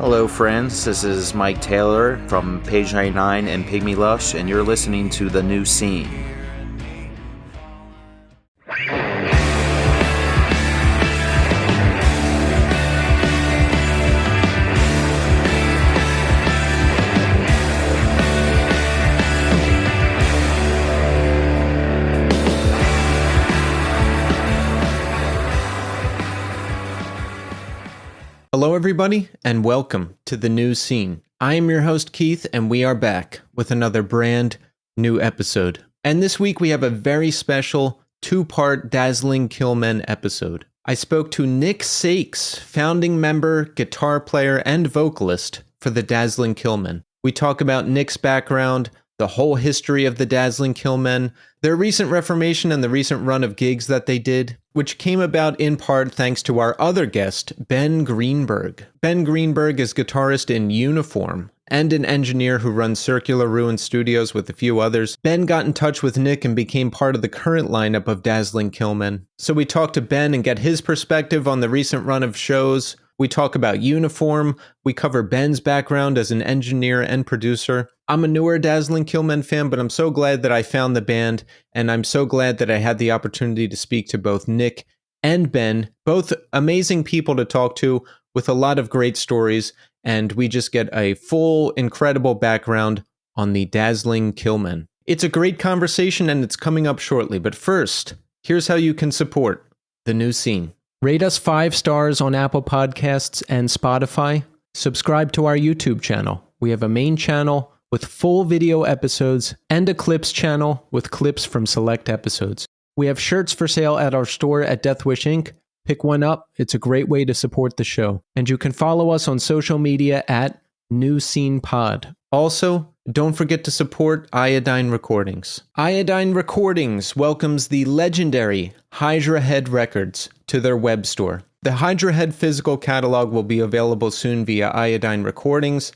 Hello, friends. This is Mike Taylor from Page 99 and Pygmy Lush, and you're listening to The New Scene. Hello, everybody, and welcome to The New Scene. I am your host, Keith, and we are back with another brand new episode. And this week we have a very special two-part Dazzling Killmen episode. I spoke to Nick Sakes, founding member, guitar player, and vocalist for the Dazzling Killmen. We talk about Nick's background, the whole history of the Dazzling Killmen, their recent reformation and the recent run of gigs that they did, which came about in part thanks to our other guest, Ben Greenberg. Ben Greenberg is guitarist in Uniform and an engineer who runs Circular Ruin Studios with a few others. Ben got in touch with Nick and became part of the current lineup of Dazzling Killmen. So we talked to Ben and get his perspective on the recent run of shows. We talk about Uniform. We cover Ben's background as an engineer and producer. I'm a newer Dazzling Killmen fan, but I'm so glad that I found the band, and I'm so glad that I had the opportunity to speak to both Nick and Ben, both amazing people to talk to with a lot of great stories, and we just get a full, incredible background on the Dazzling Killmen. It's a great conversation, and it's coming up shortly, but first, here's how you can support The New Scene. Rate us 5 stars on Apple Podcasts and Spotify. Subscribe to our YouTube channel. We have a main channel with full video episodes and a clips channel with clips from select episodes. We have shirts for sale at our store at Death Wish Inc. Pick one up. It's a great way to support the show. And you can follow us on social media at New Scene Pod. Also, don't forget to support Iodine Recordings. Iodine Recordings welcomes the legendary Hydra Head Records to their web store. The Hydra Head physical catalog will be available soon via Iodine Recordings.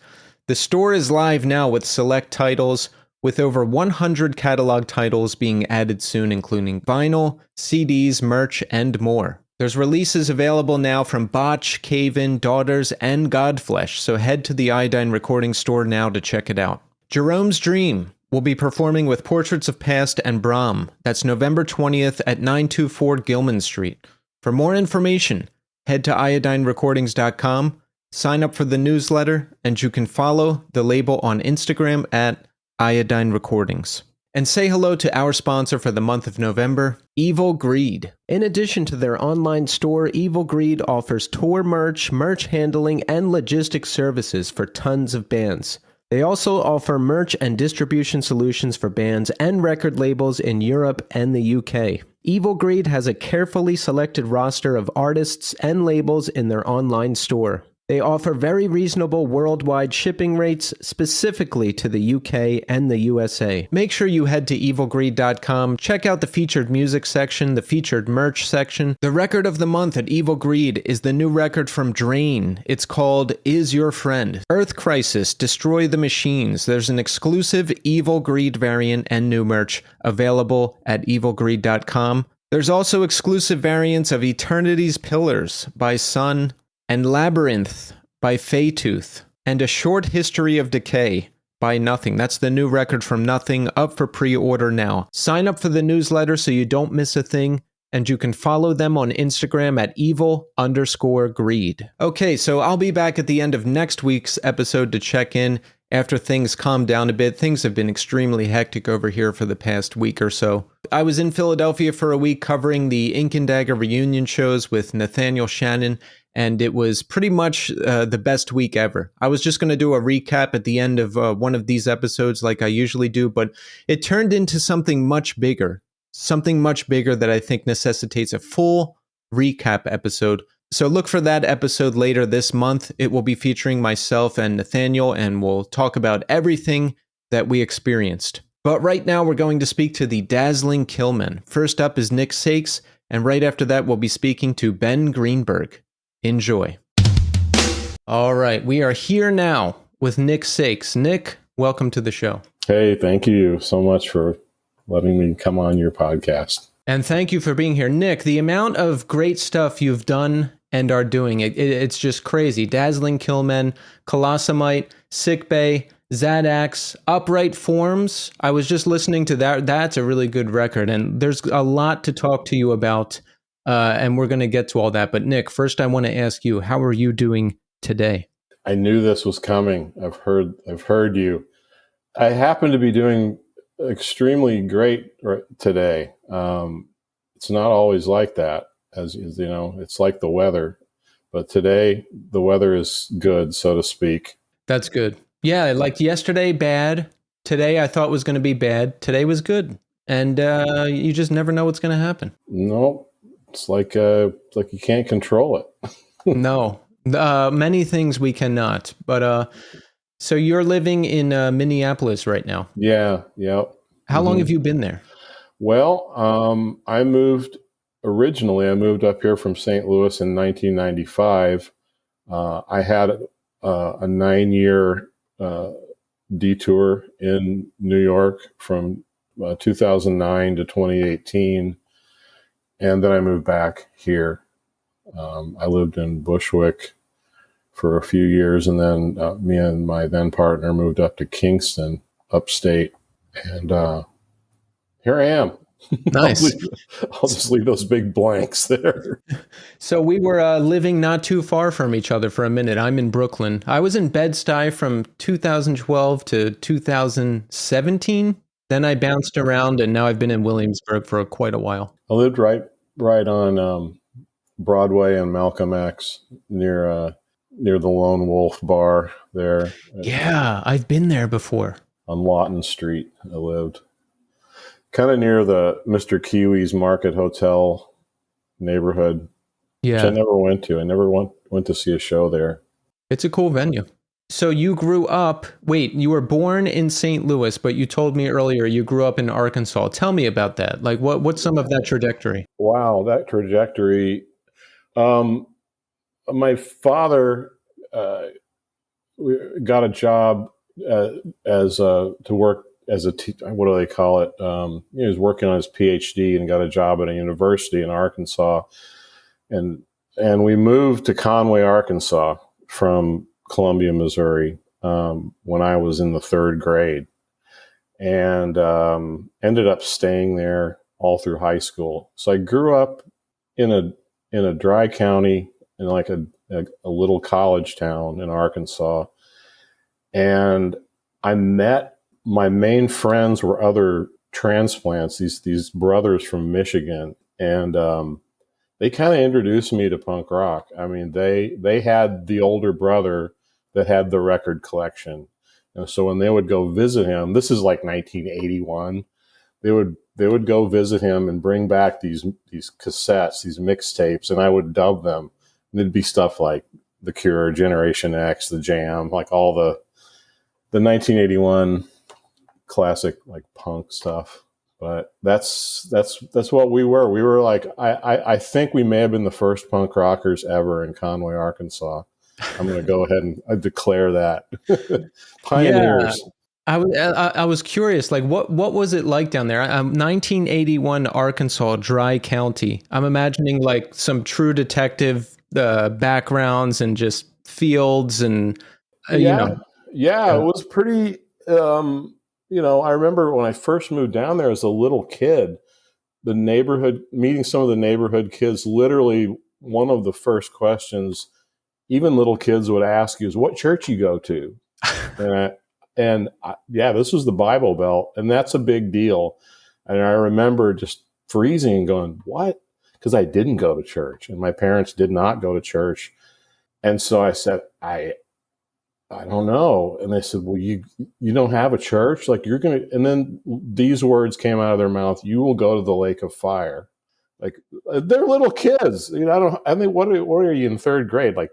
The store is live now with select titles, with over 100 catalog titles being added soon, including vinyl, CDs, merch, and more. There's releases available now from Botch, Cave-In, Daughters, and Godflesh, so head to the Iodine Recording store now to check it out. Jerome's Dream will be performing with Portraits of Past and Brahm. That's November 20th at 924 Gilman Street. For more information, head to iodinerecordings.com, sign up for the newsletter, and you can follow the label on Instagram at Iodine Recordings. And say hello to our sponsor for the month of November, Evil Greed. In addition to their online store, Evil Greed offers tour merch, merch handling, and logistics services for tons of bands. They also offer merch and distribution solutions for bands and record labels in Europe and the UK. Evil Greed has a carefully selected roster of artists and labels in their online store. They offer very reasonable worldwide shipping rates specifically to the UK and the USA. Make sure you head to evilgreed.com, check out the featured music section, the featured merch section. The record of the month at Evil Greed is the new record from Drain. It's called Is Your Friend. Earth Crisis, Destroy the Machines. There's an exclusive Evil Greed variant and new merch available at evilgreed.com. There's also exclusive variants of Eternity's Pillars by Sun, and Labyrinth by Faytooth, and A Short History of Decay by Nothing. That's the new record from Nothing, up for pre-order now. Sign up for the newsletter so you don't miss a thing, and you can follow them on Instagram at evil_greed. Okay, so I'll be back at the end of next week's episode to check in after things calm down a bit. Things have been extremely hectic over here for the past week or so. I was in Philadelphia for a week covering the Ink and Dagger reunion shows with Nathaniel Shannon, and it was pretty much the best week ever. I was just going to do a recap at the end of one of these episodes like I usually do, but it turned into something much bigger that I think necessitates a full recap episode. So look for that episode later this month. It will be featuring myself and Nathaniel, and we'll talk about everything that we experienced. But right now we're going to speak to the Dazzling Killmen. First up is Nick Sakes, and right after that we'll be speaking to Ben Greenberg. Enjoy. All right, we are here now with Nick Sakes. Nick, welcome to the show. Hey, thank you so much for letting me come on your podcast. And thank you for being here. Nick, the amount of great stuff you've done and are doing. It's just crazy. Dazzling Killmen, Colossomite, Sicbay, Zadax, Upright Forms. I was just listening to that. That's a really good record, and there's a lot to talk to you about, and we're going to get to all that. But Nick, first I want to ask you, how are you doing today? I knew this was coming. I've heard you. I happen to be doing extremely great today. It's not always like that, as you know. It's like the weather, but today the weather is good, so to speak. That's good. Yeah, like yesterday, bad. Today I thought was going to be bad. Today was good, and you just never know what's going to happen. No, it's like you can't control it. No, many things we cannot. But so you're living in Minneapolis right now. Yeah. How long have you been there? Well, I moved up here from St. Louis in 1995. I had a 9-year detour in New York from 2009 to 2018. And then I moved back here. I lived in Bushwick for a few years, and then me and my then partner moved up to Kingston, upstate. And here I am. Nice. I'll just leave those big blanks there. So we were living not too far from each other for a minute. I'm in Brooklyn. I was in Bed-Stuy from 2012 to 2017. Then I bounced around, and now I've been in Williamsburg for quite a while. I lived right on Broadway and Malcolm X near the Lone Wolf Bar there. Yeah, I've been there before. On Lawton Street, I lived. Kind of near the Mr. Kiwi's Market Hotel neighborhood, which I never went to. I never went to see a show there. It's a cool venue. So you grew up, you were born in St. Louis, but you told me earlier you grew up in Arkansas. Tell me about that. Like, what's some of that trajectory? Wow, that trajectory. My father got a job to work as what do they call it? He was working on his PhD and got a job at a university in Arkansas, and we moved to Conway, Arkansas from Columbia, Missouri, when I was in the 3rd grade, and ended up staying there all through high school. So I grew up in a dry county, in like a little college town in Arkansas, and I met. My main friends were other transplants, these brothers from Michigan, and they kind of introduced me to punk rock. I mean, they had the older brother that had the record collection, and so when they would go visit him, this is like 1981, they would go visit him and bring back these cassettes, these mixtapes, and I would dub them. And it'd be stuff like The Cure, Generation X, The Jam, like all the 1981 classic like punk stuff. But that's what we were. We were like, I think we may have been the first punk rockers ever in Conway, Arkansas. I'm going to go ahead and declare that. Pioneers. Yeah. I was curious, like what was it like down there? 1981 Arkansas, dry county. I'm imagining like some True Detective backgrounds and just fields and Yeah, it was pretty. I remember when I first moved down there as a little kid, meeting some of the neighborhood kids, literally one of the first questions even little kids would ask you is, what church you go to? This was the Bible Belt, and that's a big deal. And I remember just freezing and going, what? Because I didn't go to church, and my parents did not go to church. And so I said, I don't know. And they said, well, you don't have a church? Like you're going to, and then these words came out of their mouth, you will go to the lake of fire. Like they're little kids. I think, what are you in 3rd grade? Like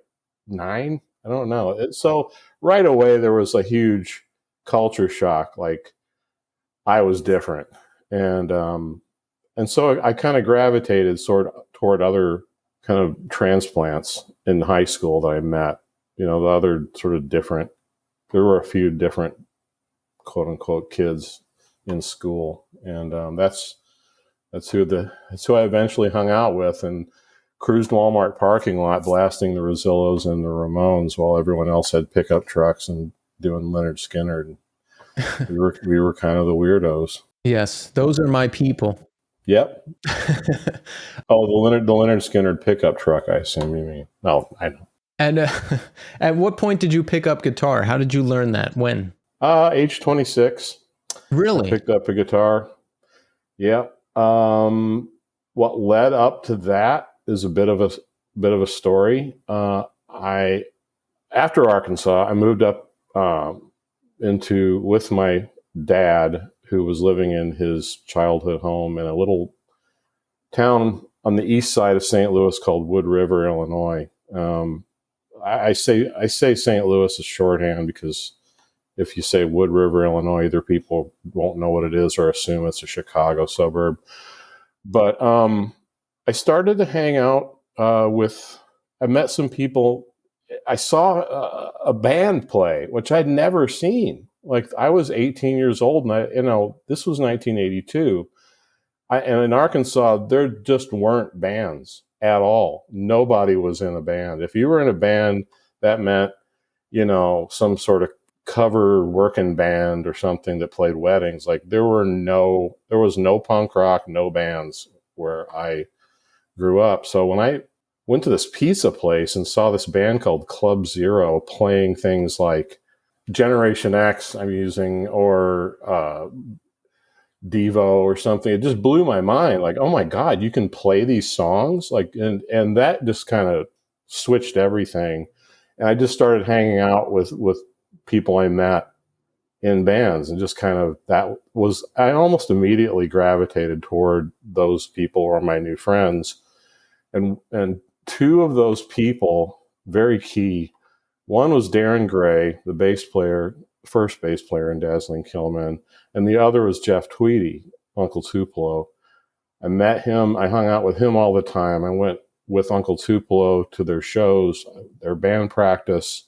9? I don't know. So right away there was a huge culture shock. Like I was different. And so I kind of gravitated toward other kind of transplants in high school that I met. The other sort of different, there were a few different quote unquote kids in school. And that's who I eventually hung out with. And cruised Walmart parking lot blasting the Rosillos and the Ramones while everyone else had pickup trucks and doing Leonard Skinner. And we were kind of the weirdos. Yes, those are my people. Yep. Oh, the Leonard Skinner pickup truck, I assume you mean. No, I know. And at what point did you pick up guitar? How did you learn that? When? Age 26. Really? I picked up a guitar. Yeah. What led up to that is a bit of a story. After Arkansas, I moved up with my dad, who was living in his childhood home in a little town on the east side of St. Louis called Wood River, Illinois. I say St. Louis is shorthand because if you say Wood River, Illinois, either people won't know what it is or assume it's a Chicago suburb. But I started to hang out I met some people. I saw a band play, which I'd never seen. Like, I was 18 years old, and this was 1982. And in Arkansas, there just weren't bands at all. Nobody was in a band. If you were in a band, that meant, some sort of cover working band or something that played weddings. Like, there was no punk rock, no bands where I grew up. So when I went to this pizza place and saw this band called Club Zero playing things like Generation X, I'm using, or Devo or something, it just blew my mind. Like, oh my God, you can play these songs? Like, and that just kind of switched everything. And I just started hanging out with people I met in bands, and just kind of, I almost immediately gravitated toward those people or my new friends. And two of those people, very key. One was Darren Gray, the first bass player in Dazzling Killmen, and the other was Jeff Tweedy, Uncle Tupelo. I met him. I hung out with him all the time. I went with Uncle Tupelo to their shows, their band practice.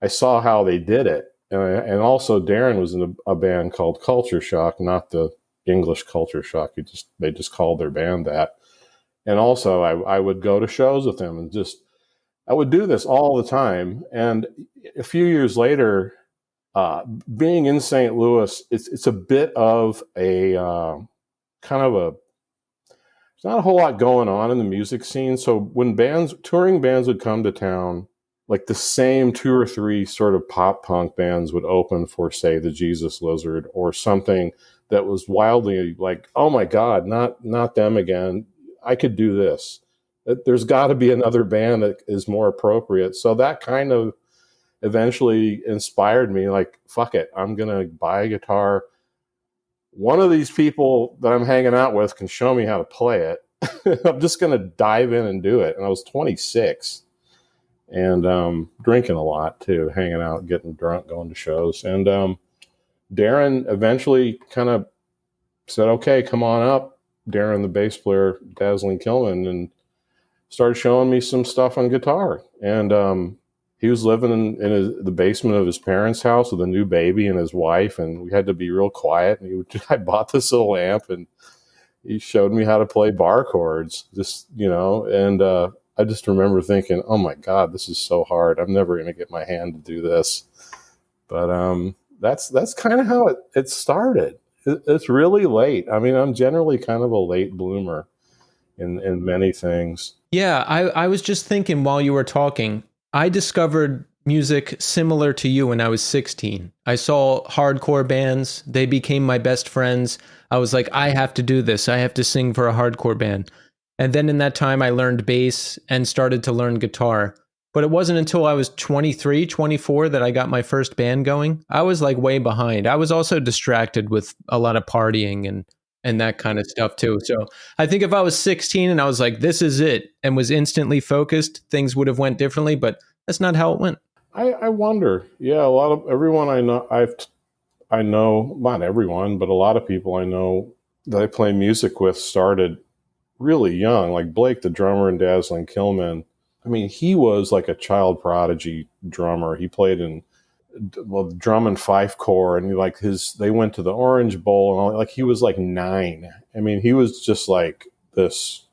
I saw how they did it. And also Darren was in a band called Culture Shock, not the English Culture Shock. They just called their band that. And also I would go to shows with him, and I would do this all the time. And a few years later, being in St. Louis, it's a bit of a there's not a whole lot going on in the music scene. So when touring bands would come to town, like the same two or three sort of pop punk bands would open for, say, the Jesus Lizard, or something that was wildly like, oh my God, not them again. I could do this. There's got to be another band that is more appropriate. So that kind of eventually inspired me, like, fuck it, I'm going to buy a guitar. One of these people that I'm hanging out with can show me how to play it. I'm just going to dive in and do it. And I was 26 and drinking a lot too, hanging out, getting drunk, going to shows. And Darren eventually kind of said, okay, come on up. Darren, the bass player, Dazzling Killmen, and started showing me some stuff on guitar. And he was living in the basement of his parents' house with a new baby and his wife, and we had to be real quiet. And I bought this little amp, and he showed me how to play bar chords, and I just remember thinking, oh my God, this is so hard. I'm never going to get my hand to do this. But that's kind of how it started. It's really late. I mean, I'm generally kind of a late bloomer in many things. Yeah, I was just thinking while you were talking, I discovered music similar to you when I was 16. I saw hardcore bands. They became my best friends. I was like, I have to do this. I have to sing for a hardcore band. And then in that time, I learned bass and started to learn guitar. But it wasn't until I was 23, 24 that I got my first band going. I was like way behind. I was also distracted with a lot of partying and that kind of stuff too. So I think if I was 16 and I was like, this is it, and was instantly focused, things would have went differently, but that's not how it went. I wonder. Yeah, a lot of everyone I know, not everyone, but a lot of people I know that I play music with started really young. Like Blake, the drummer in Dazzling Killmen. I mean, he was like a child prodigy drummer. He played in the drum and fife corps, and they went to the Orange Bowl and all. Like, he was like 9. I mean, he was just like this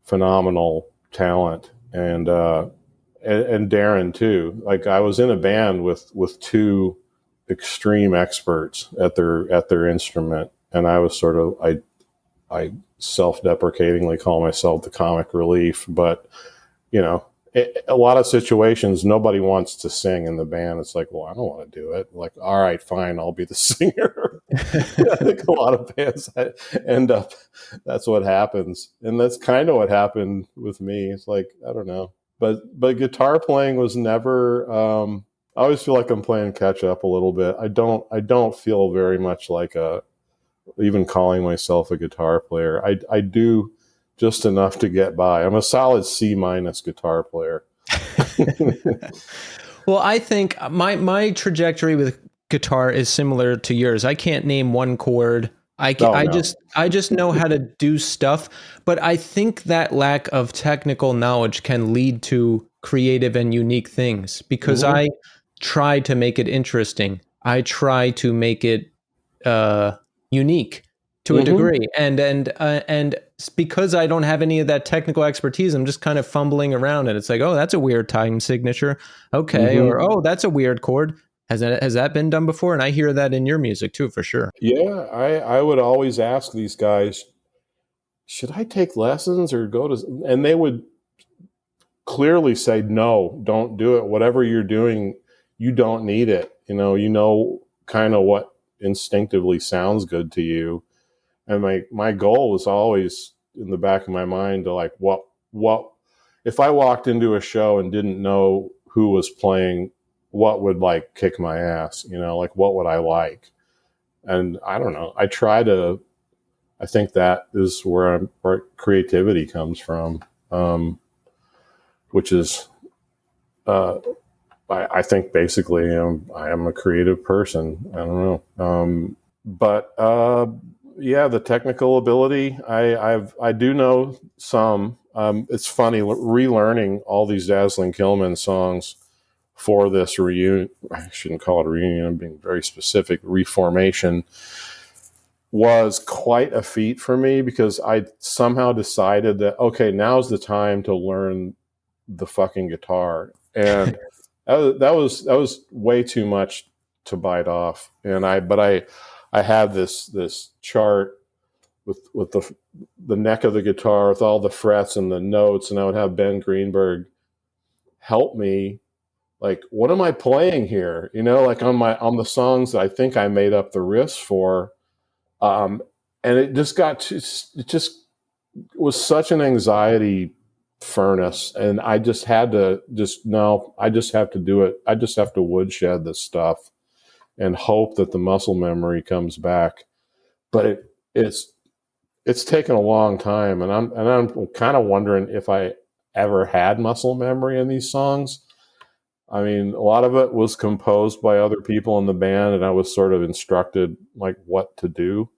phenomenal talent, and Darren too. Like, I was in a band with two extreme experts at their instrument, and I was sort of, I self-deprecatingly call myself the comic relief, but a lot of situations, nobody wants to sing in the band. It's like, well, I don't want to do it. Like, all right, fine, I'll be the singer. I think a lot of bands end up, that's what happens. And that's kind of what happened with me. It's like, I don't know. But guitar playing was never, I always feel like I'm playing catch up a little bit. I don't feel very much like even calling myself a guitar player. I do just enough to get by. I'm a solid C- guitar player. Well, I think my trajectory with guitar is similar to yours. I can't name one chord. I just know how to do stuff, but I think that lack of technical knowledge can lead to creative and unique things, because I try to make it interesting. I try to make it unique to a degree, and because I don't have any of that technical expertise, I'm just kind of fumbling around, and it's like, oh, that's a weird time signature, okay, or oh, that's a weird chord. Has that been done before? And I hear that in your music too, for sure. Yeah, I would always ask these guys, should I take lessons or go to, and they would clearly say, no, don't do it. Whatever you're doing, you don't need it. You know kind of what instinctively sounds good to you. And my goal was always in the back of my mind to, like, what if I walked into a show and didn't know who was playing, what would, like, kick my ass, like, what would I like? And I don't know. I think that is where creativity comes from, which is, I think basically, I am a creative person. I don't know. But yeah, the technical ability, I do know some. It's funny relearning all these Dazzling Killmen songs for this reunion. I shouldn't call it a reunion. I'm being very specific. Reformation was quite a feat for me, because I somehow decided that, okay, now's the time to learn the fucking guitar, and that was way too much to bite off. And I had this chart with the neck of the guitar with all the frets and the notes, and I would have Ben Greenberg help me, like, what am I playing here? Like, on the songs that I think I made up the riffs for, and it just was such an anxiety furnace, and I just had to I just have to do it. I just have to woodshed this stuff and hope that the muscle memory comes back. But it's taken a long time, and I'm kind of wondering if I ever had muscle memory in these songs. I mean, a lot of it was composed by other people in the band, and I was sort of instructed, like, what to do,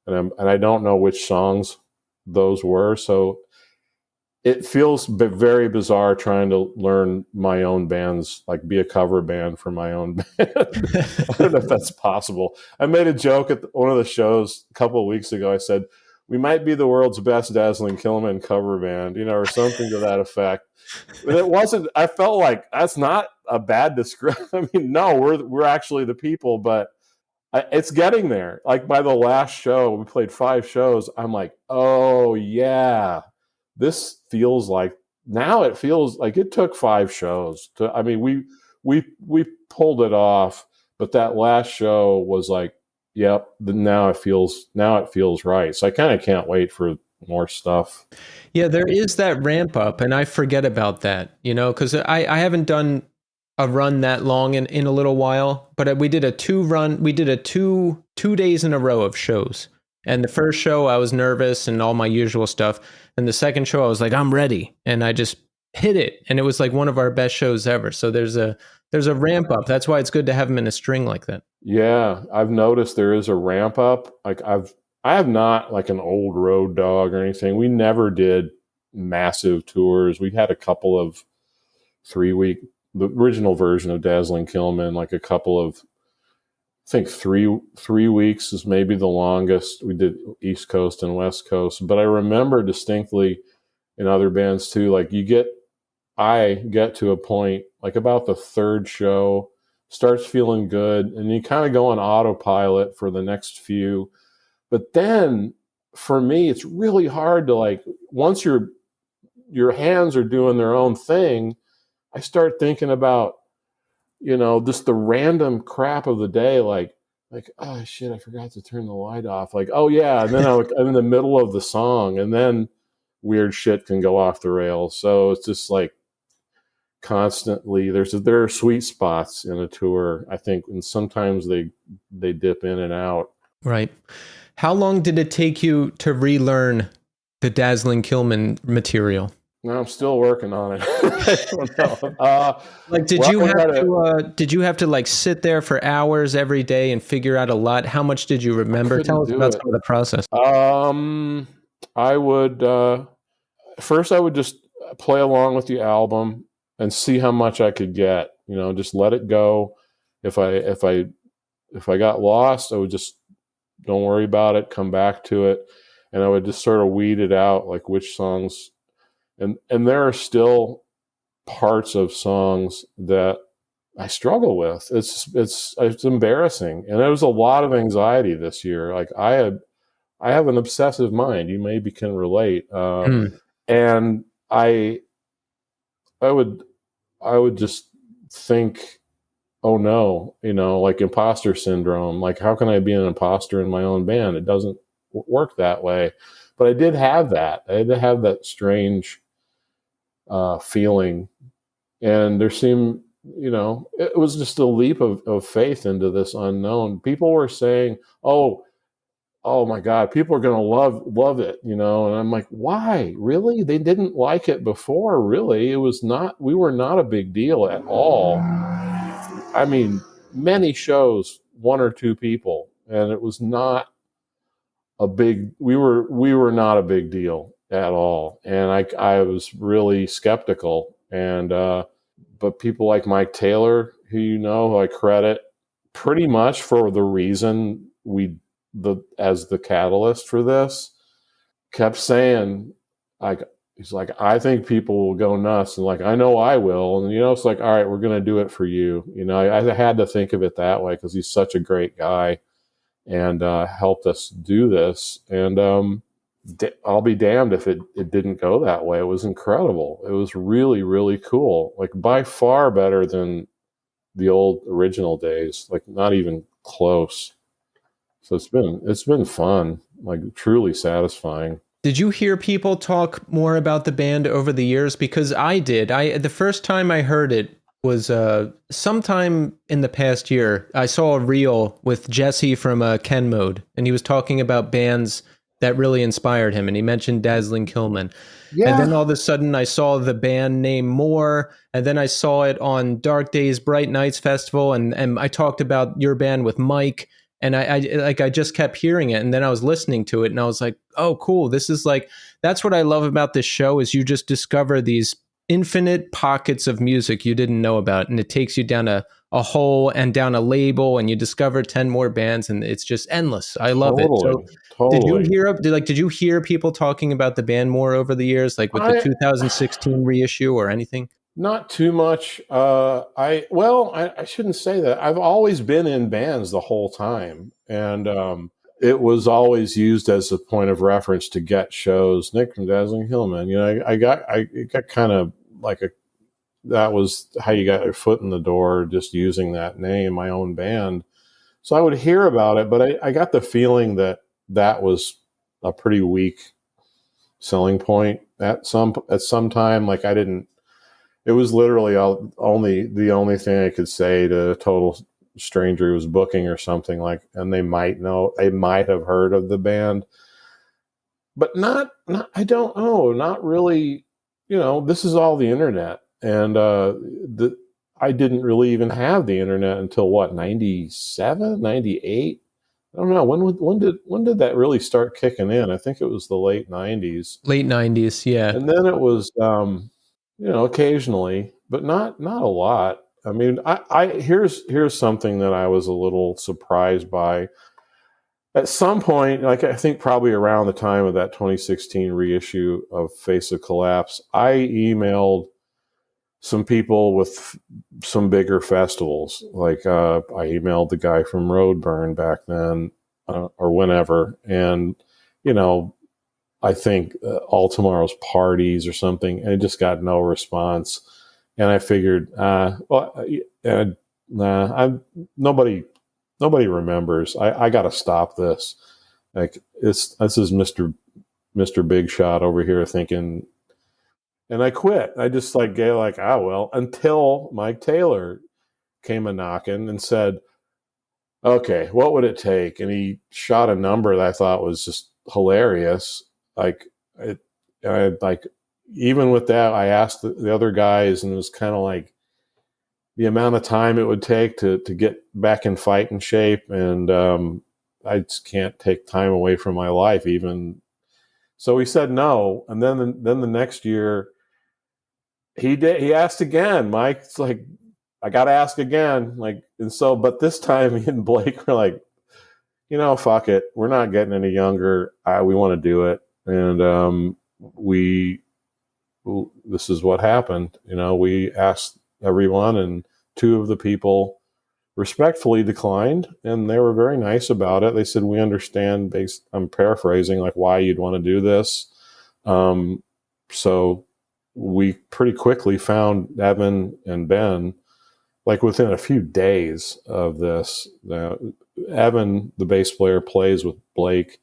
and I don't know which songs those were, so it feels very bizarre trying to learn my own bands, like, be a cover band for my own band. I don't know if that's possible. I made a joke at one of the shows a couple of weeks ago. I said, we might be the world's best Dazzling Killmen cover band, or something to that effect. But it wasn't. I felt like that's not a bad description. I mean, no, we're actually the people, but it's getting there. Like, by the last show, we played 5 shows. I'm like, oh yeah, this feels like, now it feels like it took 5 shows to. I mean, we pulled it off, but that last show was like, yep. Now it feels right. So I kind of can't wait for more stuff. Yeah, there is that ramp up, and I forget about that, because I haven't done a run that long in a little while, but we did a 2 days in a row of shows. And the first show I was nervous and all my usual stuff. And the second show I was like, I'm ready. And I just hit it. And it was like one of our best shows ever. So there's a ramp up. That's why it's good to have them in a string like that. Yeah, I've noticed there is a ramp up. Like, I have not, like, an old road dog or anything. We never did massive tours. We had a couple of 3-week, the original version of Dazzling Killmen, like a couple of, I think 3 weeks is maybe the longest. We did East Coast and West Coast, but I remember distinctly in other bands too. Like I get to a point like about the third show, starts feeling good, and you kind of go on autopilot for the next few. But then for me, it's really hard to like, once your hands are doing their own thing, I start thinking about, just the random crap of the day, like, oh shit, I forgot to turn the light off. Like, oh yeah, and then I'm in the middle of the song, and then weird shit can go off the rails. So it's just like constantly there are sweet spots in a tour, I think, and sometimes they dip in and out. Right. How long did it take you to relearn the Dazzling Killmen material? No, I'm still working on it. I don't know. Like, did you have to like sit there for hours every day and figure out a lot? How much did you remember? Tell us about some of the process. I would first I would just play along with the album and see how much I could get. Just let it go. If I got lost, I would just don't worry about it. Come back to it, and I would just sort of weed it out, like which songs. And there are still parts of songs that I struggle with. It's embarrassing, and there was a lot of anxiety this year. Like I have an obsessive mind. You maybe can relate, and I would just think, oh no, like imposter syndrome. Like, how can I be an imposter in my own band? It doesn't work that way. But I did have that. I had to have that strange feeling, and there seemed, it was just a leap of faith into this unknown. People were saying, oh my God, people are going to love it, and I'm like, why? Really? They didn't like it before. Really? We were not a big deal at all. I mean, many shows, one or two people, and it was not we were not a big deal at all. And I was really skeptical. And, but people like Mike Taylor, who I credit pretty much for the reason as the catalyst for this, kept saying, like, he's like, I think people will go nuts, and like, I know I will. And it's like, all right, we're going to do it for you. I had to think of it that way because he's such a great guy and helped us do this. And I'll be damned if it didn't go that way. It was incredible. It was really, really cool. Like by far better than the old original days. Like not even close. So it's been fun, like truly satisfying. Did you hear people talk more about the band over the years? Because I did. The first time I heard it was sometime in the past year. I saw a reel with Jesse from Ken Mode, and he was talking about bands that really inspired him, and he mentioned Dazzling Killmen. Yeah. And then all of a sudden I saw the band name more, and then I saw it on Dark Days, Bright Nights Festival, and I talked about your band with Mike. And I just kept hearing it, and then I was listening to it, and I was like, "Oh, cool! This is like that's what I love about this show is you just discover these infinite pockets of music you didn't know about, and it takes you down a hole and down a label, and you discover 10 more bands, and it's just endless. I love it. So, totally. Did you hear people talking about the band more over the years, like with the 2016 reissue or anything? Not too much. I shouldn't say that. I've always been in bands the whole time, and it was always used as a point of reference to get shows. Nick from Dazzling Killmen. I got kind of like that was how you got your foot in the door, just using that name, my own band. So I would hear about it, but I got the feeling that was a pretty weak selling point at some time. Like it was literally the only thing I could say to a total stranger who was booking or something, like, and they might have heard of the band, but not I don't know, not really. This is all the internet, and I didn't really even have the internet until 97, 98. I don't know when did that really start kicking in. I think it was the late 90s. Late 90s, yeah. And then it was occasionally, but not a lot. I mean, here's something that I was a little surprised by. at some point, like I think probably around the time of that 2016 reissue of Face of Collapse, I emailed some people with some bigger festivals. Like I emailed the guy from Roadburn back then, or whenever, and I think All Tomorrow's Parties or something, and it just got no response. And I figured, nobody remembers. I got to stop this. Like this is Mr. Big Shot over here thinking, and I quit. I just gave until Mike Taylor came a knocking and said, okay, what would it take? And he shot a number that I thought was just hilarious. Even with that, I asked the other guys, and it was kind of like the amount of time it would take to get back in fighting shape. And I just can't take time away from my life even. So he said no. And then the next year he asked again. Mike's like, I got to ask again. But this time he and Blake were like, fuck it. We're not getting any younger. We want to do it. And this is what happened. We asked everyone, and two of the people respectfully declined, and they were very nice about it. They said, we understand, I'm paraphrasing, why you'd want to do this. So we pretty quickly found Evan and Ben, within a few days of this. Evan, the bass player, plays with Blake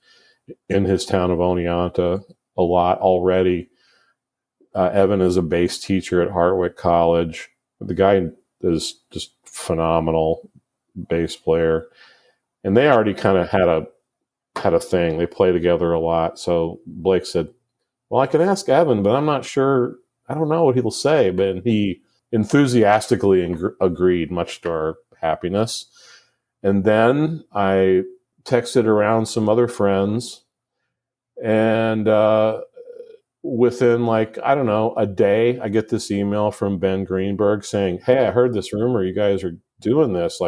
in his town of Oneonta a lot already. Evan is a bass teacher at Hartwick College. The guy is just phenomenal bass player, and they already kind of had a thing. They play together a lot. So Blake said, well, I can ask Evan, but I'm not sure. I don't know what he'll say. But he enthusiastically agreed, much to our happiness. And then I texted around some other friends, and within a day, I get this email from Ben Greenberg saying, hey, I heard this rumor you guys are doing this.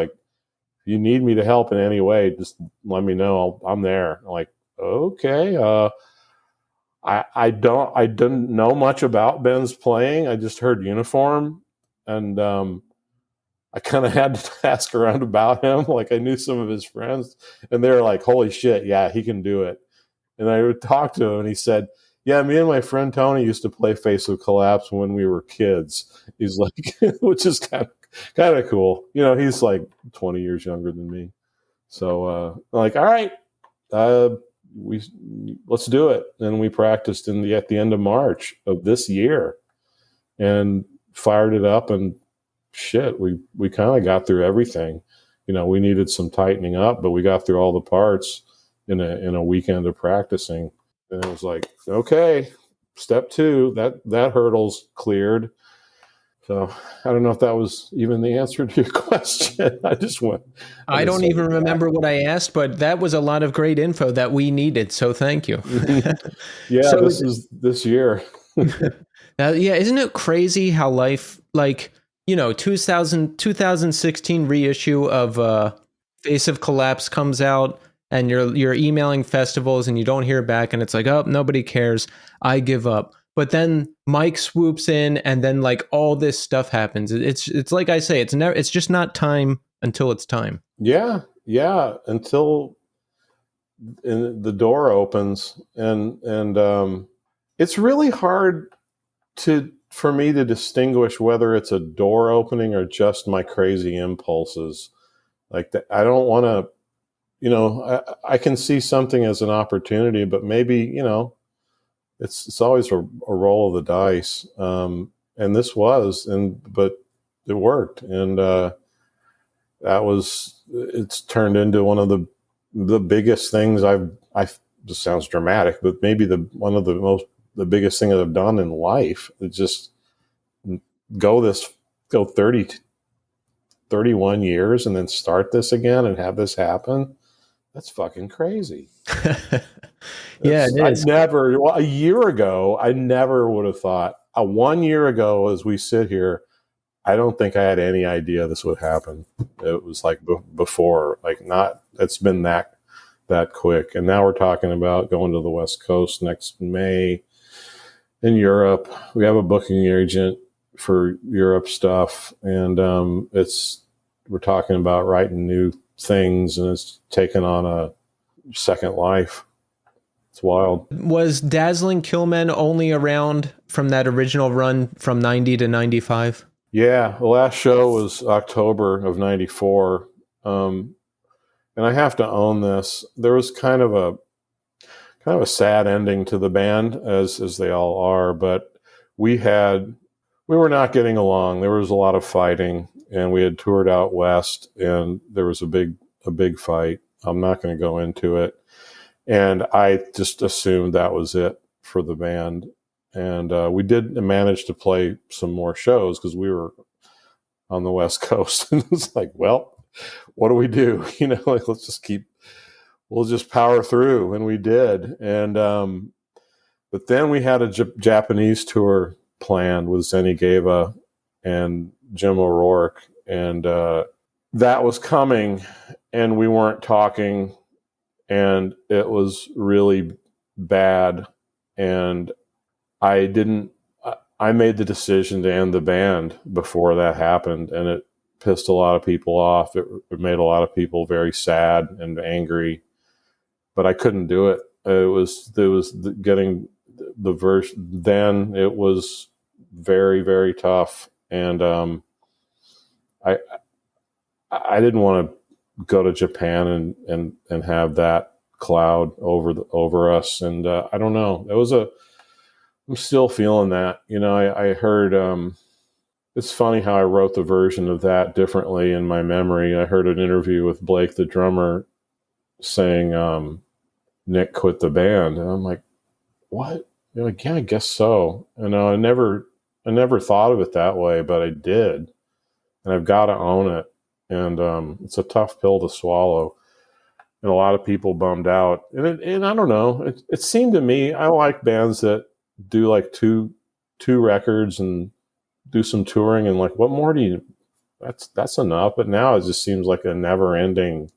You need me to help in any way, just let me know. I'm there. I'm like, okay. I didn't know much about Ben's playing. I just heard uniform, and I kind of had to ask around about him. I knew some of his friends, and they were like, holy shit, yeah, he can do it. And I would talk to him, and he said, yeah, me and my friend Tony used to play Face of Collapse when we were kids. He's like, which is kind of cool. He's 20 years younger than me. So all right, let's do it. And we practiced at the end of March of this year, and fired it up, and shit, we kind of got through everything. We needed some tightening up, but we got through all the parts in a weekend of practicing. And it was like, okay, step 2, that hurdle's cleared. So I don't know if that was even the answer to your question. I don't even remember what I asked, but that was a lot of great info that we needed. So thank you. Yeah, so this is this year. Yeah, isn't it crazy how life, 2016 reissue of Face of Collapse comes out, and you're emailing festivals and you don't hear back, and it's like, oh, nobody cares, I give up. But then Mike swoops in, and then all this stuff happens. It's like I say, it's just not time until it's time. Yeah, until the door opens, and it's really hard for me to distinguish whether it's a door opening or just my crazy impulses. I don't want to. I can see something as an opportunity, but maybe, it's always a roll of the dice. And this was, but it worked. And it's turned into one of the biggest things this sounds dramatic, but maybe the biggest thing that I've done in life. It's just go 31 years and then start this again and have this happen. That's fucking crazy. Yeah, it is. A year ago, I never would have thought. 1 year ago, as we sit here, I don't think I had any idea this would happen. It was before, it's been that that quick. And now we're talking about going to the West Coast next May in Europe. We have a booking agent for Europe stuff, and we're talking about writing new things, and it's taken on a second life. It's wild. Was Dazzling Killmen only around from that original run from 90 to 95? Yeah, the last show was October of 94. And I have to own this. There was kind of a sad ending to the band, as they all are, but we were not getting along. There was a lot of fighting, and we had toured out west, and there was a big fight. I'm not going to go into it. And I just assumed that was it for the band. And we did manage to play some more shows because we were on the West Coast. And it's like, well, what do we do? Like, we'll just power through. And we did. And but then we had a Japanese tour planned with Zenny Geva and Jim O'Rourke. And that was coming, and we weren't talking. And it was really bad. And I made the decision to end the band before that happened. And it pissed a lot of people off. It made a lot of people very sad and angry, but I couldn't do it. Getting the verse. Then it was very, very tough. And I didn't want to go to Japan and have that cloud over us. And I don't know. I'm still feeling that. I heard. It's funny how I wrote the version of that differently in my memory. I heard an interview with Blake, the drummer, saying Nick quit the band, and I'm like, what? You're like, yeah, I guess so. I never thought of it that way, but I did, and I've got to own it. And it's a tough pill to swallow, and a lot of people bummed out. And I don't know. It seemed to me, I like bands that do like two records and do some touring, and like, what more do you? That's enough. But now it just seems like a never-ending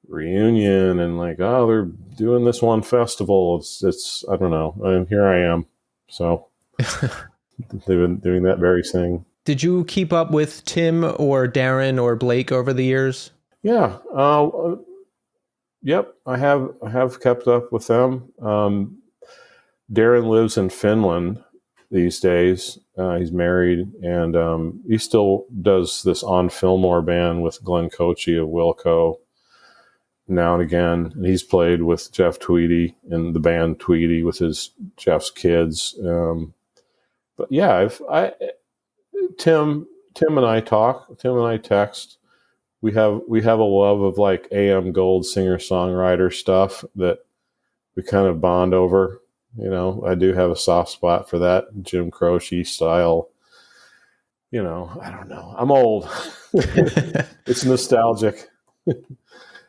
reunion, and like, oh, they're doing this one festival. It's I don't know. And here I am. So they've been doing that very thing. Did you keep up with Tim or Darren or Blake over the years? Yeah. Yep. I have kept up with them. Darren lives in Finland these days. He's married, and he still does this On Fillmore band with Glenn Cochee of Wilco now and again. And he's played with Jeff Tweedy in the band Tweedy with Jeff's kids. But yeah, Tim and I talk. Tim and I text. We have a love of like AM Gold singer-songwriter stuff that we kind of bond over. I do have a soft spot for that Jim Croce style. I don't know. I'm old. It's nostalgic.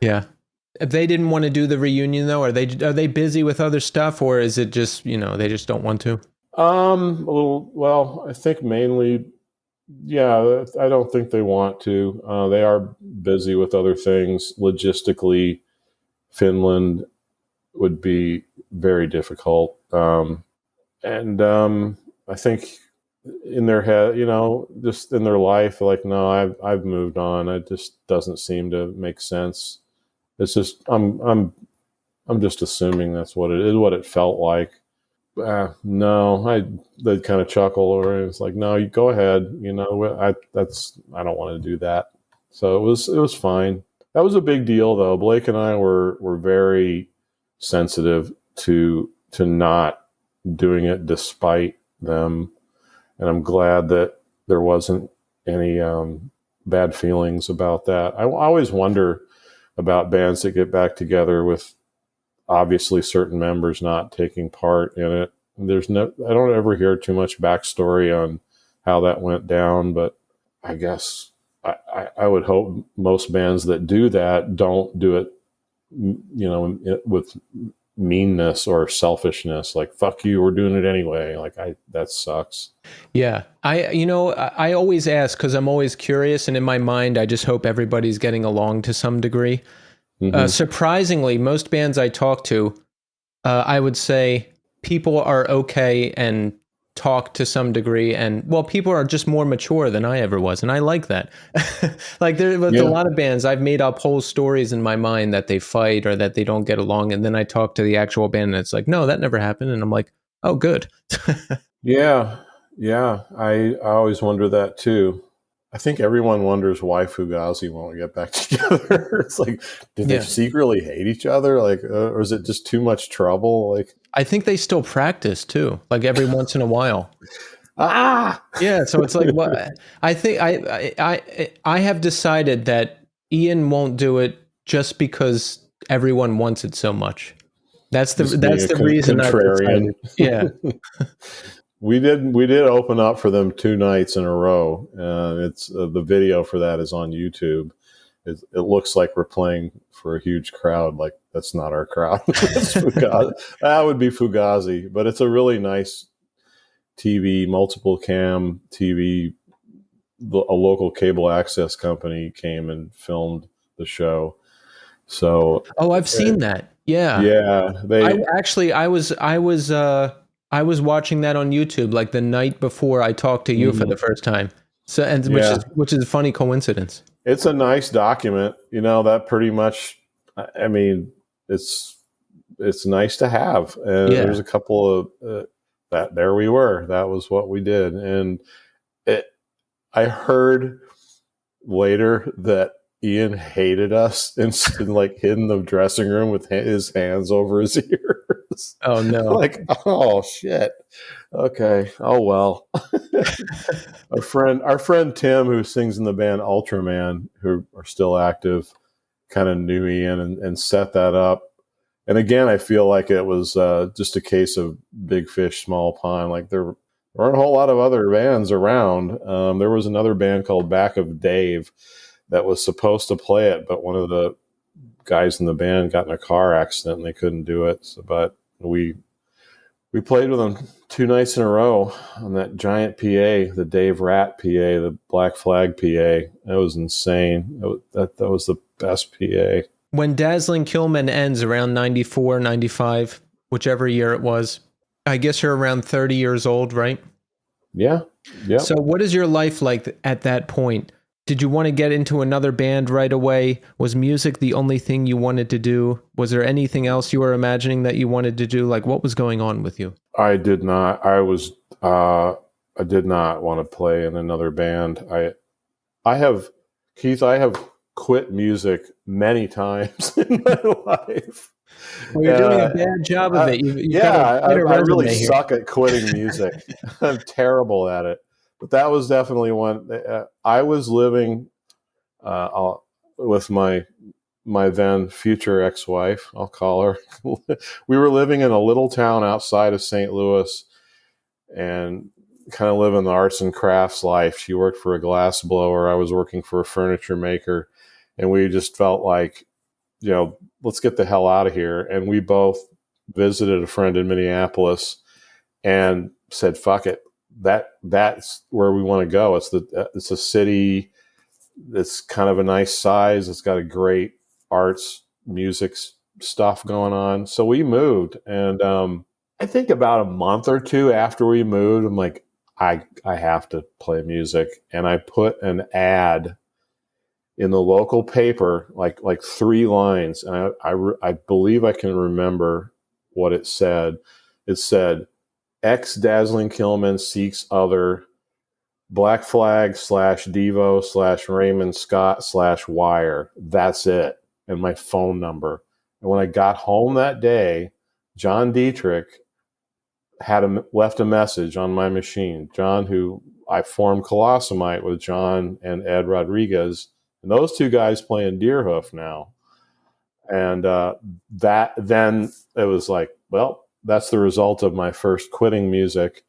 Yeah. If they didn't want to do the reunion though, are they busy with other stuff, or is it just, they just don't want to? Well, I think mainly, yeah, I don't think they want to. They are busy with other things. Logistically, Finland would be very difficult. I think in their head, just in their life, like, no, I've moved on. It just doesn't seem to make sense. It's just, I'm just assuming that's what it is, what it felt like. No, they'd kind of chuckle, or it's like, no, you go ahead. I don't want to do that. So it was fine. That was a big deal though. Blake and I were very sensitive to not doing it despite them. And I'm glad that there wasn't any bad feelings about that. I always wonder about bands that get back together with obviously certain members not taking part in it. I don't ever hear too much backstory on how that went down, but I guess I would hope most bands that do that don't do it, with meanness or selfishness. Like, fuck you, we're doing it anyway. Like, that sucks. Yeah. I always ask because I'm always curious, and in my mind, I just hope everybody's getting along to some degree. Surprisingly, most bands I talk to, I would say people are okay and talk to some degree, and well, people are just more mature than I ever was, and I like that. Like there with a Yeah. lot of bands, I've made up whole stories in my mind that they fight or that they don't get along, and then I talk to the actual band, and it's like, no, that never happened, and I'm like, oh, good. Yeah. Yeah. I always wonder that too. I think everyone wonders why Fugazi won't get back together. It's like, do they Yeah. secretly hate each other? Like, or is it just too much trouble? Like, I think they still practice too, like every once in a while. ah, Yeah, so it's like what I think I have decided that Ian won't do it just because everyone wants it so much. That's just being a the reason I've contrarian. decided. Yeah. We did open up for them 2 nights in a row. It's the video for that is on YouTube. It looks like we're playing for a huge crowd. Like that's not our crowd. That's Fugazi. That would be Fugazi, but it's a really nice TV, multiple cam TV. A local cable access company came and filmed the show. So, Oh, I've seen that. Yeah. yeah, I actually I was watching that on YouTube like the night before I talked to you for the first time. So and yeah, which is a funny coincidence. it's a nice document. That pretty much. I mean, it's nice to have. And Yeah. there's a couple of that. There we were. That was what we did. And it. I heard later that Ian hated us and like hid in the dressing room with his hands over his ears. Oh no. Like, oh shit. Okay. Oh well. Our friend Tim, who sings in the band Ultraman, who are still active, kind of knew Ian and set that up. And again, I feel like it was just a case of big fish, small pond. Like there weren't a whole lot of other bands around. There was another band called Back of Dave that was supposed to play it, but one of the guys in the band got in a car accident and they couldn't do it. So, but we played with them 2 nights in a row on that giant PA, the Dave Rat PA, the Black Flag PA. That was insane. That was the best PA. When Dazzling Killmen ends around 94, 95, whichever year it was, I guess you're around 30 years old, right? Yeah. Yeah. So what is your life like at that point? Did you want to get into another band right away? Was music the only thing you wanted to do? Was there anything else you were imagining that you wanted to do? Like what was going on with you? I did not. I did not want to play in another band. I have quit music many times in my life. Well, you're doing a bad job of it. I really suck at quitting music. I'm terrible at it. But that was definitely one. I was living with my then future ex-wife, I'll call her. We were living in a little town outside of St. Louis and kind of living the arts and crafts life. She worked for a glass blower. I was working for a furniture maker. And we just felt like, let's get the hell out of here. And we both visited a friend in Minneapolis and said, fuck it. That's where we want to go. It's a city that's kind of a nice size. It's got a great arts, music stuff going on. So we moved. And I think about a month or two after we moved, I'm like, I have to play music. And I put an ad in the local paper, like 3 lines. And I believe I can remember what it said. It said, ex-Dazzling Killmen seeks other, Black Flag /Devo /Raymond Scott /Wire. That's it. And my phone number. And when I got home that day, John Dietrich left a message on my machine. John, who I formed Colossomite with John and Ed Rodriguez. And those 2 guys play in Deerhoof now. And then it was like, well, that's the result of my first quitting music.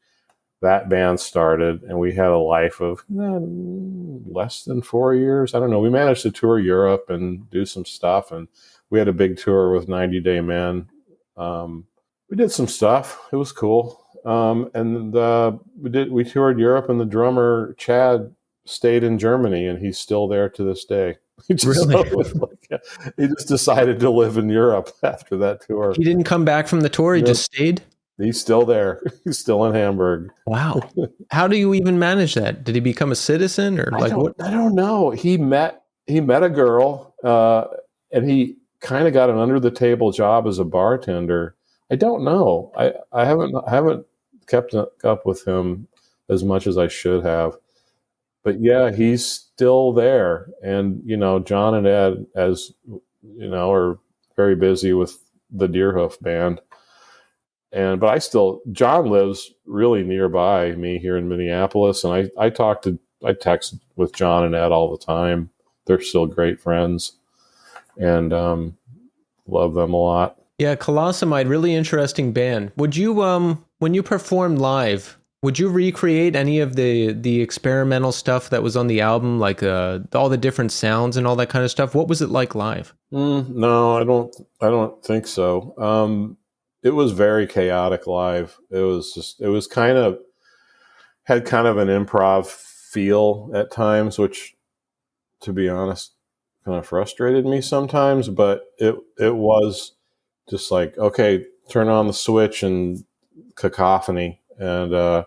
That band started, and we had a life of less than 4 years. I don't know. We managed to tour Europe and do some stuff, and we had a big tour with 90 Day Men. We did some stuff. It was cool. And we toured Europe, and the drummer Chad stayed in Germany, and he's still there to this day. Really? He just decided to live in Europe after that tour. He didn't come back from the tour. He just stayed. He's still there. He's still in Hamburg. Wow. How do you even manage that? Did he become a citizen or what? I don't know. He met a girl, and he kind of got an under the table job as a bartender. I don't know. I haven't kept up with him as much as I should have. But yeah, he's still there. And, John and Ed, as you know, are very busy with the Deerhoof band. But John lives really nearby me here in Minneapolis. And I text with John and Ed all the time. They're still great friends, and love them a lot. Yeah. Colossomite, really interesting band. Would you, when you performed live, would you recreate any of the experimental stuff that was on the album, like all the different sounds and all that kind of stuff? What was it like live? No, I don't think so. It was very chaotic live. It was kind of an improv feel at times, which, to be honest, kind of frustrated me sometimes. But it was just like, okay, turn on the switch and cacophony. And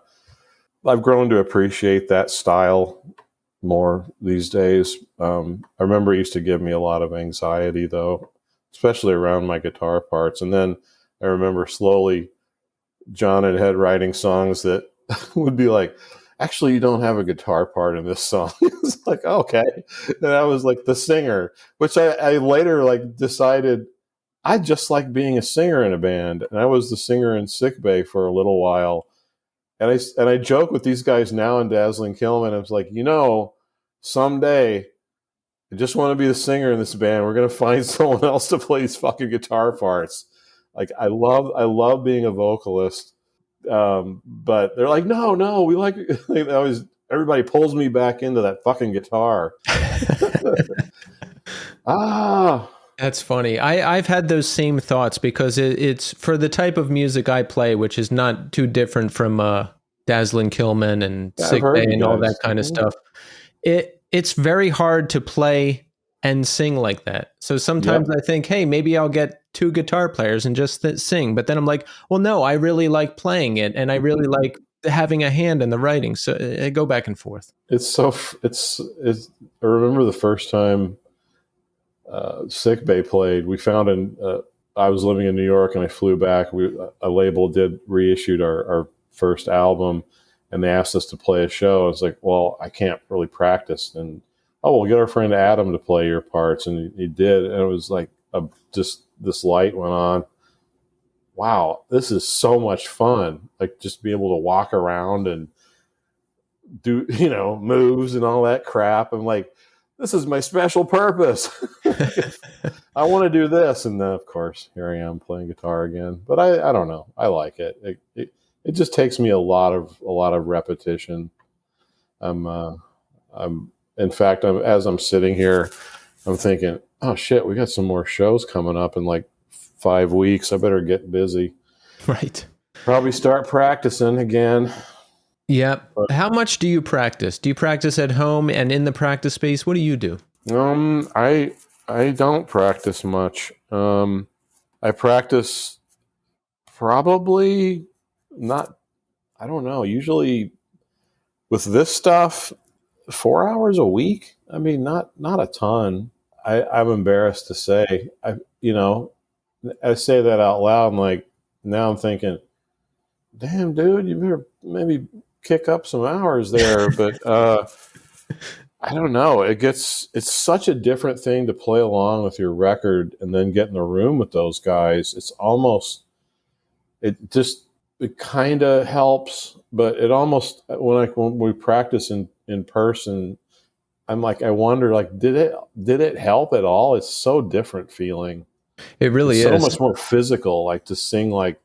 I've grown to appreciate that style more these days. I remember it used to give me a lot of anxiety, though, especially around my guitar parts. And then I remember slowly John and Ed writing songs that would be like, actually, you don't have a guitar part in this song. It's like, okay. And I was like the singer, which I later decided I just like being a singer in a band. And I was the singer in Sicbay for a little while. And I joke with these guys now in Dazzling Killmen. I was like, someday I just want to be the singer in this band. We're going to find someone else to play these fucking guitar parts. Like, I love being a vocalist. But they're like, no, we like everybody pulls me back into that fucking guitar. That's funny. I've had those same thoughts because it's for the type of music I play, which is not too different from Dazzling Killmen and Sicbay and all that kind of stuff. It's very hard to play and sing like that. So sometimes I think, hey, maybe I'll get 2 guitar players and just sing. But then I'm like, well, no, I really like playing it, and I really like having a hand in the writing. So I go back and forth. I remember the first time Sicbay played. We found I was living in New York and I flew back. A label reissued our first album, and they asked us to play a show. I was like, well, I can't really practice. And we'll get our friend Adam to play your parts, and he did. And it was like just this light went on. Wow, this is so much fun! Like, just be able to walk around and do moves and all that crap. I'm like, this is my special purpose. I want to do this. And then, of course, here I am playing guitar again. But I don't know. I like it. It just takes me a lot of repetition. In fact, as I'm sitting here, I'm thinking, oh shit, we got some more shows coming up in like 5 weeks. I better get busy. Right. Probably start practicing again. Yeah. How much do you practice? Do you practice at home and in the practice space? What do you do? I don't practice much. I practice probably not, I don't know, usually with this stuff, 4 hours a week. I mean, not a ton. I'm embarrassed to say. I say that out loud. I'm like, now I'm thinking, damn, dude, you better maybe kick up some hours there. But I don't know. It's such a different thing to play along with your record and then get in the room with those guys. It kind of helps, but it almost, when we practice in person, I'm like, I wonder, like, did it help at all? It's so different feeling. It really is so much more physical, like to sing like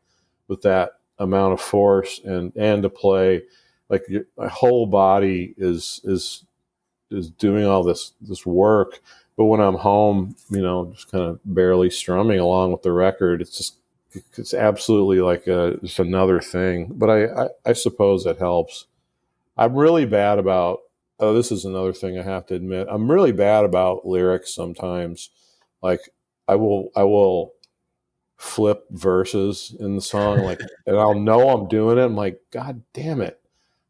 with that amount of force and to play like my whole body is doing all this work. But when I'm home, just kind of barely strumming along with the record, it's absolutely like just another thing. But I suppose it helps. I'm really bad about, this is another thing I have to admit. I'm really bad about lyrics sometimes. Like I will flip verses in the song, like, and I'll know I'm doing it. I'm like, God damn it,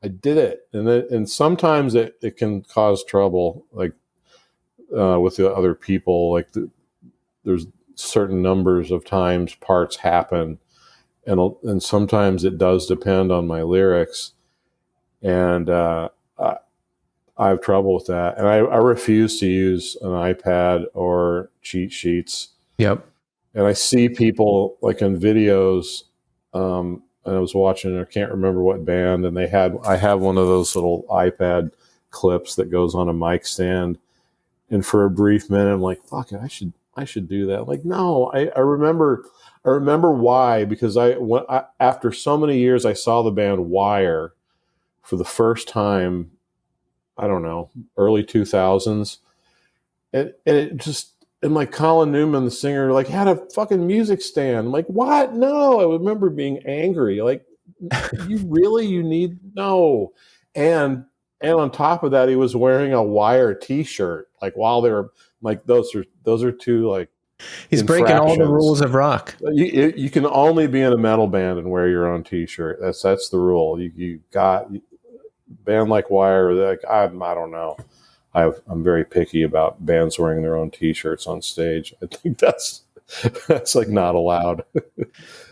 I did it. And sometimes it can cause trouble, like with the other people. Like there's certain numbers of times parts happen, and sometimes it does depend on my lyrics, and I have trouble with that, and I refuse to use an iPad or cheat sheets. Yep. And I see people like in videos, and I was watching, I can't remember what band, and I have one of those little iPad clips that goes on a mic stand, and for a brief minute, I'm like, fuck it, I should do that. I'm like, no, I remember why, because after so many years, I saw the band Wire for the first time, I don't know, early 2000s. And it just, and like Colin Newman, the singer, like had a fucking music stand. I'm like, what? No, I remember being angry. Like, you need, no. And on top of that, he was wearing a Wire t-shirt. Like while they were like, those are two like, he's breaking all the rules of rock. You can only be in a metal band and wear your own t-shirt. That's the rule. You got band like Wire. Like I don't know. I'm very picky about bands wearing their own t-shirts on stage. I think that's like not allowed.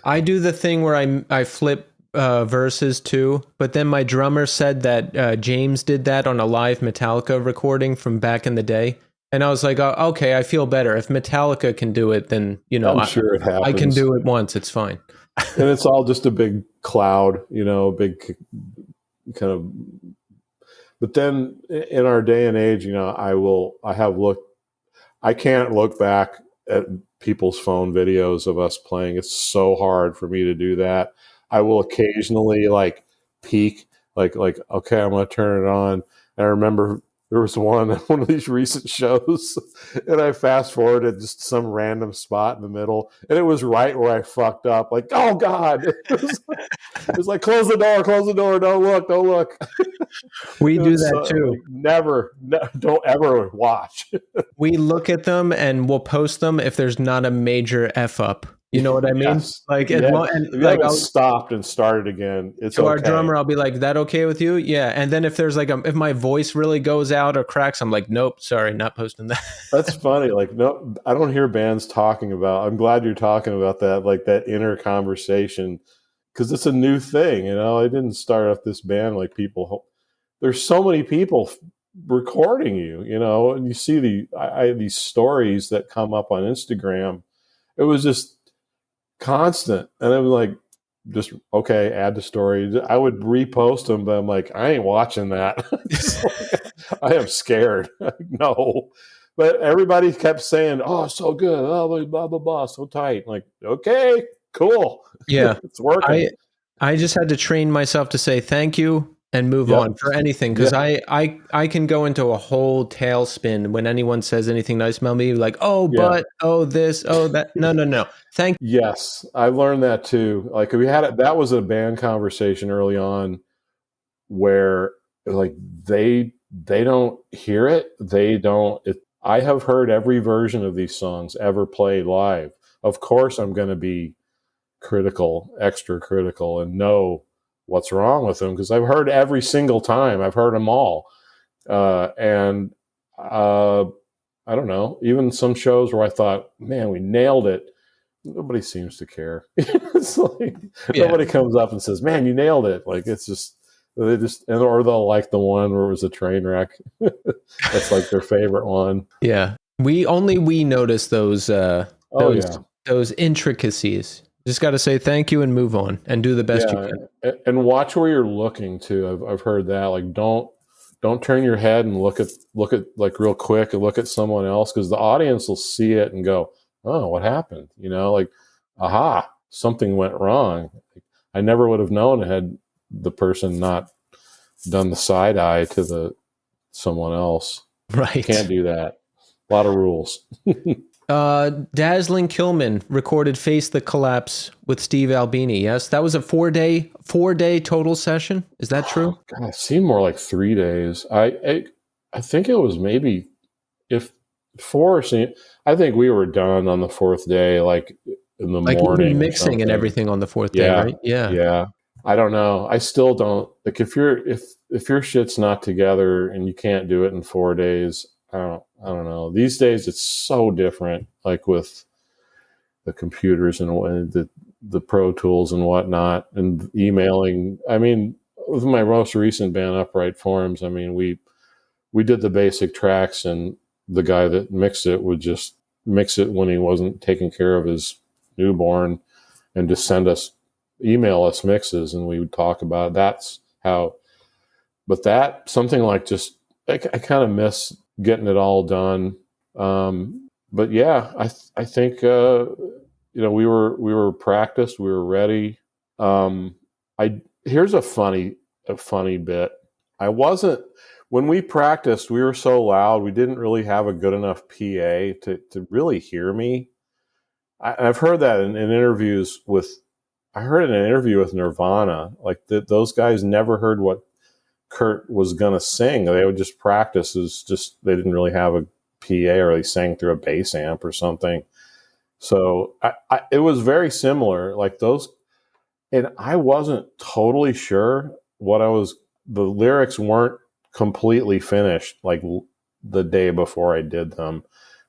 I do the thing where I flip verses too, but then my drummer said that James did that on a live Metallica recording from back in the day. And I was like, oh, okay, I feel better. If Metallica can do it, then, I'm sure it happens. I can do it once. It's fine. And it's all just a big cloud, big kind of. But then in our day and age, I can't look back at people's phone videos of us playing. It's so hard for me to do that. I will occasionally like peek, like, okay, I'm going to turn it on. And I remember there was one of these recent shows, and I fast forwarded just some random spot in the middle, and it was right where I fucked up. Like, oh God, it was like, close the door, don't look. We do that too. Like, never, don't ever watch. We look at them and we'll post them if there's not a major F up. You know what I mean? Yes. Like, if you like haven't stopped and started again, it's to okay. Our drummer, I'll be like, "That okay with you?" Yeah. And then if there's like if my voice really goes out or cracks, I'm like, "Nope, sorry, not posting that." That's funny. Like, no, I don't hear bands talking about. I'm glad you're talking about that, like that inner conversation, because it's a new thing. I didn't start up this band like people. There's so many people recording you, and you see these stories that come up on Instagram. It was just constant, and it was like, just okay, add the story. I would repost them, but I'm like, I ain't watching that. I am scared. No, but everybody kept saying, "Oh, so good, oh, blah blah blah, so tight." I'm like, okay, cool, Yeah, it's working. I just had to train myself to say thank you and move on for anything, because I can go into a whole tailspin when anyone says anything nice about me, like, oh, but, oh, this, oh, that. No. Thank you. Yes, I learned that too. Like we had that was a band conversation early on where like they don't hear it. I have heard every version of these songs ever played live. Of course, I'm going to be critical, extra critical, and know what's wrong with them, because I've heard every single time. I've heard them all. And I don't know, even some shows where I thought, man, we nailed it. Nobody seems to care. It's like nobody comes up and says, man, you nailed it. Like, it's just, or they'll like the one where it was a train wreck. That's like their favorite one. Yeah. We notice those intricacies. Just got to say thank you and move on and do the best you can. And watch where you're looking too. I've heard that. Like, don't turn your head and look at like real quick and look at someone else, because the audience will see it and go, oh, what happened? Like, aha, something went wrong. I never would have known had the person not done the side eye to someone else. Right. Can't do that. A lot of rules. Dazzling Killmen recorded Face the Collapse with Steve Albini. Yes, that was a 4-day total session. Is that true? God, it seemed more like 3 days. I think it was maybe, if I think we were done on the fourth day, like in the Like even morning or mixing and something. everything on the fourth day, Yeah. right? Yeah. Yeah. I don't know. I still don't like if your shit's not together and you can't do it in 4 days. I don't know. These days it's so different, like with the computers and the Pro Tools and whatnot, and emailing. I mean, with my most recent band, Upright Forms, I mean, we did the basic tracks, and the guy that mixed it would just mix it when he wasn't taking care of his newborn, and just email us mixes, and we would talk about it. That's how. But that something like just I kind of miss getting it all done. But yeah, I think we were practiced, we were ready. I Here's a funny bit. I wasn't When we practiced, we were so loud, we didn't really have a good enough PA to really hear me. I've heard that in interviews with. I heard in an interview with Nirvana, like those guys never heard what Kurt was going to sing. They would just practice they didn't really have a PA, or they sang through a bass amp or something. So it was very similar, like those. And I wasn't totally sure the lyrics weren't completely finished like the day before I did them.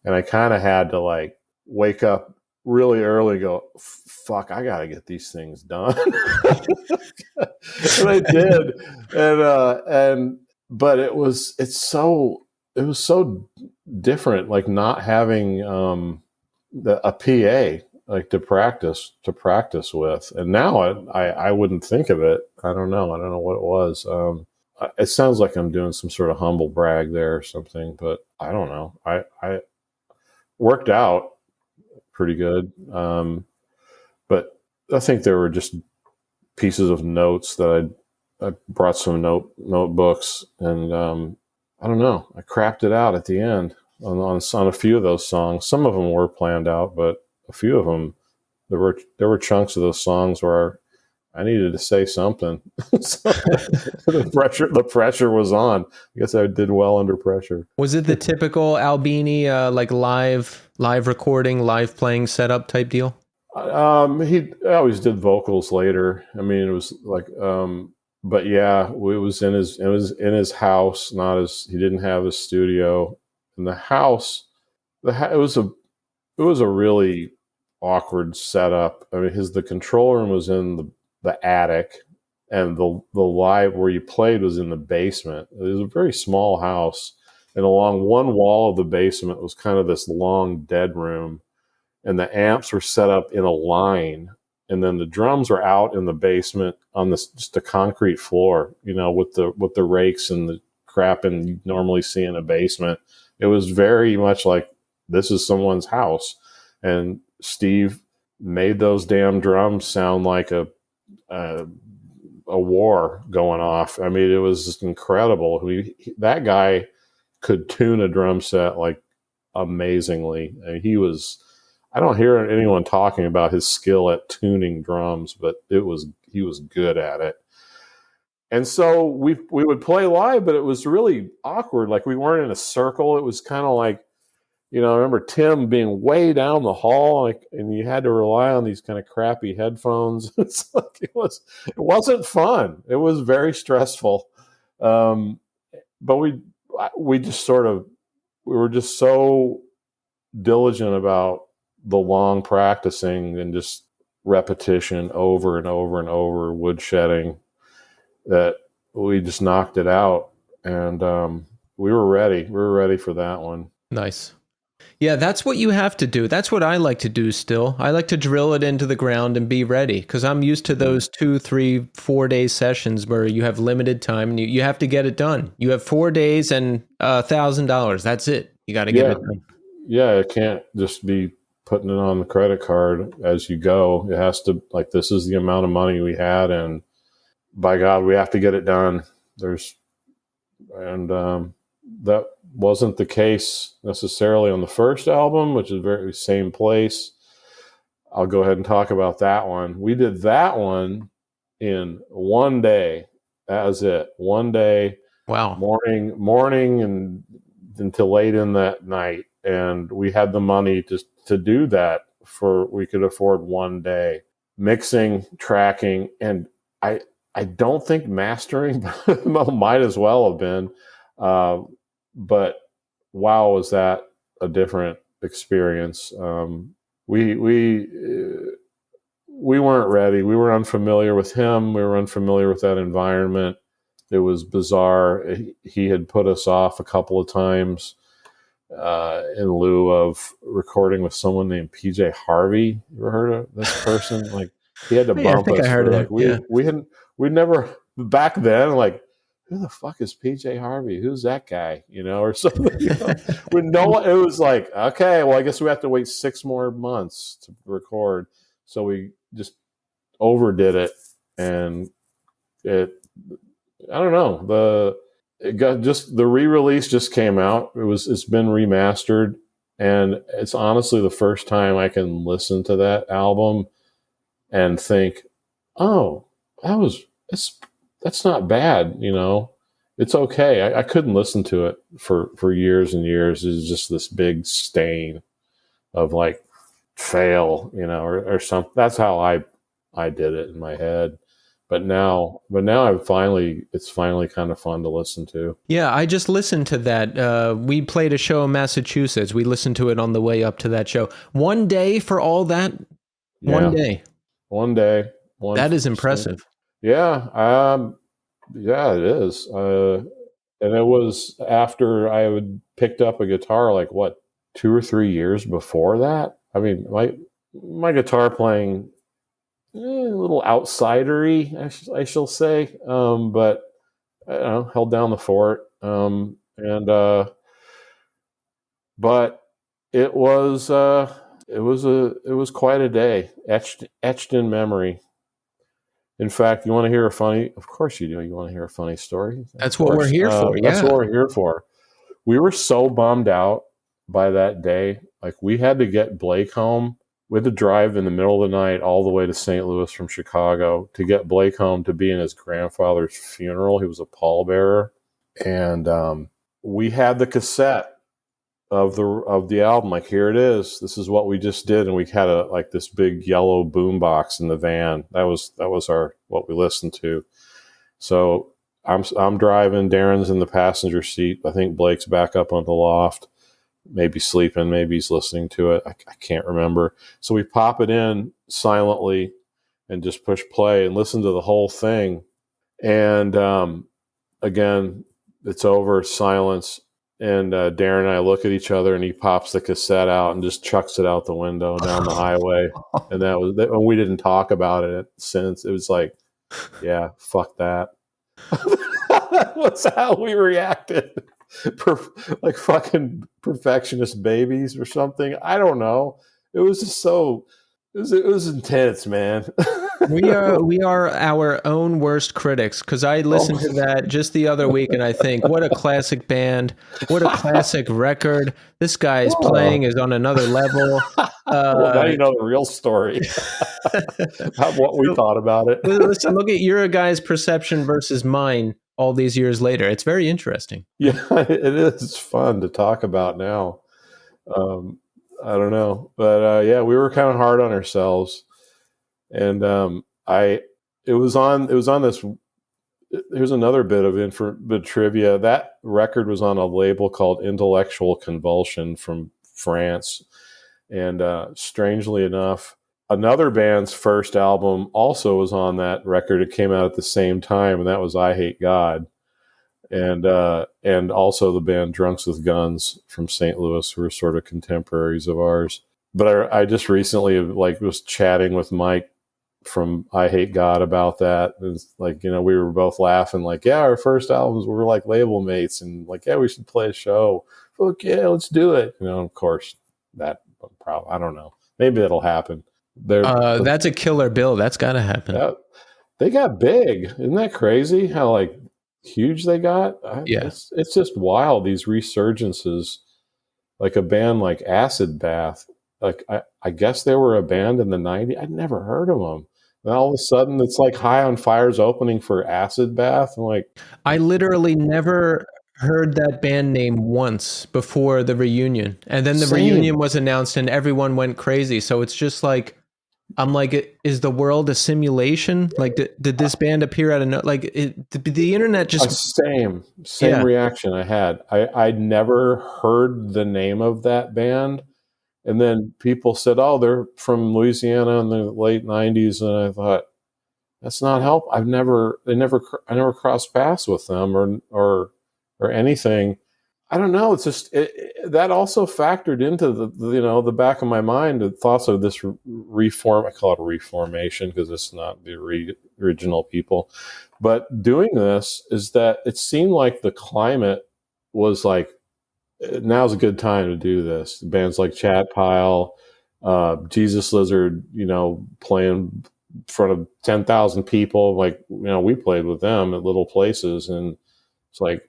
And I kind of had to like wake up really early, go, fuck, I got to get these things done. And I did. But it was so different, like not having a PA like to practice with. And now I wouldn't think of it. I don't know what it was. It sounds like I'm doing some sort of humble brag there or something, but I don't know. I worked out pretty good. But I think there were just pieces of notes that I brought some notebooks, and I don't know. I crapped it out at the end on a few of those songs. Some of them were planned out, but a few of them, there were chunks of those songs where I needed to say something. So the pressure was on. I guess I did well under pressure. Was it the typical Albini like live recording, live playing setup type deal? He always did vocals later. I mean, it was like, but yeah, it was in his house. He didn't have his studio in the house. It was a really awkward setup. I mean, the control room was in the attic, and the live where you played was in the basement. It was a very small house, and along one wall of the basement was kind of this long dead room. And the amps were set up in a line, and then the drums were out in the basement on just a concrete floor, with the rakes and the crap and you normally see in a basement. It was very much like this is someone's house, and Steve made those damn drums sound like a war going off. I mean, it was just incredible. That guy could tune a drum set like amazingly. I mean, I don't hear anyone talking about his skill at tuning drums, but he was good at it. And so we would play live, but it was really awkward. Like we weren't in a circle. It was kind of like, I remember Tim being way down the hall, and you had to rely on these kind of crappy headphones. It's like it wasn't fun. It was very stressful. But we just we were just so diligent about the long practicing and just repetition over and over and over, woodshedding, that we just knocked it out. And we were ready. We were ready for that one. Nice. Yeah, that's what you have to do. That's what I like to do still. I like to drill it into the ground and be ready, because I'm used to those 2, 3, 4 day sessions where you have limited time and you have to get it done. You have 4 days and $1,000. That's it. You got to get it done. Yeah, it can't just be putting it on the credit card as you go. It has to, like, this is the amount of money we had, and by God, we have to get it done. That wasn't the case necessarily on the first album, which is very same place. I'll go ahead and talk about that one. We did that one in 1 day. That was it. 1 day. Wow. Morning, and until late in that night, and we had the money to do that. We could afford one day mixing, tracking, and I don't think mastering might as well have been, but wow, was that a different experience. We weren't ready. We were unfamiliar with him. We were unfamiliar with that environment. It was bizarre. He had put us off a couple of times in lieu of recording with someone named PJ Harvey. You ever heard of this person? Like, he had to bump us. We'd never back then, like, who the fuck is PJ Harvey? Who's that guy? Or something. When no one, it was like, okay, well, I guess we have to wait 6 more months to record. So we just overdid it, and I don't know, the re-release just came out. It's been remastered, and it's honestly the first time I can listen to that album and think, oh, that's not bad, It's okay. I couldn't listen to it for years and years. It's just this big stain of like fail, or something. That's how I did it in my head. But now it's finally kind of fun to listen to. Yeah, I just listened to that. We played a show in Massachusetts. We listened to it on the way up to that show. One day for all that? Yeah. One day. That is 1%. impressive. Yeah. Yeah, it is. And it was after I had picked up a guitar, like 2 or 3 years before that. I mean, my guitar playing, a little outsidery, I shall say, but I don't know, held down the fort, but it was quite a day, etched in memory. In fact, you want to hear a funny? Of course you do. You want to hear a funny story? That's what we're here for. Yeah, that's what we're here for. We were so bummed out by that day. Like, we had to get Blake home. We had to drive in the middle of the night all the way to St. Louis from Chicago to get Blake home to be in his grandfather's funeral. He was a pallbearer, and we had the cassette of the album. Like, here it is. This is what we just did, and we had this big yellow boom box in the van. That was what we listened to. So I'm driving. Darren's in the passenger seat. I think Blake's back up on the loft, maybe sleeping, maybe he's listening to it. I can't remember. So we pop it in silently and just push play and listen to the whole thing. And again, it's over, silence. And Darren and I look at each other, and he pops the cassette out and just chucks it out the window down the highway. And and we didn't talk about it since. It was like, yeah, fuck that. That's how we reacted. Like fucking perfectionist babies or something. I don't know. It was just it was intense, man. We are our own worst critics, because I listened to that just the other week, and I think, what a classic band, what a classic record. This guy is playing is on another level. Well, now you know the real story. What we thought about it. Listen, look at your guy's perception versus mine all these years later. It's very interesting. Yeah, it is fun to talk about now. I don't know, but yeah, we were kind of hard on ourselves, and it was on this. Here's another bit of trivia. That record was on a label called Intellectual Convulsion from France, and strangely enough, another band's first album also was on that record. It came out at the same time, and that was I Hate God. And also the band Drunks with Guns from St. Louis, who are sort of contemporaries of ours. But I just recently was chatting with Mike from I Hate God about that. And we were both laughing, yeah, our first albums were like label mates, and yeah, we should play a show. Fuck yeah, let's do it. Of course, that probably, I don't know. Maybe that'll happen. That's a killer bill. That's got to happen. They got big. Isn't that crazy? How huge they got? Yeah, it's just wild, these resurgences. Like a band like Acid Bath. I guess they were a band in the 90s. I'd never heard of them. And all of a sudden, it's like High on Fire's opening for Acid Bath. I'm like, I literally never heard that band name once before the reunion, and then the Same. reunion was announced and everyone went crazy. So it's just like, I'm like, is the world a simulation? Like, did this band appear out of the internet just Same Yeah. reaction I had. I'd never heard the name of that band, and then people said, "Oh, they're from Louisiana in the late '90s," and I thought, that's not help. I never crossed paths with them or anything. I don't know. It's just that also factored into the back of my mind, the thoughts of this reform. I call it a reformation because it's not the original people, but doing this is that it seemed like the climate was like, now's a good time to do this. Bands like Chat Pile, Jesus Lizard, playing in front of 10,000 people. Like, we played with them at little places, and it's like,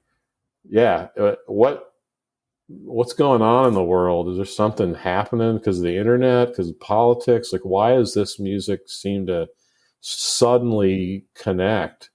yeah, what's going on in the world? Is there something happening because of the internet, because of politics? Like, why does this music seem to suddenly connect?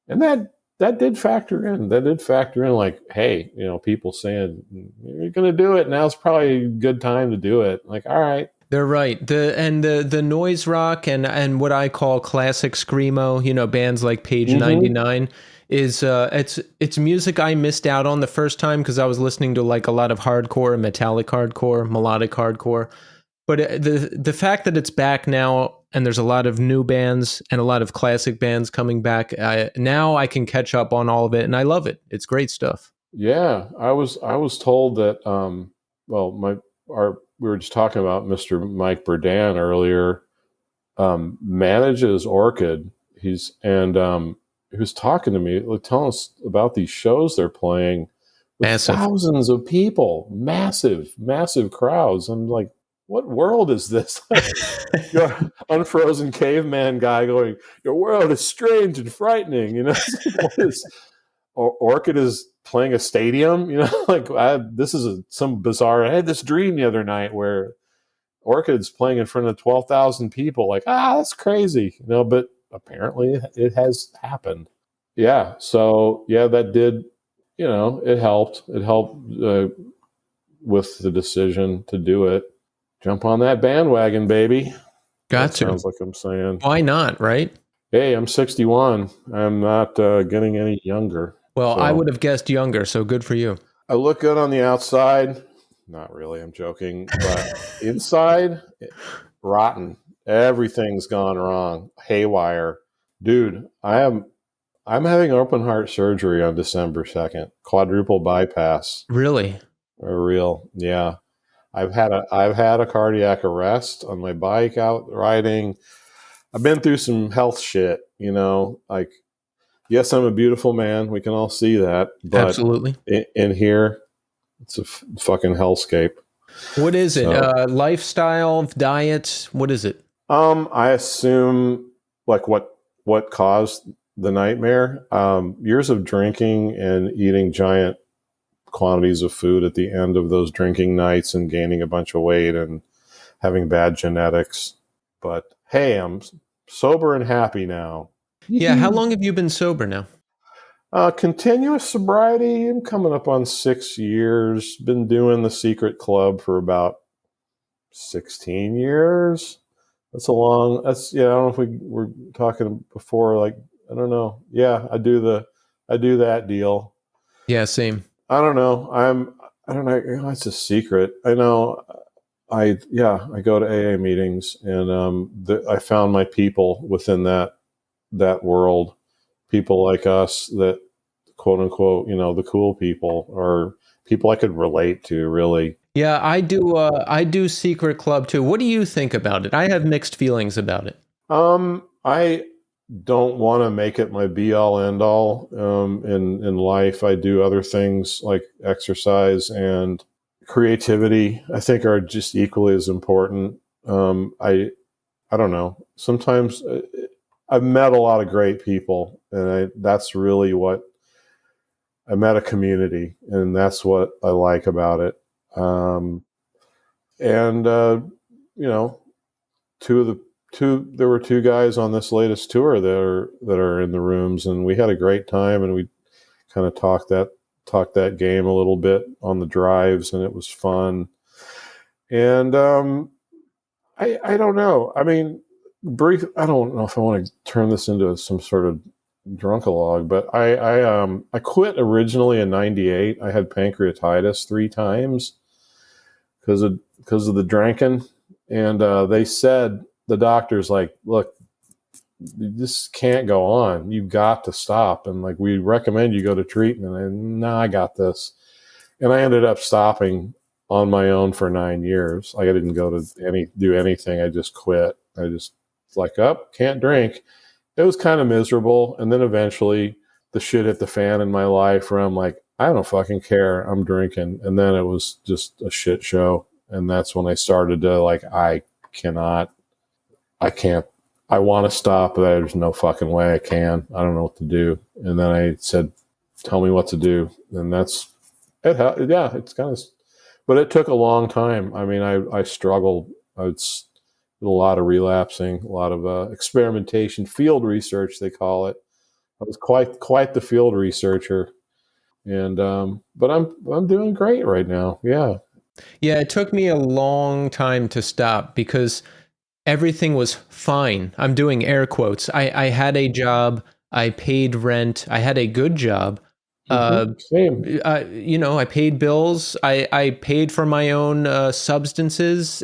And that did factor in. That did factor in, like, hey, people saying, you're going to do it. Now's probably a good time to do it. Like, all right. They're right. The noise rock and what I call classic screamo, bands like Page 99 is it's music I missed out on the first time because I was listening to like a lot of hardcore, metallic hardcore, melodic hardcore. But the fact that it's back now and there's a lot of new bands and a lot of classic bands coming back, now I can catch up on all of it, and I love it. It's great stuff. Yeah, I was told that we were just talking about Mr. Mike Burdan earlier, manages Orchid. He was talking to me, telling us about these shows they're playing with Massive. thousands of people, massive crowds. I'm like, what world is this? Your unfrozen caveman guy going, your world is strange and frightening. What is Orchid is playing a stadium? This is some bizarre. I had this dream the other night where Orchid's playing in front of 12,000 people. Like, that's crazy, but apparently it has happened. Yeah. So yeah, that did, it helped. It helped with the decision to do it. Jump on that bandwagon, baby. Got to. Sounds like I'm saying. Why not, right? Hey, I'm 61. I'm not getting any younger. Well, I would have guessed younger, so good for you. I look good on the outside. Not really, I'm joking. But inside, rotten. Everything's gone wrong. Haywire. Dude, I'm having open heart surgery on December 2nd. Quadruple bypass. Really? For real. Yeah. I've had a cardiac arrest on my bike out riding. I've been through some health shit, like, yes, I'm a beautiful man. We can all see that. But absolutely. In here, it's a fucking hellscape. What is it? Lifestyle, diet? What is it? I assume like what caused the nightmare. Years of drinking and eating giant quantities of food at the end of those drinking nights and gaining a bunch of weight and having bad genetics. But hey, I'm sober and happy now. Yeah. How long have you been sober now? Continuous sobriety. I'm coming up on 6 years. Been doing the secret club for about 16 years. I don't know if we were talking before, like, I don't know. Yeah, I do that deal. Yeah, same. I don't know. I don't know. It's a secret. I know. I go to AA meetings, and I found my people within that world. People like us that, quote unquote, the cool people, or people I could relate to, really. Yeah, I do secret club too. What do you think about it? I have mixed feelings about it. I don't want to make it my be all end all in life. I do other things like exercise and creativity, I think, are just equally as important. I don't know. Sometimes I've met a lot of great people, and that's really what I met, a community, and that's what I like about it. There were two guys on this latest tour that are in the rooms, and we had a great time, and we kind of talked that talk that game a little bit on the drives, and it was fun. And I don't know. I mean, I don't know if I want to turn this into some sort of drunkalog, but I quit originally in '98. I had pancreatitis 3 times because of the drinking, and they said, the doctor's like, look, this can't go on. You've got to stop, and like, we recommend you go to treatment. And no, I got this, and I ended up stopping on my own for 9 years. I didn't go to do anything. I just quit. I just like, can't drink. It was kind of miserable. And then eventually the shit hit the fan in my life where I'm like, I don't fucking care. I'm drinking. And then it was just a shit show. And that's when I started to like, I can't, I want to stop, but there's no fucking way I can. I don't know what to do. And then I said, tell me what to do. And that's it. Yeah, it's kind of, but it took a long time. I mean, I struggled. It's a lot of relapsing, a lot of experimentation, field research, they call it. I was quite the field researcher. And but I'm doing great right now. Yeah. Yeah, it took me a long time to stop because everything was fine. I'm doing air quotes. I had a job. I paid rent. I had a good job. Same. I paid bills. I paid for my own substances.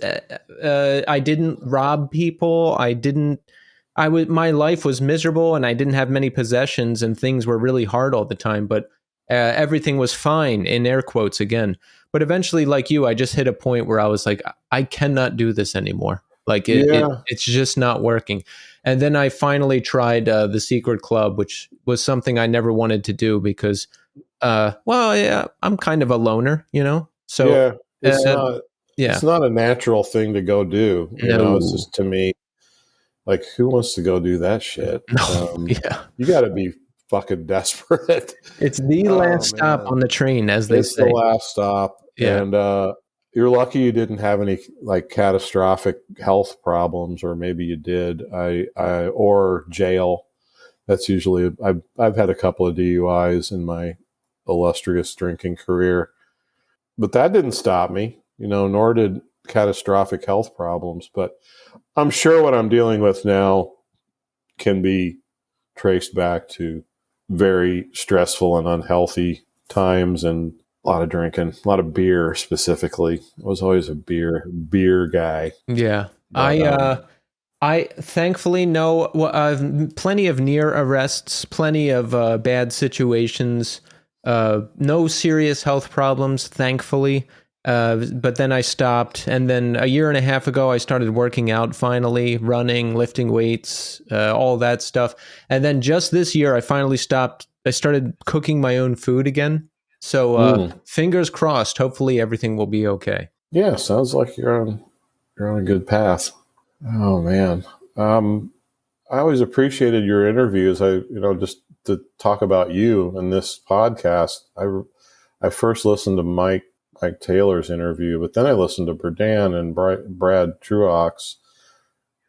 I didn't rob people. My life was miserable, and I didn't have many possessions, and things were really hard all the time. But everything was fine, in air quotes again. But eventually, like you, I just hit a point where I was like, I cannot do this anymore. Like it's just not working. And then I finally tried the Secret Club, which was something I never wanted to do because, I'm kind of a loner, So Yeah, it's yeah, not a natural thing to go do. It's just, to me, like, who wants to go do that shit? No, yeah. You got to be fucking desperate. It's the last stop on the train, as they It's say. the last stop. Yeah. And you're lucky you didn't have any like catastrophic health problems, or maybe you did. Or jail. That's usually, I've had a couple of DUIs in my illustrious drinking career, but that didn't stop me, nor did catastrophic health problems. But I'm sure what I'm dealing with now can be traced back to very stressful and unhealthy times, and a lot of drinking, a lot of beer specifically. I was always a beer guy. Yeah. But, I thankfully know plenty of near arrests, plenty of bad situations, no serious health problems, thankfully. But then I stopped. And then a year and a half ago, I started working out finally, running, lifting weights, all that stuff. And then just this year, I finally stopped. I started cooking my own food again. So fingers crossed, hopefully everything will be okay. yeah, sounds like you're on a good path. Oh man. I always appreciated your interviews. Just to talk about you in this podcast. I first listened to Mike Taylor's interview, but then I listened to Berdan and Brad Truax,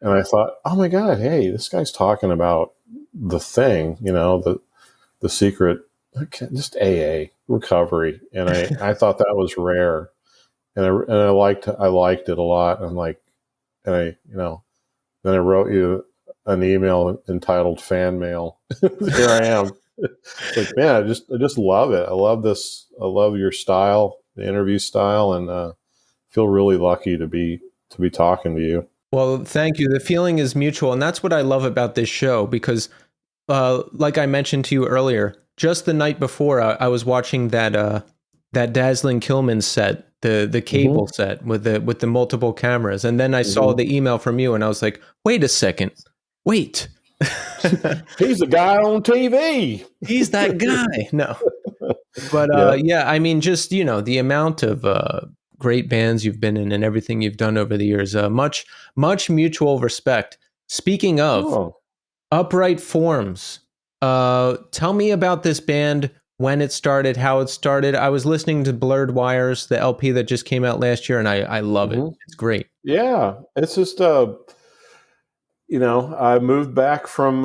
and I thought, oh my God, hey, this guy's talking about the thing, the secret, just AA recovery, and I thought that was rare, and I liked it a lot. I'm like, and then I wrote you an email entitled "Fan Mail." Here I am. Like, man, I just love it. I love this. I love your style, the interview style, and feel really lucky to be talking to you. Well, thank you. The feeling is mutual, and that's what I love about this show because, like I mentioned to you earlier, just the night before, I was watching that Dazzling Killmen set, the cable set with the multiple cameras, and then I saw the email from you, and I was like, wait a second, wait. He's the guy on TV. He's that guy. No, but yeah, I mean, just the amount of great bands you've been in and everything you've done over the years, much mutual respect. Speaking of Upright Forms, tell me about this band, when it started, how it started. I was listening to Blurred Wires, the LP that just came out last year, and I love it. It's great. Yeah, it's just I moved back from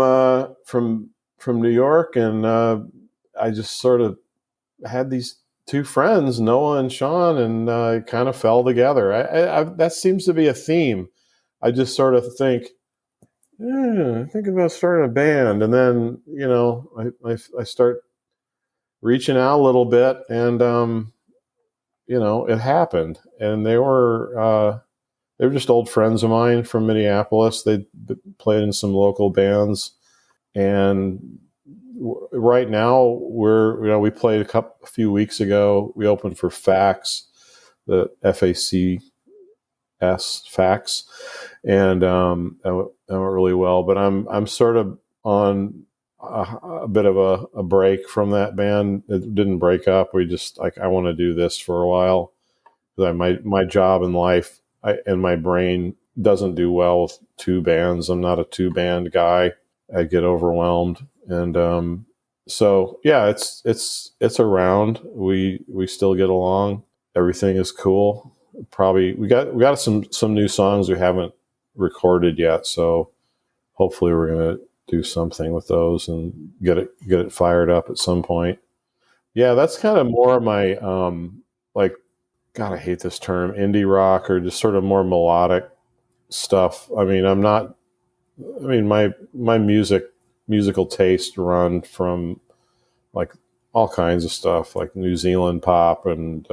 New York, and I just sort of had these two friends, Noah and Sean, and it kind of fell together. That seems to be a theme. I just sort of think, think about starting a band, and then I start reaching out a little bit, and it happened. And they were just old friends of mine from Minneapolis. They played in some local bands, and right now we played a few weeks ago. We opened for Fax, the Fax, and that went really well. But I'm sort of on a bit of a break from that band. It didn't break up. We just I want to do this for a while. My job in life and my brain doesn't do well with two bands. I'm not a two band guy. I get overwhelmed, and so yeah, it's around. We still get along. Everything is cool. Probably we got some new songs we haven't recorded yet, so hopefully we're gonna do something with those and get it fired up at some point. Yeah, that's kind of more of my like, God, I hate this term, indie rock, or just sort of more melodic stuff. I mean, my musical taste run from like all kinds of stuff, like New Zealand pop and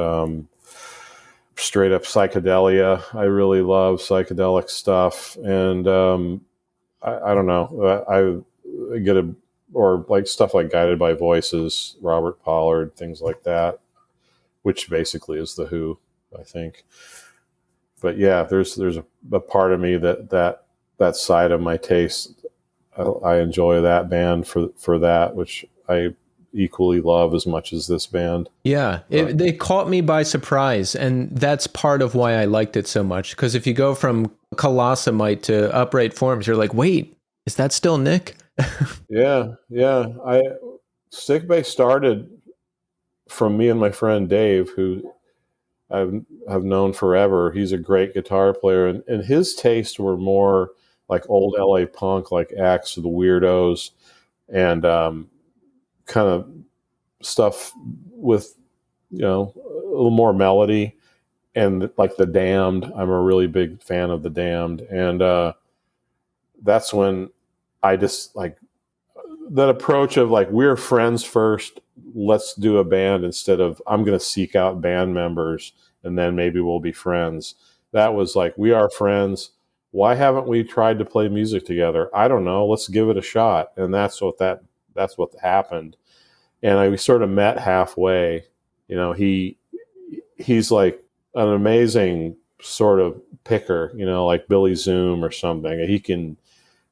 straight up psychedelia. I really love psychedelic stuff, and I don't know. I get or like stuff like Guided by Voices, Robert Pollard, things like that, which basically is the Who, I think. But yeah, there's a part of me that side of my taste. I enjoy that band for that, which I equally love as much as this band. Yeah, they caught me by surprise, and that's part of why I liked it so much. Because if you go from Colossomite to Upright Forms, you're like, wait, is that still Nick? Yeah. Sicbay started from me and my friend Dave, who I've known forever. He's a great guitar player, and his tastes were more like old LA punk, like Axe, the Weirdos, and kind of stuff with a little more melody, and like the Damned. I'm a really big fan of the Damned, and that's when I just like that approach of like, we're friends first, let's do a band, instead of I'm going to seek out band members and then maybe we'll be friends. That was like, we are friends. Why haven't we tried to play music together? I don't know. Let's give it a shot. And that's what happened. And we sort of met halfway. He's like an amazing sort of picker, like Billy Zoom or something.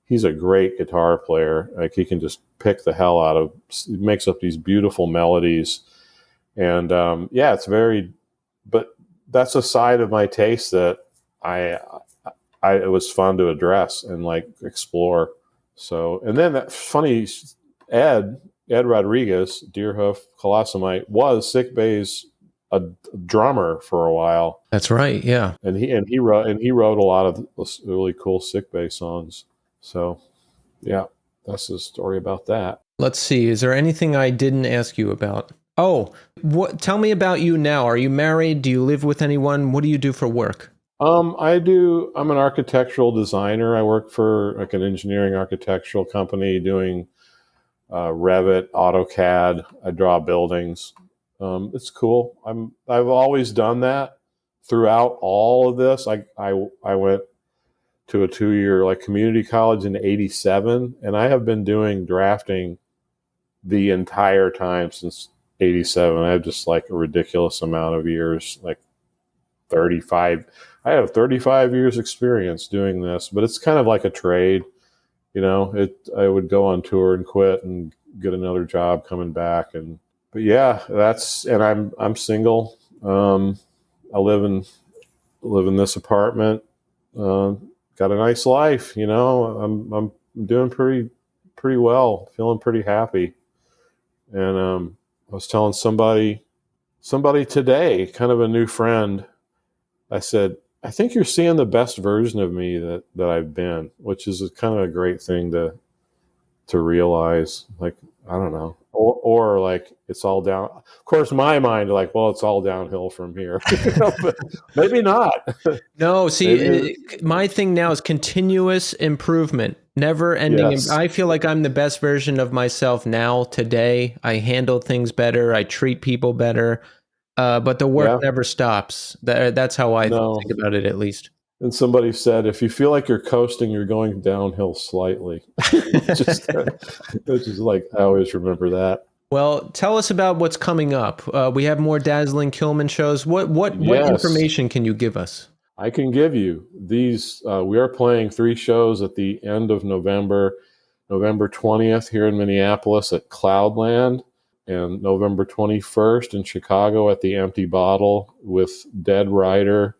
He's a great guitar player. Like, he can just pick the hell out of, he makes up these beautiful melodies. And yeah, but that's a side of my taste that it was fun to address and like explore. So, and then that funny, Ed Rodriguez, Deerhoof, Colossomite, was Sicbay's a drummer for a while. That's right. Yeah. And he wrote a lot of really cool Sicbay songs. So yeah, that's the story about that. Let's see. Is there anything I didn't ask you about? Oh, tell me about you now. Are you married? Do you live with anyone? What do you do for work? I'm an architectural designer. I work for like an engineering architectural company doing Revit, AutoCAD. I draw buildings. It's cool. I've always done that throughout all of this. I went to a 2-year like community college in '87, and I have been doing drafting the entire time since '87. I have just like a ridiculous amount of years, like 35. I have 35 years experience doing this, but it's kind of like a trade. I would go on tour and quit and get another job coming back. But yeah, and I'm single. I live in this apartment. Got a nice life, I'm doing pretty well, feeling pretty happy. And I was telling somebody today, kind of a new friend, I said, I think you're seeing the best version of me that I've been, which is kind of a great thing to realize. Like, I don't know. or like it's all down. Of course, my mind like, well, it's all downhill from here. But maybe not. No, Maybe, my thing now is continuous improvement, never ending. yes, I feel like I'm the best version of myself now, today. I handle things better. I treat people better. But the work yeah, never stops. That's how I no. think about it, at least. And somebody said, if you feel like you're coasting, you're going downhill slightly. Just, which is like, I always remember that. Well, tell us about what's coming up. We have more Dazzling Killmen shows. What Yes, information can you give us? I can give you these. We are playing 3 shows at the end of November, November 20th here in Minneapolis at Cloudland, and November 21st in Chicago at the Empty Bottle with Dead Rider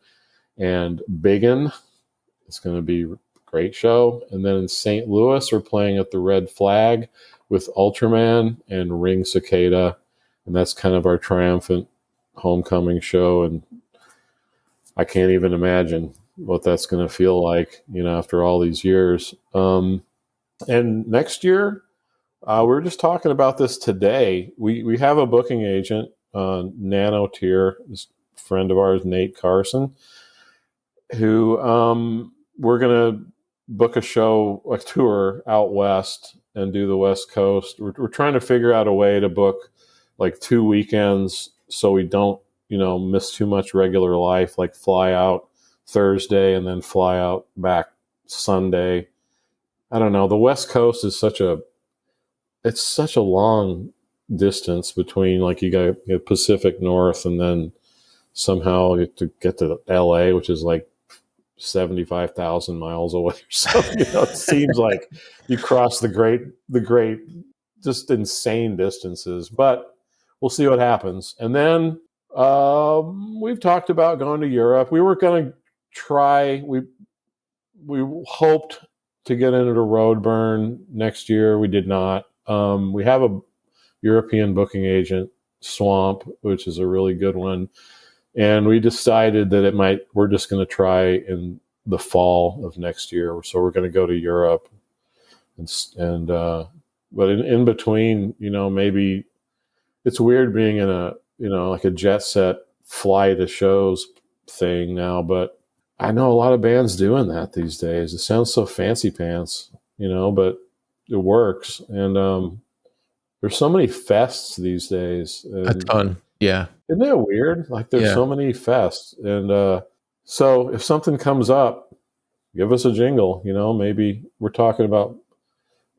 and Biggin. It's going to be a great show. And then in St. Louis, we're playing at the Red Flag with Ultraman and Ring Cicada. And that's kind of our triumphant homecoming show. And I can't even imagine what that's going to feel like, after all these years. And next year, we were just talking about this today. We have a booking agent, Nano Tier, this friend of ours, Nate Carson, who we're going to book a tour out west and do the West Coast. We're trying to figure out a way to book like 2 weekends so we don't, miss too much regular life, like fly out Thursday and then fly out back Sunday. I don't know. The West Coast is such a long distance between, like, you got Pacific North and then somehow you have to get to LA, which is like 75,000 miles away. So, it seems like you cross the great, just insane distances, but we'll see what happens. And then we've talked about going to Europe. We were going to try, we hoped to get into Roadburn next year. We did not. We have a European booking agent, Swamp, which is a really good one. And we decided that we're just going to try in the fall of next year. So we're going to go to Europe but in between, maybe it's weird being in a, like a jet set fly to shows thing now, but I know a lot of bands doing that these days. It sounds so fancy pants, but it works. And there's so many fests these days. A ton. Yeah. Isn't that weird? Like, there's so many fests. And so if something comes up, give us a jingle. Maybe we're talking about,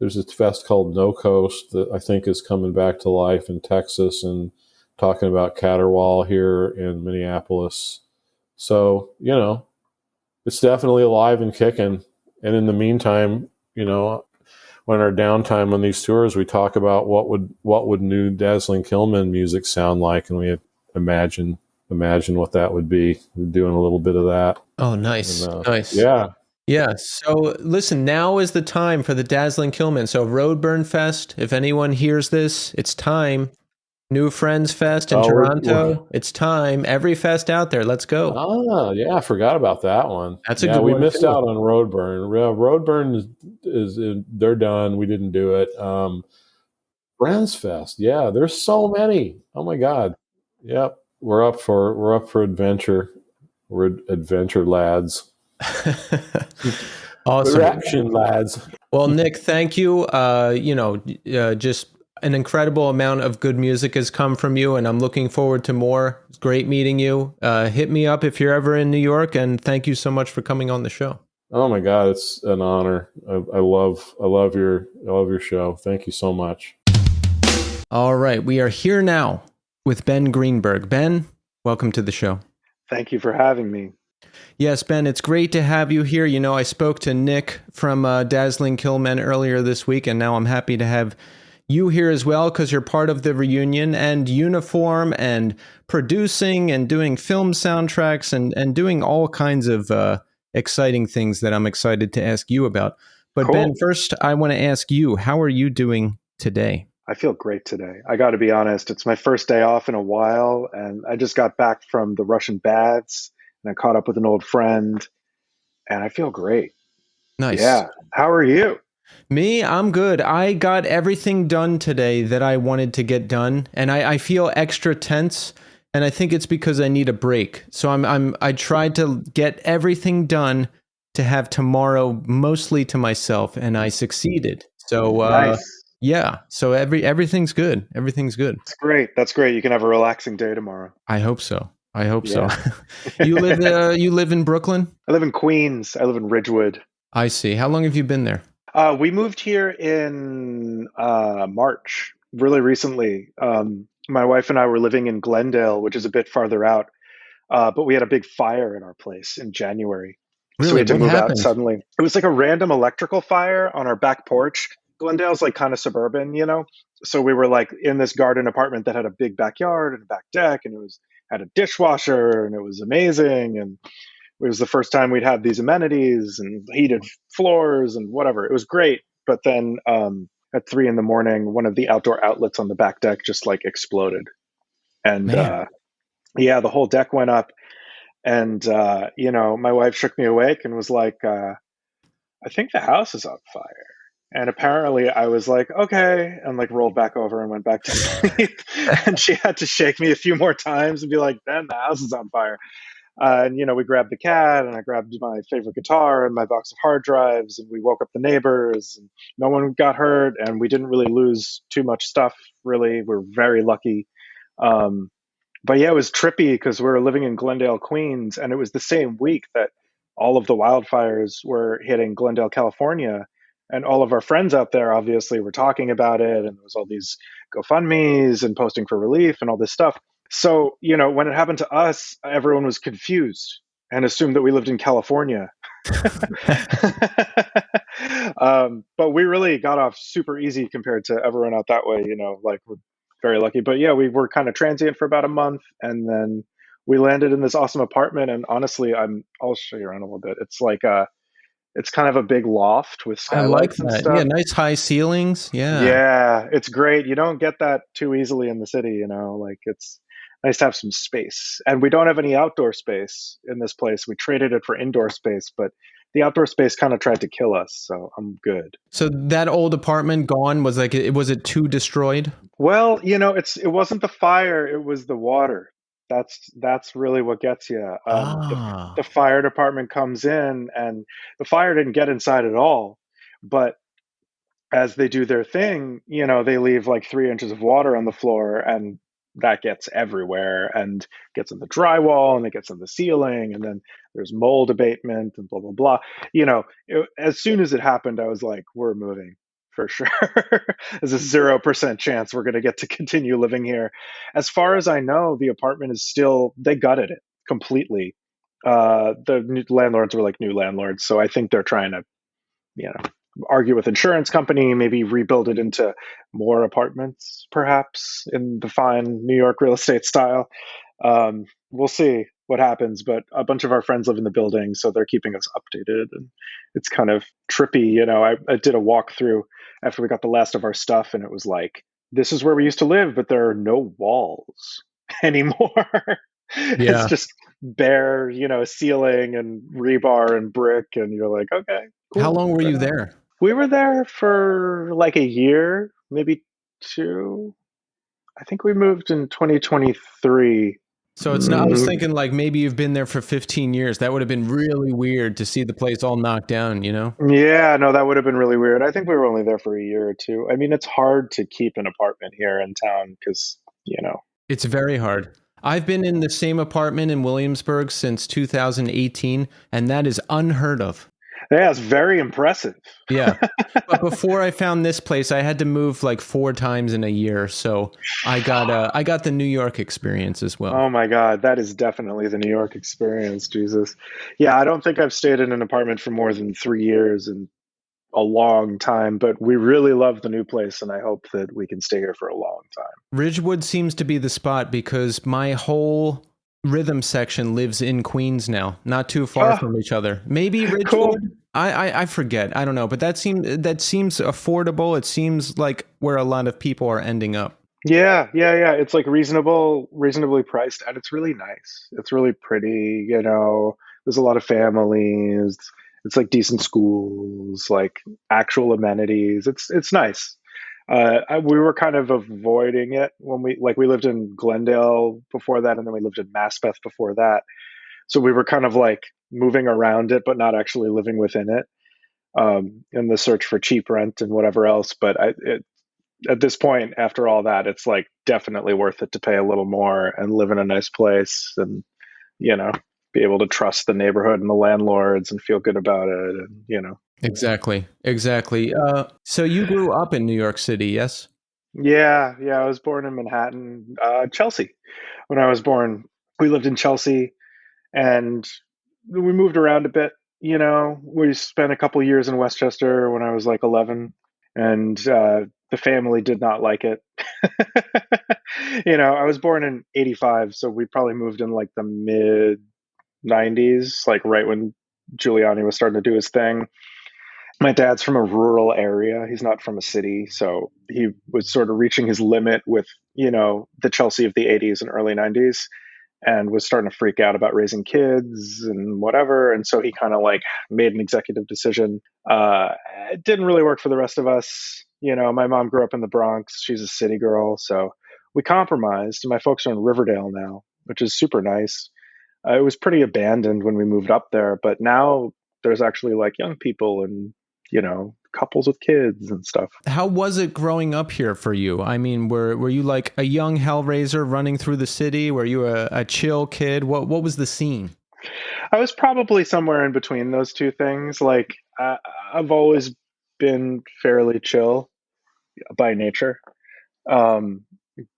there's a fest called No Coast that I think is coming back to life in Texas, and talking about Caterwaul here in Minneapolis. So, it's definitely alive and kicking. And in the meantime, when our downtime on these tours, we talk about what would new Dazzling Killmen music sound like, and we imagine what that would be. We're doing a little bit of that. Oh, nice. Nice. Yeah. Yeah. So listen, now is the time for the Dazzling Killmen. So Roadburn Fest, if anyone hears this, it's time. New Friends Fest in Toronto. It's time. Every fest out there. Let's go. Yeah, I forgot about that one. That's a good one. We missed out on Roadburn. Roadburn is they're done. We didn't do it. Friends Fest. Yeah, there's so many. Oh my God. Yep. We're up for adventure. We're adventure lads. Awesome. We're action lads. Well, Nick, thank you. Just an incredible amount of good music has come from you, and I'm looking forward to more. It's great meeting you. Hit me up if you're ever in New York, and thank you so much for coming on the show. Oh my God, it's an honor. I love your show. Thank you so much. All right, we are here now with Ben Greenberg. Ben, welcome to the show. Thank you for having me. Yes, Ben, it's great to have you here. I spoke to Nick from Dazzling Killmen earlier this week, and now I'm happy to have you here as well, because you're part of the reunion and Uniform and producing and doing film soundtracks and doing all kinds of exciting things that I'm excited to ask you about. But cool. Ben, first, I want to ask you, how are you doing today? I feel great today. I got to be honest. It's my first day off in a while, and I just got back from the Russian baths, and I caught up with an old friend, and I feel great. Nice. Yeah. How are you? Me, I'm good. I got everything done today that I wanted to get done, and I feel extra tense, and I think it's because I need a break. So I tried to get everything done to have tomorrow mostly to myself, and I succeeded. So Nice. yeah, so everything's good. Everything's good. That's great. That's great. You can have a relaxing day tomorrow. I hope so. I hope so. Yeah. You live in Brooklyn? I live in Queens. I live in Ridgewood. I see. How long have you been there? We moved here in March, really recently. My wife and I were living in Glendale, which is a bit farther out, but we had a big fire in our place in January. So we Really? had to What move out happened? suddenly. It was like a random electrical fire on our back porch. Glendale's like kind of suburban, you know? So we were like in this garden apartment that had a big backyard and a back deck, and it was had a dishwasher, and it was amazing. And it was the first time we'd had these amenities and heated floors and whatever. It was great. But then at 3 in the morning, one of the outdoor outlets on the back deck just like exploded. And Man. yeah, the whole deck went up. And, my wife shook me awake and was like, I think the house is on fire. And apparently I was like, okay, and like rolled back over and went back to sleep. And she had to shake me a few more times and be like, then the house is on fire. And we grabbed the cat, and I grabbed my favorite guitar and my box of hard drives, and we woke up the neighbors, and no one got hurt, and we didn't really lose too much stuff. Really, we're very lucky. Um, but yeah, it was trippy because we were living in Glendale, Queens, and it was the same week that all of the wildfires were hitting Glendale, California. And all of our friends out there obviously were talking about it, and there was all these GoFundMe's and posting for relief and all this stuff. So, when it happened to us, everyone was confused and assumed that we lived in California. But we really got off super easy compared to everyone out that way, like we're very lucky. But yeah, we were kind of transient for about a month, and then we landed in this awesome apartment. And honestly, I'll show you around a little bit. It's like it's kind of a big loft with I like skylights and that. Yeah, stuff. nice high ceilings. Yeah. Yeah, it's great. You don't get that too easily in the city, like it's nice to have some space. And we don't have any outdoor space in this place. We traded it for indoor space, but the outdoor space kind of tried to kill us, so I'm good. So that old apartment gone was it too destroyed? Well, it wasn't the fire, it was the water. That's really what gets you. The Ah. fire department comes in, and the fire didn't get inside at all, but as they do their thing, they leave like 3 inches of water on the floor, and that gets everywhere and gets in the drywall, and it gets in the ceiling, and then there's mold abatement and blah blah blah. As soon as it happened, I was like, we're moving for sure. There's a 0% chance we're going to get to continue living here. As far as I know, the apartment is still, they gutted it completely. The new landlords were like new landlords, so I think they're trying to you know argue with insurance company, maybe rebuild it into more apartments, perhaps in the fine New York real estate style. We'll see what happens, but a bunch of our friends live in the building, so they're keeping us updated, and it's kind of trippy. I did a walkthrough after we got the last of our stuff, and it was like, this is where we used to live, but there are no walls anymore. It's Yeah. just bare, ceiling and rebar and brick, and you're like, okay, How cool. long were Right you on. there? We were there for like a year, maybe two. I think we moved in 2023. So it's not, I was Mm, thinking like maybe you've been there for 15 years. That would have been really weird to see the place all knocked down, you know? yeah, no, that would have been really weird. I think we were only there for a year or two. I mean, it's hard to keep an apartment here in town because, It's very hard. I've been in the same apartment in Williamsburg since 2018, and that is unheard of. yeah, it's very impressive. Yeah. But before I found this place, I had to move like 4 times in a year. So I got the New York experience as well. Oh my God, that is definitely the New York experience, Jesus. Yeah, I don't think I've stayed in an apartment for more than 3 years in a long time, but we really love the new place, and I hope that we can stay here for a long time. Ridgewood seems to be the spot because my whole rhythm section lives in Queens now, not too far Oh, from each other. Maybe cool. Ridgewood. I forget. I don't know, but that seems affordable. It seems like where a lot of people are ending up. Yeah, yeah, yeah. It's like reasonably priced, and it's really nice. It's really pretty. There's a lot of families, It's like decent schools, like actual amenities. It's nice. We were kind of avoiding it when we lived in Glendale before that, and then we lived in Maspeth before that. So we were kind of like moving around it, but not actually living within it, in the search for cheap rent and whatever else. But at this point, after all that, it's like definitely worth it to pay a little more and live in a nice place, and you know, be able to trust the neighborhood and the landlords and feel good about it, and Exactly. Exactly. So you grew up in New York City, yes? Yeah, yeah. I was born in Manhattan, Chelsea. When I was born, we lived in Chelsea, and we moved around a bit. We spent a couple years in Westchester when I was like 11, and the family did not like it. I was born in '85, so we probably moved in like the mid '90s, like right when Giuliani was starting to do his thing. My dad's from a rural area. He's not from a city. So he was sort of reaching his limit with, the Chelsea of the '80s and early '90s, and was starting to freak out about raising kids and whatever. And so he kind of like made an executive decision. It didn't really work for the rest of us. My mom grew up in the Bronx. She's a city girl. So we compromised. My folks are in Riverdale now, which is super nice. It was pretty abandoned when we moved up there, but now there's actually like young people and couples with kids and stuff. How was it growing up here for you? I mean, were you like a young hellraiser running through the city? Were you a chill kid? What was the scene? I was probably somewhere in between those two things. Like I've always been fairly chill by nature, um,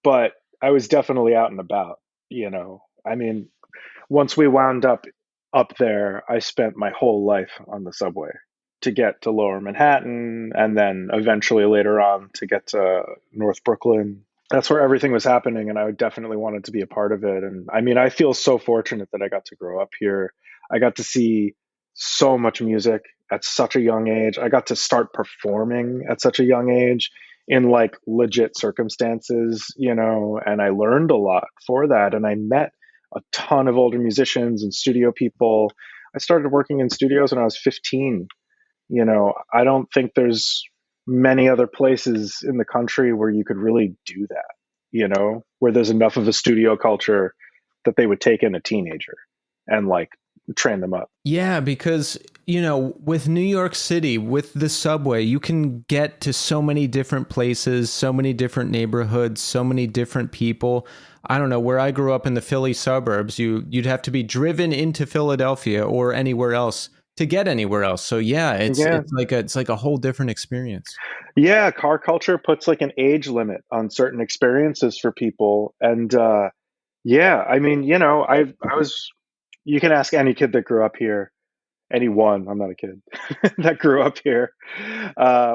but I was definitely out and about. I mean, once we wound up there, I spent my whole life on the subway to get to Lower Manhattan, and then eventually later on to get to North Brooklyn. That's where everything was happening, and I definitely wanted to be a part of it. And I mean, I feel so fortunate that I got to grow up here. I got to see so much music at such a young age. I got to start performing at such a young age in like legit circumstances, and I learned a lot for that. And I met a ton of older musicians and studio people. I started working in studios when I was 15. I don't think there's many other places in the country where you could really do that, where there's enough of a studio culture that they would take in a teenager and like train them up. Yeah, because, with New York City, with the subway, you can get to so many different places, so many different neighborhoods, so many different people. I don't know, where I grew up in the Philly suburbs, you'd have to be driven into Philadelphia or anywhere else to get anywhere else. So yeah, Yeah. it's like a whole different experience. Yeah. Car culture puts like an age limit on certain experiences for people. And, yeah, I mean, I was, you can ask any kid that grew up here, anyone, I'm not a kid, that grew up here,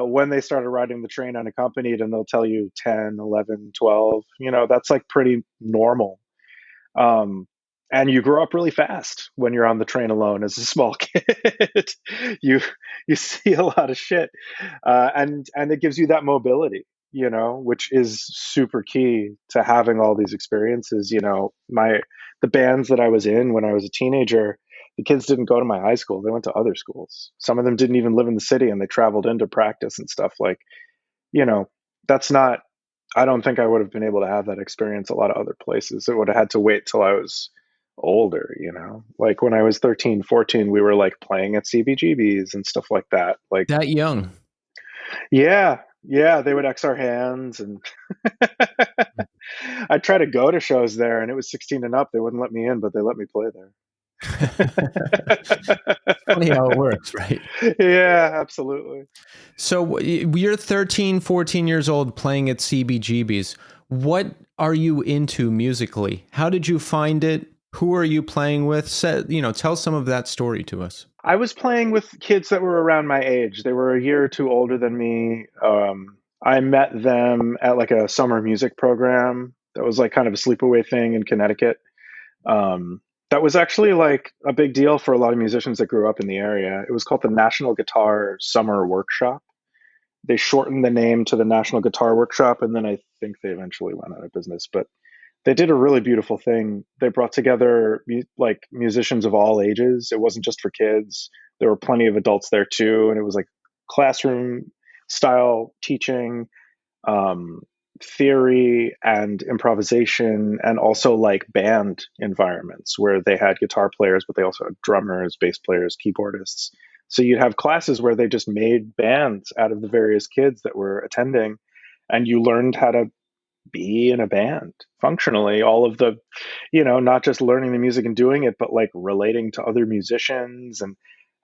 when they started riding the train unaccompanied, and they'll tell you 10, 11, 12, that's like pretty normal. Um, and you grow up really fast when you're on the train alone as a small kid. you you see a lot of shit, and it gives you that mobility, which is super key to having all these experiences. The bands that I was in when I was a teenager, the kids didn't go to my high school; they went to other schools. Some of them didn't even live in the city, and they traveled in to practice and stuff. Like, you know, that's not, I don't think I would have been able to have that experience a lot of other places. It would have had to wait till I was older, like when I was 13, 14, we were like playing at CBGBs and stuff like that. Like, That young. yeah, yeah, they would X our hands, and I tried to go to shows there, and it was 16 and up. They wouldn't let me in, but they let me play there. Funny how it works, right? Yeah, absolutely. So you're 13, 14 years old playing at CBGB's. What are you into musically? How did you find it? Who are you playing with? Tell some of that story to us. I was playing with kids that were around my age. They were a year or two older than me. I met them at like a summer music program that was like kind of a sleepaway thing in Connecticut. That was actually like a big deal for a lot of musicians that grew up in the area. It was called the National Guitar Summer Workshop. They shortened the name to the National Guitar Workshop, and then I think they eventually went out of business. But they did a really beautiful thing. They brought together like musicians of all ages. It wasn't just for kids. there were plenty of adults there too. And it was like classroom style teaching, um, theory and improvisation, and also like band environments where they had guitar players, but they also had drummers, bass players, keyboardists. So you'd have classes where they just made bands out of the various kids that were attending, and you learned how to be in a band functionally. All of the, not just learning the music and doing it, but like relating to other musicians, and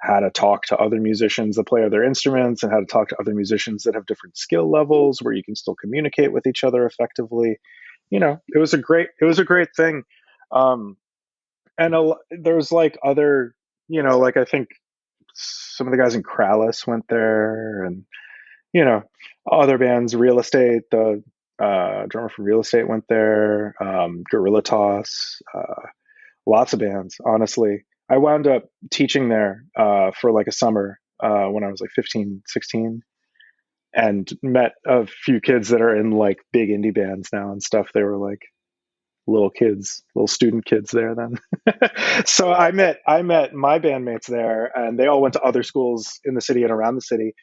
how to talk to other musicians that play other instruments, and how to talk to other musicians that have different skill levels where you can still communicate with each other effectively. It was a great thing. Um, and there's like other, like I think some of the guys in Krallis went there, and you know, other bands, Real Estate, the drummer from Real Estate went there, Gorilla Toss, lots of bands, honestly. I wound up teaching there for like a summer when I was like 15, 16, and met a few kids that are in like big indie bands now and stuff. They were like little kids, little student kids there then. So I met my bandmates there, and they all went to other schools in the city and around the city,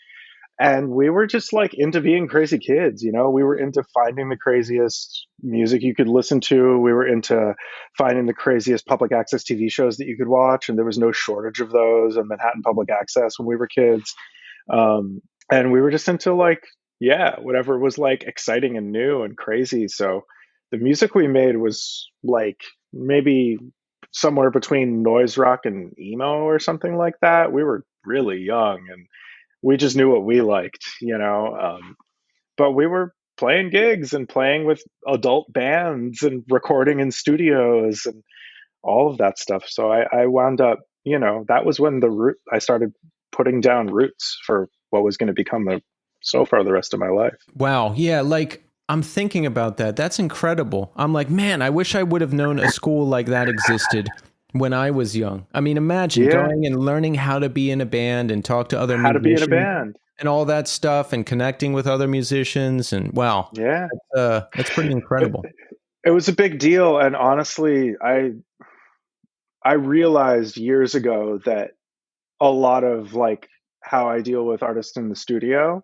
and we were just like into being crazy kids. We were into finding the craziest music you could listen to. We were into finding the craziest public access TV shows that you could watch, and there was no shortage of those in Manhattan Public Access when we were kids. And we were just into like, yeah, whatever was like exciting and new and crazy. So the music we made was like maybe somewhere between noise rock and emo or something like that. We were really young, and we just knew what we liked. But we were playing gigs and playing with adult bands and recording in studios and all of that stuff. So I wound up, that was when I started putting down roots for what was going to become so far the rest of my life. Wow. Yeah. Like, I'm thinking about that. That's incredible. I'm like, man, I wish I would have known a school like that existed when I was young. I mean, imagine going and learning how to be in a band and talk to other How to be in a musicians band. and all that stuff, and connecting with other musicians. And wow, Yeah. that's pretty incredible. It was a big deal. And honestly, I realized years ago that a lot of like how I deal with artists in the studio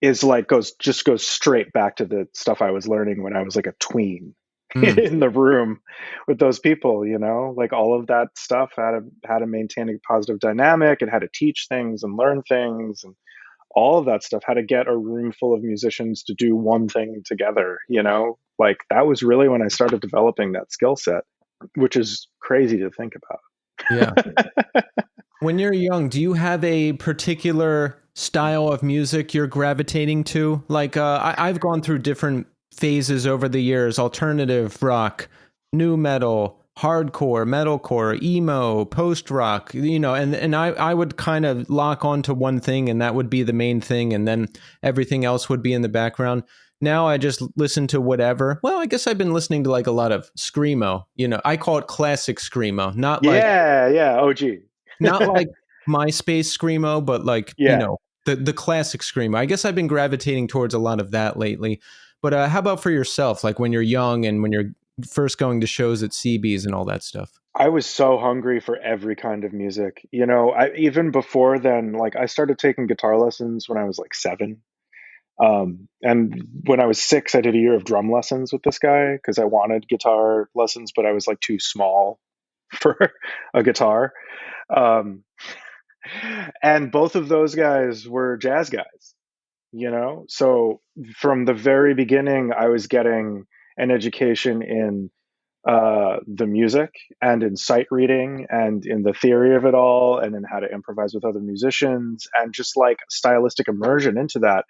is like goes straight back to the stuff I was learning when I was like a tween Mm. in the room with those people. Like all of that stuff, how to maintain a positive dynamic, and how to teach things and learn things, and all of that stuff, how to get a room full of musicians to do one thing together. Like that was really when I started developing that skill set, which is crazy to think about. Yeah. When you're young, do you have a particular style of music you're gravitating to? Like, I've gone through different phases over the years: alternative rock, new metal, hardcore, metalcore, emo, post rock, and I would kind of lock onto one thing, and that would be the main thing, and then everything else would be in the background. Now I just listen to whatever. Well, I guess I've been listening to like a lot of screamo. I call it classic screamo, not like Yeah, OG. not like MySpace screamo, but like Yeah. the classic screamo. I guess I've been gravitating towards a lot of that lately. But how about for yourself? Like when you're young and when you're first going to shows at CB's and all that stuff. I was so hungry for every kind of music. Even before then, like I started taking guitar lessons when I was like 7. And when I was 6, I did a year of drum lessons with this guy because I wanted guitar lessons, but I was like too small for a guitar. Um, and both of those guys were jazz guys. So from the very beginning, I was getting an education in the music and in sight reading and in the theory of it all and in how to improvise with other musicians and just like stylistic immersion into that.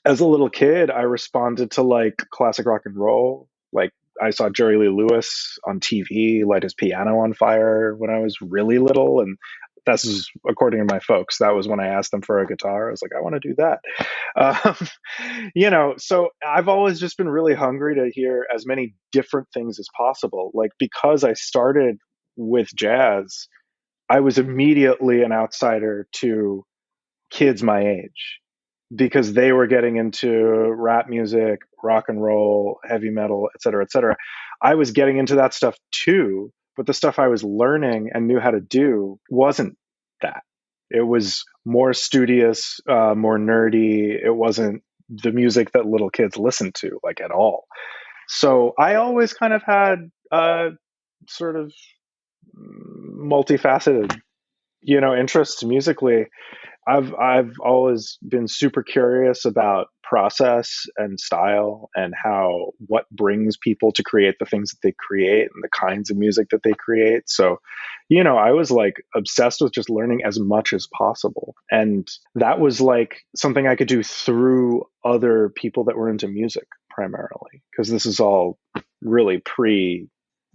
As a little kid, I responded to like classic rock and roll. Like I saw Jerry Lee Lewis on TV light his piano on fire when I was really little. And this is according to my folks. That was when I asked them for a guitar. I was like, I want to do that. So I've always just been really hungry to hear as many different things as possible. Like because I started with jazz, I was immediately an outsider to kids my age because they were getting into rap music, rock and roll, heavy metal, et cetera, et cetera. I was getting into that stuff too, but the stuff I was learning and knew how to do wasn't It was more studious, more nerdy. It wasn't the music that little kids listened to, like, at all. So I always kind of had sort of multifaceted, interests musically. I've always been super curious about process and style and how what brings people to create the things that they create and the kinds of music that they create. So, I was like obsessed with just learning as much as possible. And that was like something I could do through other people that were into music primarily, because this is all really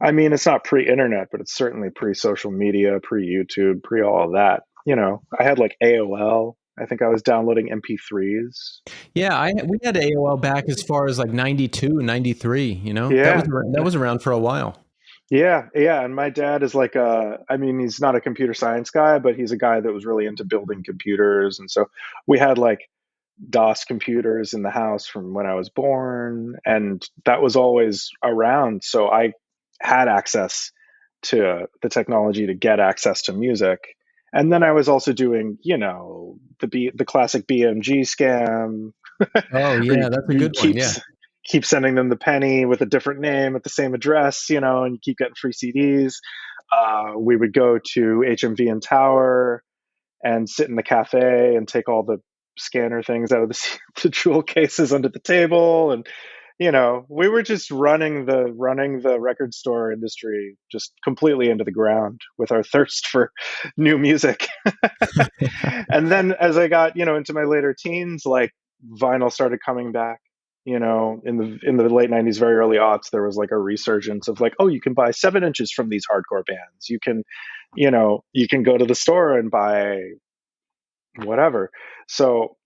it's not pre-internet, but it's certainly pre-social media, pre-YouTube, pre all of that. I had like AOL. I think I was downloading MP3s. Yeah, we had AOL back as far as like 92, 93, Yeah. That was around for a while. Yeah, yeah. And my dad is like he's not a computer science guy, but he's a guy that was really into building computers. And so we had like DOS computers in the house from when I was born, and that was always around. So I had access to the technology to get access to music. And then I was also doing, the classic BMG scam. Oh yeah, that's a You good one. Yeah. keep sending them the penny with a different name at the same address, and you keep getting free CDs. We would go to HMV and Tower and sit in the cafe and take all the scanner things out of the jewel cases under the table. And we were just running the record store industry just completely into the ground with our thirst for new music. And then as I got into my later teens, like, vinyl started coming back. In the late 90s, very early aughts, there was like a resurgence of like, oh, you can buy 7 inches from these hardcore bands. You can go to the store and buy whatever. So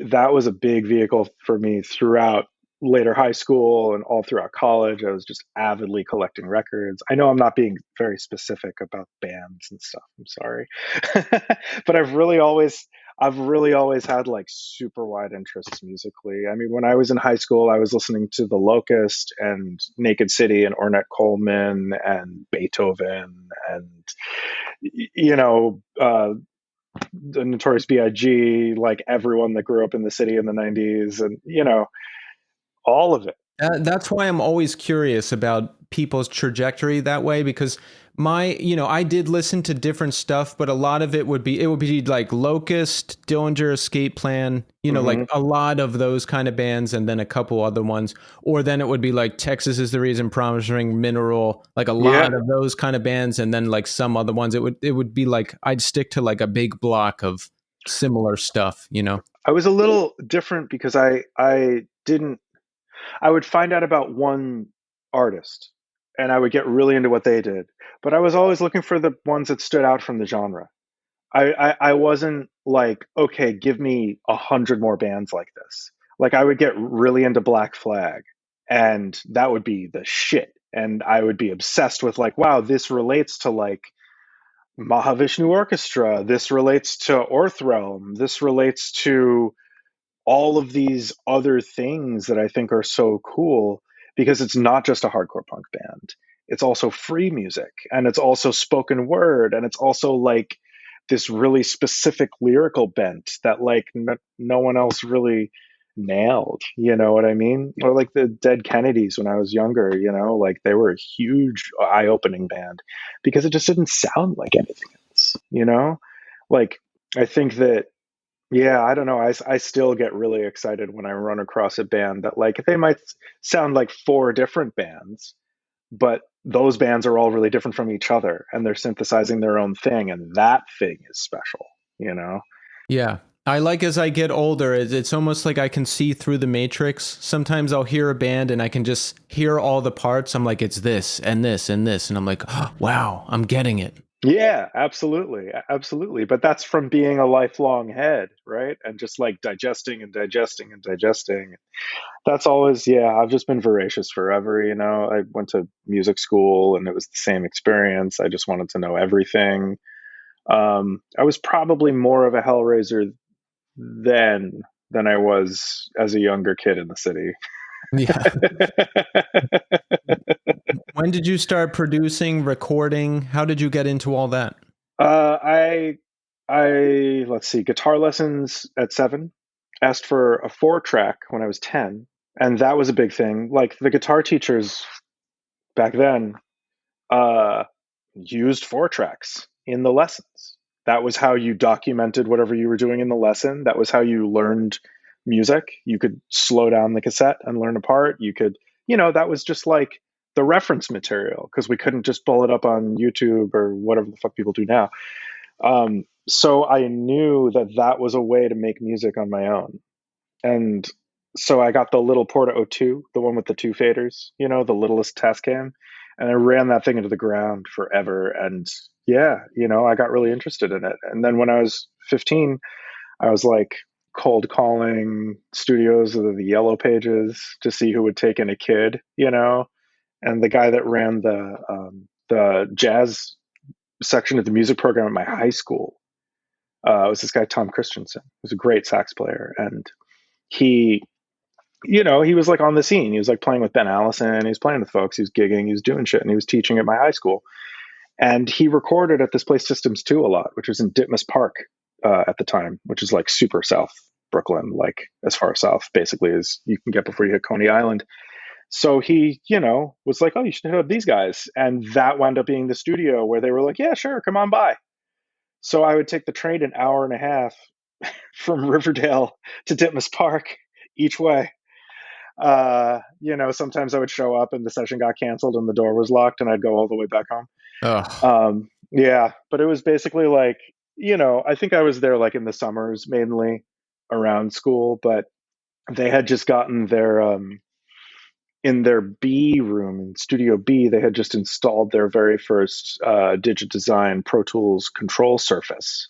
that was a big vehicle for me throughout later high school and all throughout college. I was just avidly collecting records. I know I'm not being very specific about bands and stuff. I'm sorry. But I've really always had like super wide interests musically. I mean, when I was in high school, I was listening to The Locust and Naked City and Ornette Coleman and Beethoven and the Notorious B.I.G., like everyone that grew up in the city in the 90s, and all of it. That's why I'm always curious about people's trajectory that way, because I did listen to different stuff, but a lot of it would be like Locust, Dillinger Escape Plan, like a lot of those kind of bands, and then a couple other ones. Or then it would be like Texas Is the Reason, Promise Ring, Mineral, like a lot of those kind of bands, and then like some other ones. It would be like I'd stick to like a big block of similar stuff, I was a little different because I would find out about one artist and I would get really into what they did, but I was always looking for the ones that stood out from the genre. I wasn't like, okay, give me 100 more bands like this. Like, I would get really into Black Flag, and that would be the shit. And I would be obsessed with like, wow, this relates to like Mahavishnu Orchestra. This relates to Orthrealm. This relates to all of these other things that I think are so cool, because it's not just a hardcore punk band. It's also free music, and it's also spoken word, and it's also like this really specific lyrical bent that like no one else really nailed. You know what I mean? Or like the Dead Kennedys when I was younger, like they were a huge eye-opening band because it just didn't sound like anything else, Like, I think that, yeah, I don't know. I still get really excited when I run across a band that like they might sound like 4 different bands, but those bands are all really different from each other and they're synthesizing their own thing, and that thing is special. Yeah. I like, as I get older, it's almost like I can see through the matrix. Sometimes I'll hear a band and I can just hear all the parts. I'm like, it's this and this and this. And I'm like, oh, wow, I'm getting it. Yeah, absolutely. Absolutely. But that's from being a lifelong head, right? And just like digesting and digesting and digesting. That's always, yeah, I've just been voracious forever. I went to music school and it was the same experience. I just wanted to know everything. I was probably more of a Hellraiser then than I was as a younger kid in the city. Yeah. When did you start producing, recording? How did you get into all that? I let's see, guitar lessons at 7, asked for a 4-track when I was 10. And that was a big thing. Like the guitar teachers back then uh, used 4-tracks in the lessons. That was how you documented whatever you were doing in the lesson. That was how you learned music. You could slow down the cassette and learn a part. You could, that was just like the reference material because we couldn't just pull it up on YouTube or whatever the fuck people do now. So I knew that that was a way to make music on my own. And so I got the little Porta O2, the one with the 2 faders, the littlest Tascam, and I ran that thing into the ground forever. And yeah, I got really interested in it. And then when I was 15, I was like cold calling studios of the Yellow Pages to see who would take in a kid, and the guy that ran the jazz section of the music program at my high school was this guy, Tom Christensen, who's a great sax player. And he he was like on the scene. He was like playing with Ben Allison. He was playing with folks. He was gigging. He was doing shit, and he was teaching at my high school. And he recorded at this place Systems 2 a lot, which was in Ditmas Park at the time, which is like super south Brooklyn, like as far south basically as you can get before you hit Coney Island. So he, was like, oh, you should hit up these guys. And that wound up being the studio where they were like, yeah, sure, come on by. So I would take the train an hour and a half from Riverdale to Ditmas Park each way. Sometimes I would show up and the session got canceled and the door was locked and I'd go all the way back home. Ugh. Yeah, but it was basically like, I think I was there like in the summers mainly around school, but they had just gotten their, in their B room in Studio B, they had just installed their very first Digit Pro Tools control surface.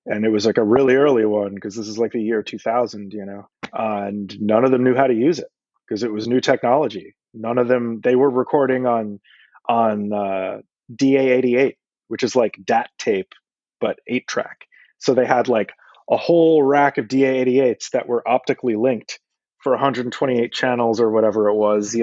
And it was like a really early one because this is like the year 2000, and none of them knew how to use it because it was new technology. None of them, they were recording on DA88, which is like DAT tape, but 8-track. So they had like a whole rack of DA88s that were optically linked for 128 channels or whatever it was,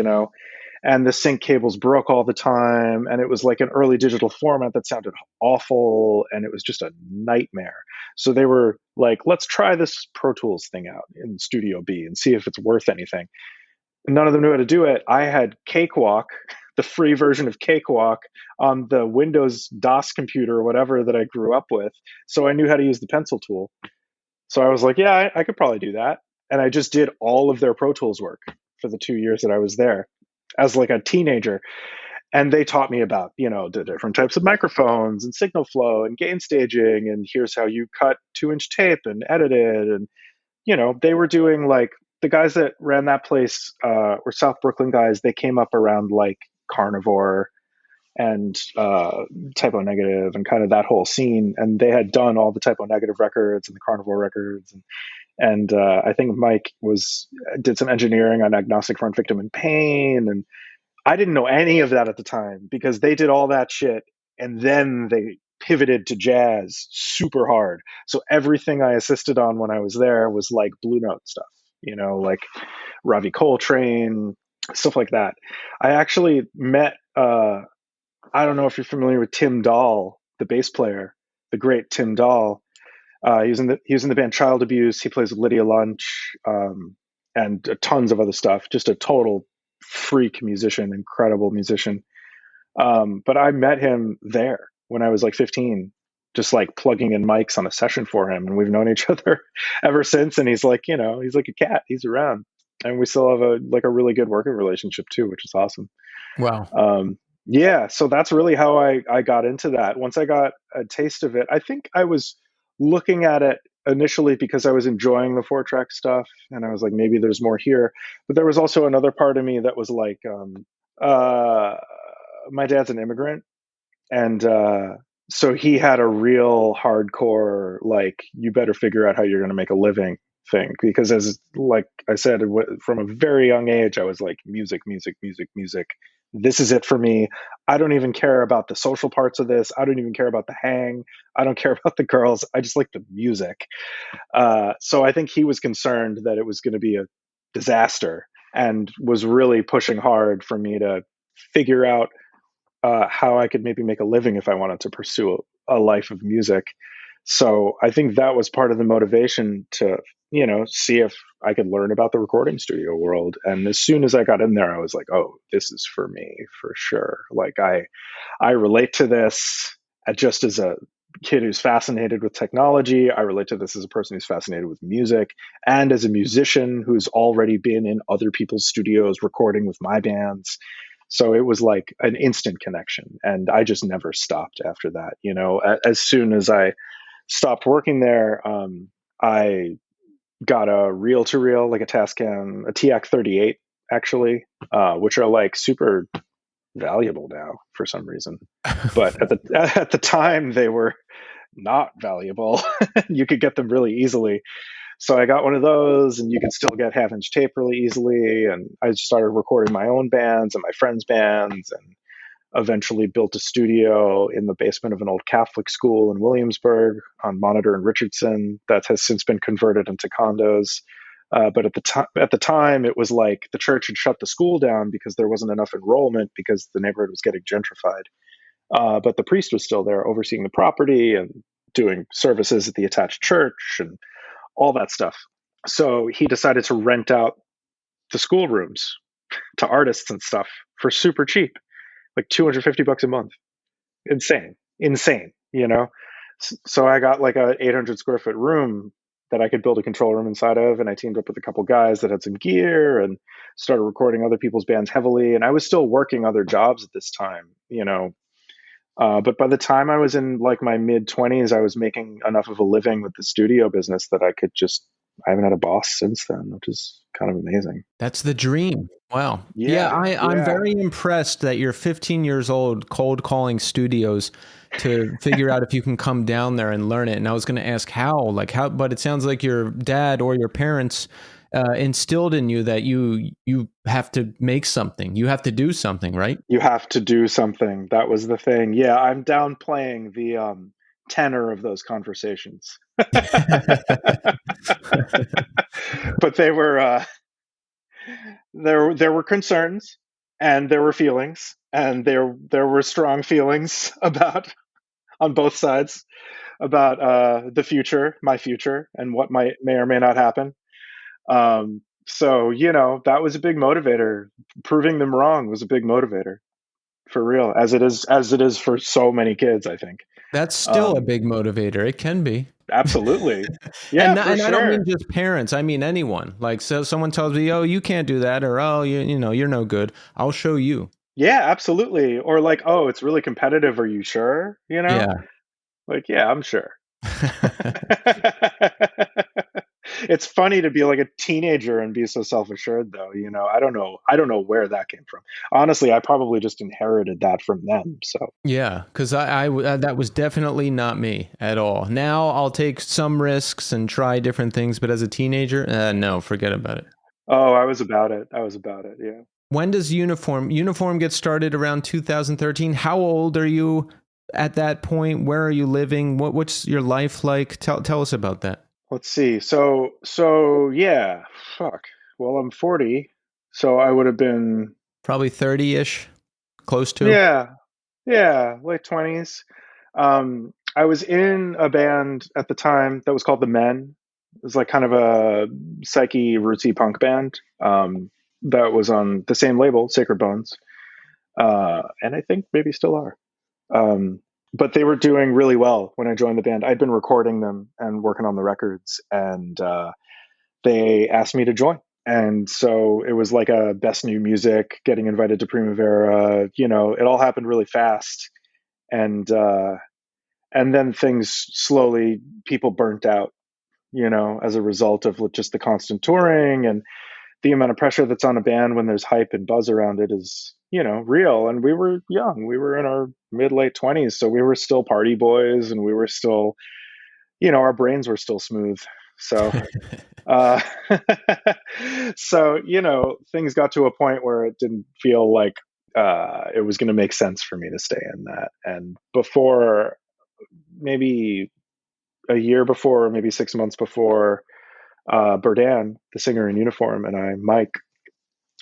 and the sync cables broke all the time. And it was like an early digital format that sounded awful. And it was just a nightmare. So they were like, let's try this Pro Tools thing out in Studio B and see if it's worth anything. None of them knew how to do it. I had Cakewalk, the free version of Cakewalk on the Windows DOS computer or whatever that I grew up with. So I knew how to use the pencil tool. So I was like, yeah, I could probably do that. And I just did all of their Pro Tools work for the 2 years that I was there as like a teenager. And they taught me about, the different types of microphones and signal flow and gain staging. And here's how you cut 2-inch tape and edit it. And, they were doing like, the guys that ran that place were South Brooklyn guys. They came up around like Carnivore and Typo Negative and kind of that whole scene. And they had done all the Typo Negative records and the Carnivore records. And I think Mike did some engineering on Agnostic Front, Victim in Pain. And I didn't know any of that at the time because they did all that shit. And then they pivoted to jazz super hard. So everything I assisted on when I was there was like Blue Note stuff, like Ravi Coltrane, stuff like that. I actually met, I don't know if you're familiar with Tim Dahl, the bass player, the great Tim Dahl. He was in the band Child Abuse. He plays with Lydia Lunch and tons of other stuff. Just a total freak musician, incredible musician. But I met him there when I was like 15, just like plugging in mics on a session for him. And we've known each other ever since. And he's like, he's like a cat. He's around. And we still have a really good working relationship too, which is awesome. Wow. Yeah. So that's really how I got into that. Once I got a taste of it, I think I was looking at it initially because I was enjoying the 4-track stuff. And I was like, maybe there's more here. But there was also another part of me that was like, my dad's an immigrant. And so he had a real hardcore, like, you better figure out how you're going to make a living thing. Because as, like I said, from a very young age, I was like, music, music, music, music. This is it for me. I don't even care about the social parts of this. I don't even care about the hang. I don't care about the girls. I just like the music. So I think he was concerned that it was going to be a disaster and was really pushing hard for me to figure out how I could maybe make a living if I wanted to pursue a life of music. So I think that was part of the motivation to, see if I could learn about the recording studio world. And as soon as I got in there, I was like, oh, this is for me for sure. Like I relate to this just as a kid who's fascinated with technology. I relate to this as a person who's fascinated with music, and as a musician who's already been in other people's studios recording with my bands. So it was like an instant connection. And I just never stopped after that. As soon as I stopped working there, I got a reel to reel, like a Tascam, a TX-38 actually, which are like super valuable now for some reason. But at the time they were not valuable. You could get them really easily. So I got one of those, and you could still get half-inch tape really easily. And I started recording my own bands and my friends' bands, and eventually built a studio in the basement of an old Catholic school in Williamsburg on Monitor and Richardson that has since been converted into condos. But at the time, it was like the church had shut the school down because there wasn't enough enrollment because the neighborhood was getting gentrified. But the priest was still there overseeing the property and doing services at the attached church and all that stuff. So he decided to rent out the schoolrooms to artists and stuff for super cheap, like $250 a month. Insane. So I got like a 800 square foot room that I could build a control room inside of, and I teamed up with a couple guys that had some gear and started recording other people's bands heavily. And I was still working other jobs at this time. But by the time I was in like my mid 20s, I was making enough of a living with the studio business that I haven't had a boss since then, which is kind of amazing. That's the dream. Wow. Yeah, I'm very impressed that you're 15 years old, cold calling studios to figure out if you can come down there and learn it. And I was going to ask how, but it sounds like your dad or your parents instilled in you that you have to make something. You have to do something, right? You have to do something. That was the thing. Yeah, I'm downplaying the tenor of those conversations. But they were there were concerns, and there were feelings, and there were strong feelings about on both sides about the future, my future, and what may or may not happen. So that was a big motivator. Proving them wrong was a big motivator, for real, as it is for so many kids, I think. That's still a big motivator. It can be. Absolutely. Yeah, and for sure. I don't mean just parents. I mean anyone. Like, so someone tells me, "Oh, you can't do that," or "Oh, you're no good." I'll show you. Yeah, absolutely. Or like, "Oh, it's really competitive. Are you sure?" Yeah. Like, yeah, I'm sure. It's funny to be like a teenager and be so self-assured, though. I don't know where that came from. Honestly, I probably just inherited that from them. So yeah, because I that was definitely not me at all. Now I'll take some risks and try different things, but as a teenager, no, forget about it. Oh, I was about it. Yeah. When does Uniform get started? Around 2013. How old are you at that point? Where are you living? What's your life like? Tell us about that. Let's see. So yeah, fuck. Well, I'm 40, so I would have been probably 30-ish, close to. Yeah, late 20s. I was in a band at the time that was called The Men. It was like kind of a psyche rootsy punk band that was on the same label, Sacred Bones, and I think maybe still are. But they were doing really well when I joined the band. I'd been recording them and working on the records, and they asked me to join. And so it was like a best new music, getting invited to Primavera. It all happened really fast, and then things slowly, people burnt out. As a result of just the constant touring and the amount of pressure that's on a band when there's hype and buzz around it is, real. And we were young. We were in our mid-late 20s. So we were still party boys, and we were still, our brains were still smooth. So, uh, things got to a point where it didn't feel like it was going to make sense for me to stay in that. And before, maybe a year before, maybe 6 months before, Berdan, the singer in Uniform, and I, Mike,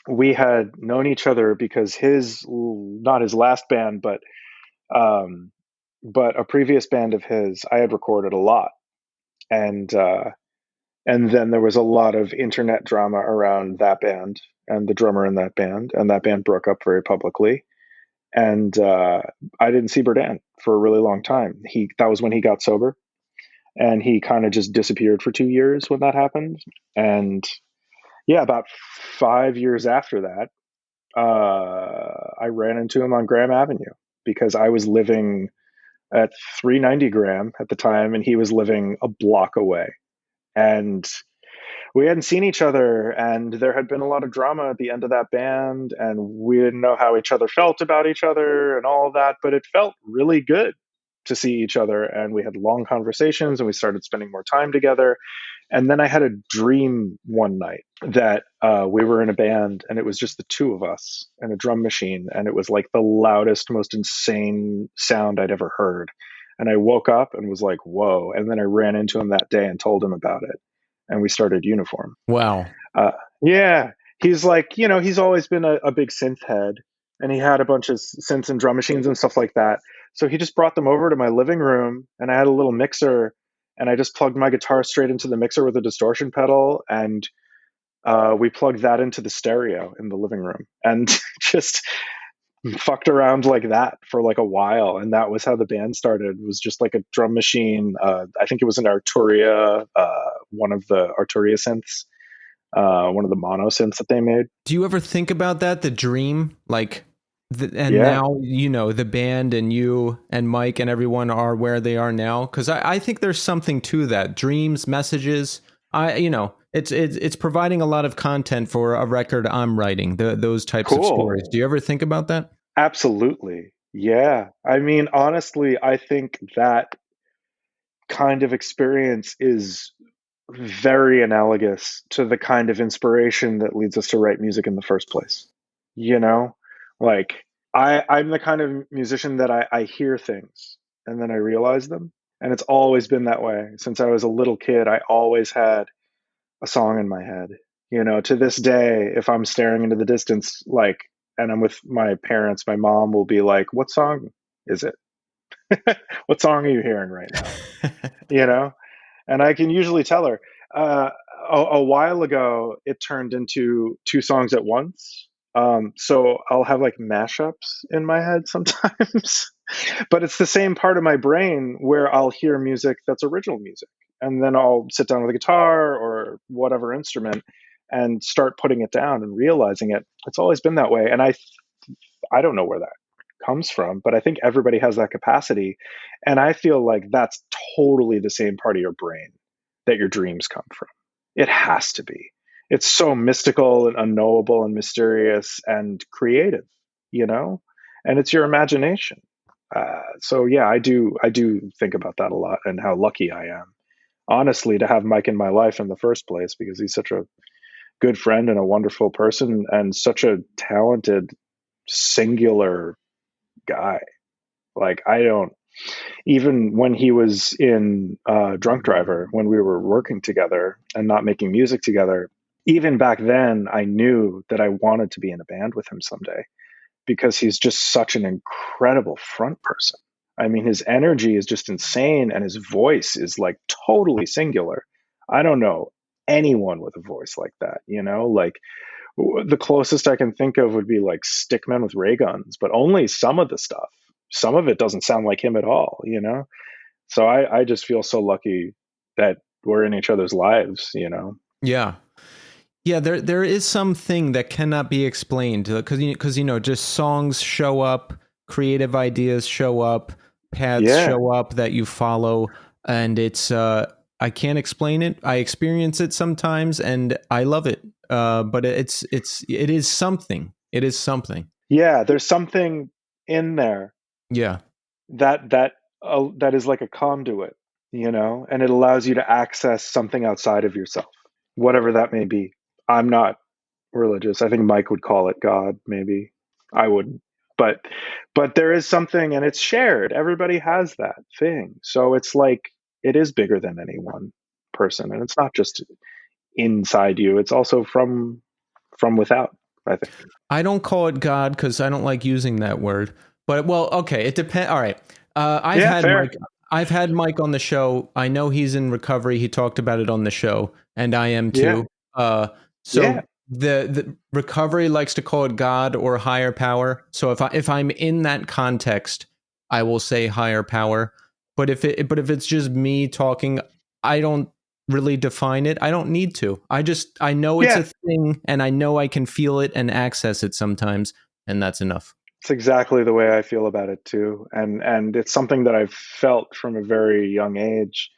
we had known each other because not his last band, but but a previous band of his, I had recorded a lot, and then there was a lot of internet drama around that band and the drummer in that band, and that band broke up very publicly. And I didn't see Berdan for a really long time. That was when he got sober, and he kind of just disappeared for 2 years when that happened. And yeah, about 5 years after that, I ran into him on Graham Avenue because I was living at 390 Graham at the time, and he was living a block away. And we hadn't seen each other, and there had been a lot of drama at the end of that band, and we didn't know how each other felt about each other and all of that, but it felt really good to see each other, and we had long conversations, and we started spending more time together. And then I had a dream one night that we were in a band, and it was just the two of us and a drum machine, and it was like the loudest, most insane sound I'd ever heard. And I woke up and was like, whoa. And then I ran into him that day and told him about it, and we started Uniform. Wow. Yeah, he's like, he's always been a big synth head, and he had a bunch of synths and drum machines and stuff like that. So he just brought them over to my living room, and I had a little mixer, and I just plugged my guitar straight into the mixer with a distortion pedal, and we plugged that into the stereo in the living room, and just fucked around like that for like a while. And that was how the band started. It was just like a drum machine. I think it was an Arturia, one of the Arturia synths, one of the mono synths that they made. Do you ever think about that, the dream? Like, and Yeah. now, the band and you and Mike and everyone are where they are now? Because I think there's something to that. Dreams, messages. It's providing a lot of content for a record I'm writing, those types of stories. Do you ever think about that? Absolutely. Yeah. I mean, honestly, I think that kind of experience is very analogous to the kind of inspiration that leads us to write music in the first place. Like I'm the kind of musician that I hear things and then I realize them. And it's always been that way. Since I was a little kid, I always had a song in my head. To this day, if I'm staring into the distance, and I'm with my parents, my mom will be like, "What song is it? What song are you hearing right now?" And I can usually tell her. A while ago, it turned into two songs at once. So I'll have like mashups in my head sometimes, but it's the same part of my brain where I'll hear music that's original music, and then I'll sit down with a guitar or whatever instrument and start putting it down and realizing it. It's always been that way, and I don't know where that comes from, but I think everybody has that capacity, and I feel like that's totally the same part of your brain that your dreams come from. It has to be. It's so mystical and unknowable and mysterious and creative, and it's your imagination. So yeah, I do think about that a lot, and how lucky I am, honestly, to have Mike in my life in the first place, because he's such a good friend and a wonderful person and such a talented, singular guy. Like, even when he was in Drunk Driver, when we were working together and not making music together, even back then, I knew that I wanted to be in a band with him someday, because he's just such an incredible front person. I mean, his energy is just insane, and his voice is like totally singular. I don't know anyone with a voice like that, like the closest I can think of would be like Stickmen with ray guns, but only some of the stuff. Some of it doesn't sound like him at all, So I just feel so lucky that we're in each other's lives, Yeah. Yeah, there is something that cannot be explained, because just songs show up, creative ideas show up, paths show up that you follow, and it's I can't explain it. I experience it sometimes, and I love it. But it is something. It is something. Yeah, there's something in there. Yeah. That is like a conduit, and it allows you to access something outside of yourself, whatever that may be. I'm not religious. I think Mike would call it God, maybe. I wouldn't. But there is something, and it's shared. Everybody has that thing. So it's like, it is bigger than any one person, and it's not just inside you. It's also from without, I think. I don't call it God because I don't like using that word. But, well, okay, it depends. All right. I've Yeah, had fair. Mike. I've had Mike on the show. I know he's in recovery. He talked about it on the show, and I am Yeah, too. Uh, yeah, so the recovery likes to call it God or higher power. So if I'm in that context, I will say higher power. But if it's just me talking, I don't really define it. I don't need to. I know it's a yeah. thing, and I know I can feel it and access it sometimes, and that's enough. It's exactly the way I feel about it too, and it's something that I've felt from a very young age.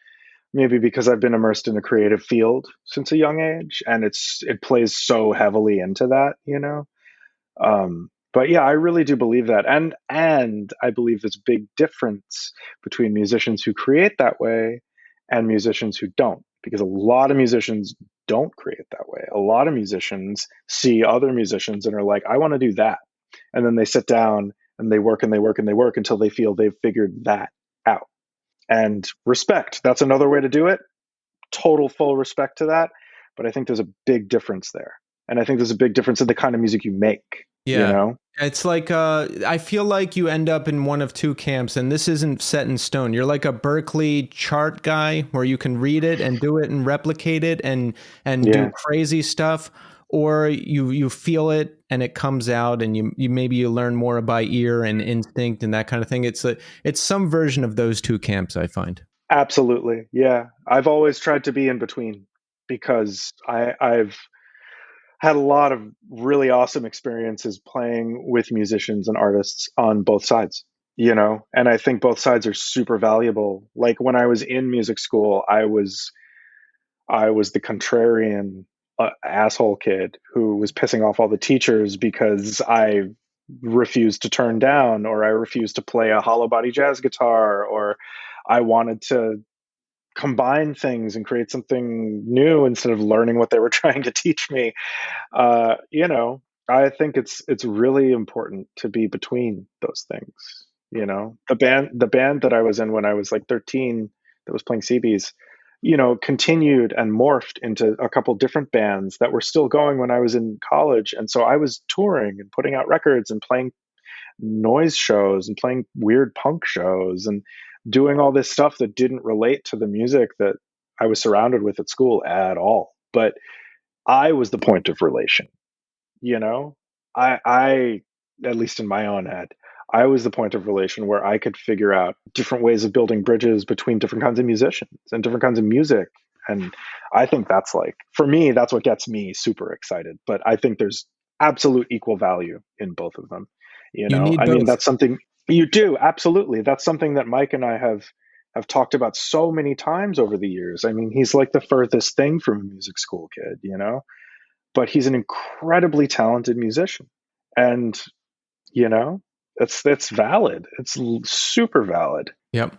Maybe because I've been immersed in a creative field since a young age, and it plays so heavily into that, you know. But yeah, I really do believe that, and I believe there's a big difference between musicians who create that way and musicians who don't, because a lot of musicians don't create that way. A lot of musicians see other musicians and are like, I want to do that, and then they sit down and they work and they work and they work until they feel they've figured that out. And respect, that's another way to do it. Total full respect to that, but I think there's a big difference there, and I think there's a big difference in the kind of music you make, you Yeah. know. It's like I feel like you end up in one of two camps, and this isn't set in stone. You're like a Berkeley chart guy where you can read it and do it and replicate it and do Yeah, crazy stuff, or you feel it and it comes out, and you maybe you learn more by ear and instinct and that kind of thing. It's some version of those two camps, I find. absolutely. Yeah, I've always tried to be in between, because I've had a lot of really awesome experiences playing with musicians and artists on both sides, you know, and I think both sides are super valuable. Like when I was in music school, I was the contrarian asshole kid who was pissing off all the teachers because I refused to turn down, or I refused to play a hollow body jazz guitar, or I wanted to combine things and create something new instead of learning what they were trying to teach me. You know, I think it's really important to be between those things. You know, the band that I was in when I was like 13, that was playing CBs, you know, continued and morphed into a couple different bands that were still going when I was in college, and so I was touring and putting out records and playing noise shows and playing weird punk shows and doing all this stuff that didn't relate to the music that I was surrounded with at school at all. But I was the point of relation, you know? I at least in my own head, I was the point of relation where I could figure out different ways of building bridges between different kinds of musicians and different kinds of music. And I think that's like, for me, that's what gets me super excited. But I think there's absolute equal value in both of them. You You know, need I mean, both. that's something you do. Absolutely. That's something that Mike and I have talked about so many times over the years. I mean, he's like the furthest thing from a music school kid, you know, but he's an incredibly talented musician. And, you know, that's valid. It's super valid. Yep.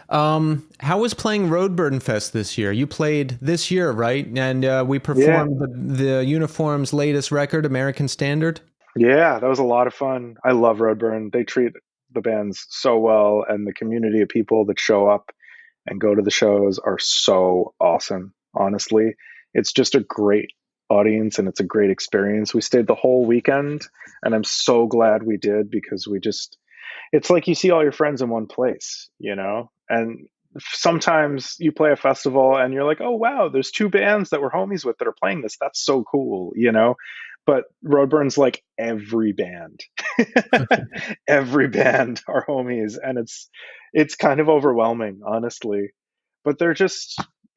How was playing Roadburn Fest this year? You played this year, right? And we Yeah. performed the Uniform's latest record, American Standard. Yeah, that was a lot of fun. I love Roadburn. They treat the bands so well, and the community of people that show up and go to the shows are so awesome. Honestly, it's just a great audience and it's a great experience. We stayed the whole weekend, and I'm so glad we did, because it's like you see all your friends in one place, you know? And sometimes you play a festival and you're like, oh, wow, there's two bands that we're homies with that are playing this. That's so cool, you know? But Roadburn's like every band. Every band are homies, and it's kind of overwhelming, honestly. But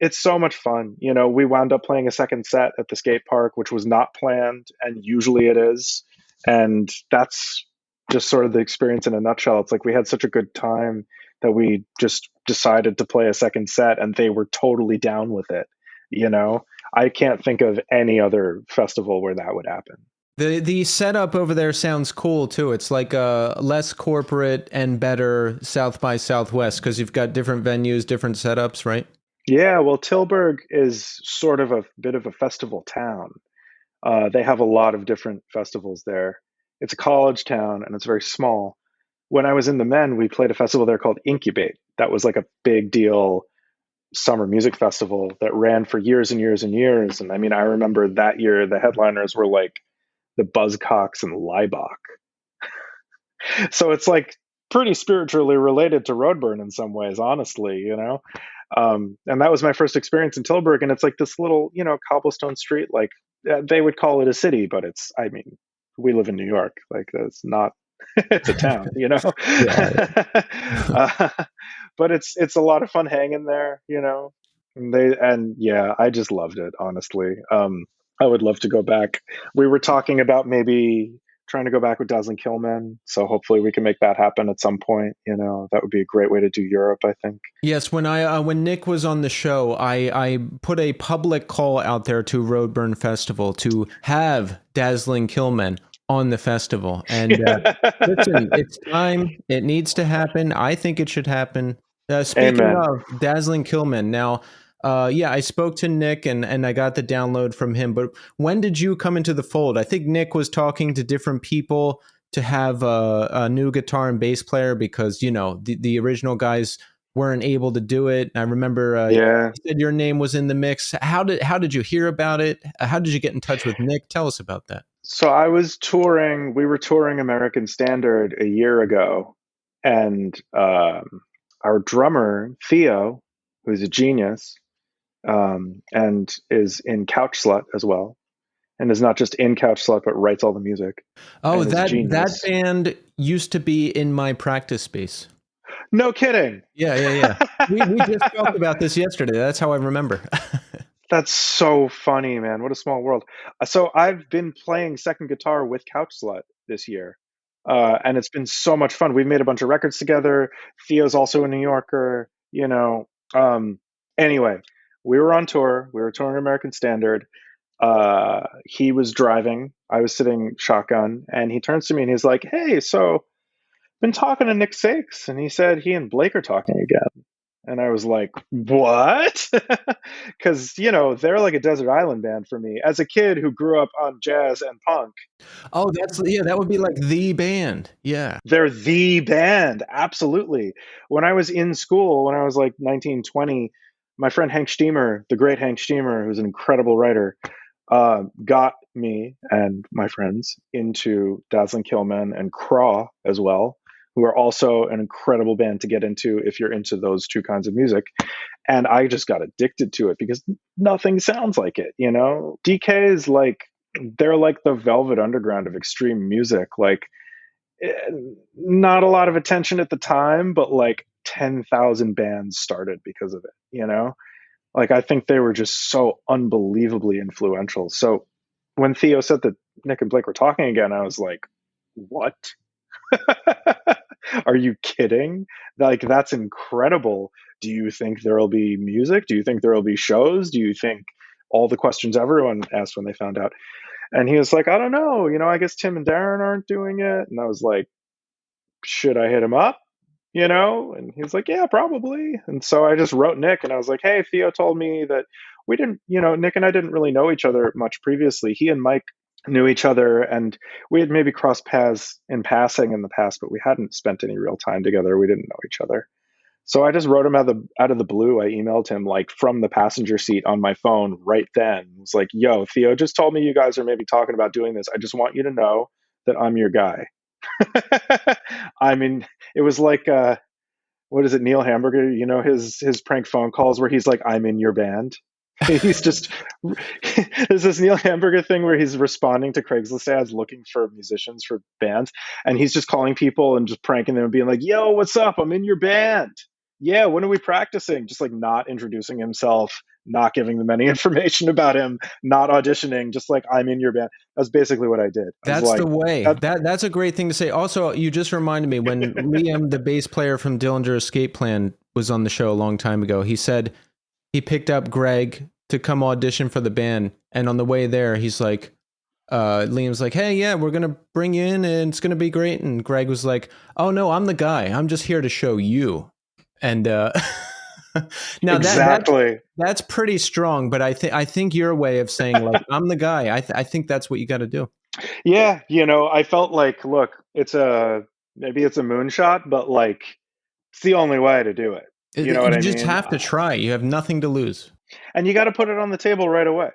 it's so much fun. You know, we wound up playing a second set at the skate park, which was not planned, and usually it is. And that's just sort of the experience in a nutshell. It's like we had such a good time that we just decided to play a second set, and they were totally down with it. You know, I can't think of any other festival where that would happen. The setup over there sounds cool too. It's like a less corporate and better South by Southwest because you've got different venues, different setups, right? Yeah, well, Tilburg is sort of a bit of a festival town. They have a lot of different festivals there. It's a college town and it's very small. When I was in the Men, we played a festival there called Incubate. That was like a big deal summer music festival that ran for years and years and years. And I mean, I remember that year the headliners were like the Buzzcocks and Laibach. So it's like pretty spiritually related to Roadburn in some ways, honestly, you know. And that was my first experience in Tilburg, and it's like this little, you know, cobblestone street. Like they would call it a city, but it's, I mean, we live in New York, like it's not, it's a town, you know. uh, but it's a lot of fun hanging there, you know. And yeah, I just loved it, honestly. I would love to go back. We were talking about maybe trying to go back with Dazzling Killmen, so hopefully we can make that happen at some point. You know, that would be a great way to do Europe, I think. Yes, when Nick was on the show, I put a public call out there to Roadburn Festival to have Dazzling Killmen on the festival. And listen, it's time. It needs to happen. I think it should happen. Speaking Amen. of Dazzling Killmen, now, yeah, I spoke to Nick and I got the download from him. But when did you come into the fold? I think Nick was talking to different people to have a new guitar and bass player because, you know, the original guys weren't able to do it. I remember Yeah. you said your name was in the mix. How did you hear about it? How did you get in touch with Nick? Tell us about that. So I was touring. We were touring American Standard a year ago, and our drummer Theo, who's a genius, and is in Couch Slut as well, and is not just in Couch Slut but writes all the music. Oh, and is a that genius. band used to be in my practice space. No kidding. Yeah. We just talked about this yesterday. That's how I remember. That's so funny, man. What a small world. So I've been playing second guitar with Couch Slut this year. And it's been so much fun. We've made a bunch of records together. Theo's also a New Yorker, you know. Anyway, we were on tour. We were touring American Standard. He was driving. I was sitting shotgun. And he turns to me and he's like, "Hey, so been talking to Nick Sakes." And he said he and Blake are talking again. And I was like, "What?" Because, you know, they're like a desert island band for me. As a kid who grew up on jazz and punk, Oh, that would be like the band. Yeah. they're the band. Absolutely. When I was in school, when I was like 19, 20, my friend Hank Steamer, the great Hank Steamer, who's an incredible writer, got me and my friends into Dazzling Killmen and Craw as well, who are also an incredible band to get into if you're into those two kinds of music. And I just got addicted to it because nothing sounds like it, you know? DK is like, they're like the Velvet Underground of extreme music. Like, eh, not a lot of attention at the time, but like 10,000 bands started because of it, you know? Like, I think they were just so unbelievably influential. So when Theo said that Nick and Blake were talking again, I was like, what? Are you kidding? Like, that's incredible. Do you think there will be music? Do you think there will be shows? Do you think all the questions everyone asked when they found out? And he was like, "I don't know. You know, I guess Tim and Darren aren't doing it." And I was like, "Should I hit him up?" You know? And he was like, "Yeah, probably." And so I just wrote Nick and I was like, "Hey, Theo told me that we didn't, you know, Nick and I didn't really know each other much previously. He and Mike knew each other and we had maybe crossed paths in passing in the past, but we hadn't spent any real time together. We didn't know each other." So I just wrote him out of the blue. I emailed him like from the passenger seat on my phone right then. It was like, "Yo, Theo just told me you guys are maybe talking about doing this. I just want you to know that I'm your guy." I mean, it was like what is it, Neil Hamburger? You know, his prank phone calls where he's like, "I'm in your band." He's just there's this Neil Hamburger thing where he's responding to Craigslist ads looking for musicians for bands, and he's just calling people and just pranking them and being like, "Yo, what's up? I'm in your band. Yeah, when are we practicing?" Just like not introducing himself, not giving them any information about him, not auditioning, just like, "I'm in your band." That's basically what I did. I was That's like, the way. That's a great thing to say. Also, you just reminded me when Liam, the bass player from Dillinger Escape Plan, was on the show a long time ago. He said he picked up Greg to come audition for the band, and on the way there, he's like, Liam's like, "Hey, yeah, we're gonna bring you in, and it's gonna be great." And Greg was like, "Oh no, I'm the guy. I'm just here to show you." And now exactly. that's pretty strong. But I think your way of saying like, "I'm the guy." I think that's what you got to do. Yeah, you know, I felt like, look, maybe it's a moonshot, but like it's the only way to do it. You know what You I just mean? have to try. You have nothing to lose. And you got to put it on the table right away.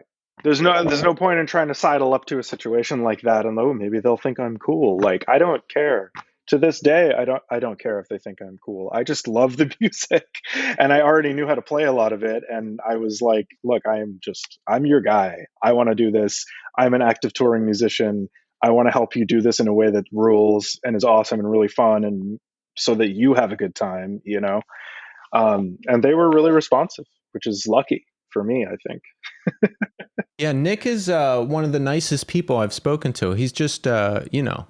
There's no point in trying to sidle up to a situation like that and, oh, maybe they'll think I'm cool. Like, I don't care. to this day, I don't care if they think I'm cool. I just love the music, and I already knew how to play a lot of it. And I was like, look, I'm your guy. I want to do this. I'm an active touring musician. I want to help you do this in a way that rules and is awesome and really fun, and so that you have a good time, you know. And they were really responsive, which is lucky for me, I think. Yeah, Nick is one of the nicest people I've spoken to. He's just, he's Yeah.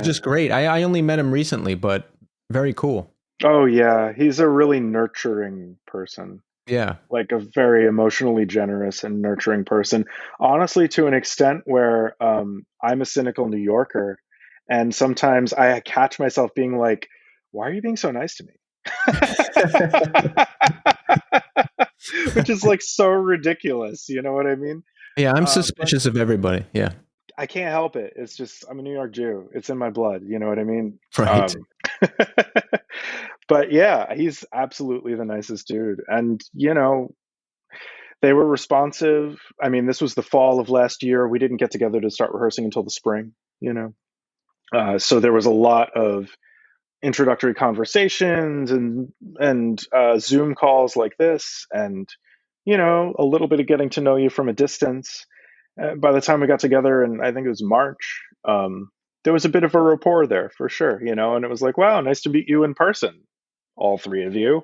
just great. I only met him recently, but very cool. Oh yeah, he's a really nurturing person. Yeah. Like a very emotionally generous and nurturing person. Honestly, to an extent where I'm a cynical New Yorker, and sometimes I catch myself being like, "Why are you being so nice to me?" Which is like so ridiculous. You know what I mean? Yeah, I'm But suspicious of everybody. Yeah. I can't help it. It's just I'm a New York Jew. It's in my blood. You know what I mean? Right. But yeah, he's absolutely the nicest dude. And you know, they were responsive. I mean, this was the fall of last year. We didn't get together to start rehearsing until the spring. You know, so there was a lot of introductory conversations and Zoom calls like this, and you know, a little bit of getting to know you from a distance. By the time we got together, and I think it was March, there was a bit of a rapport there for sure, you know, and it was like, wow, nice to meet you in person, all three of you.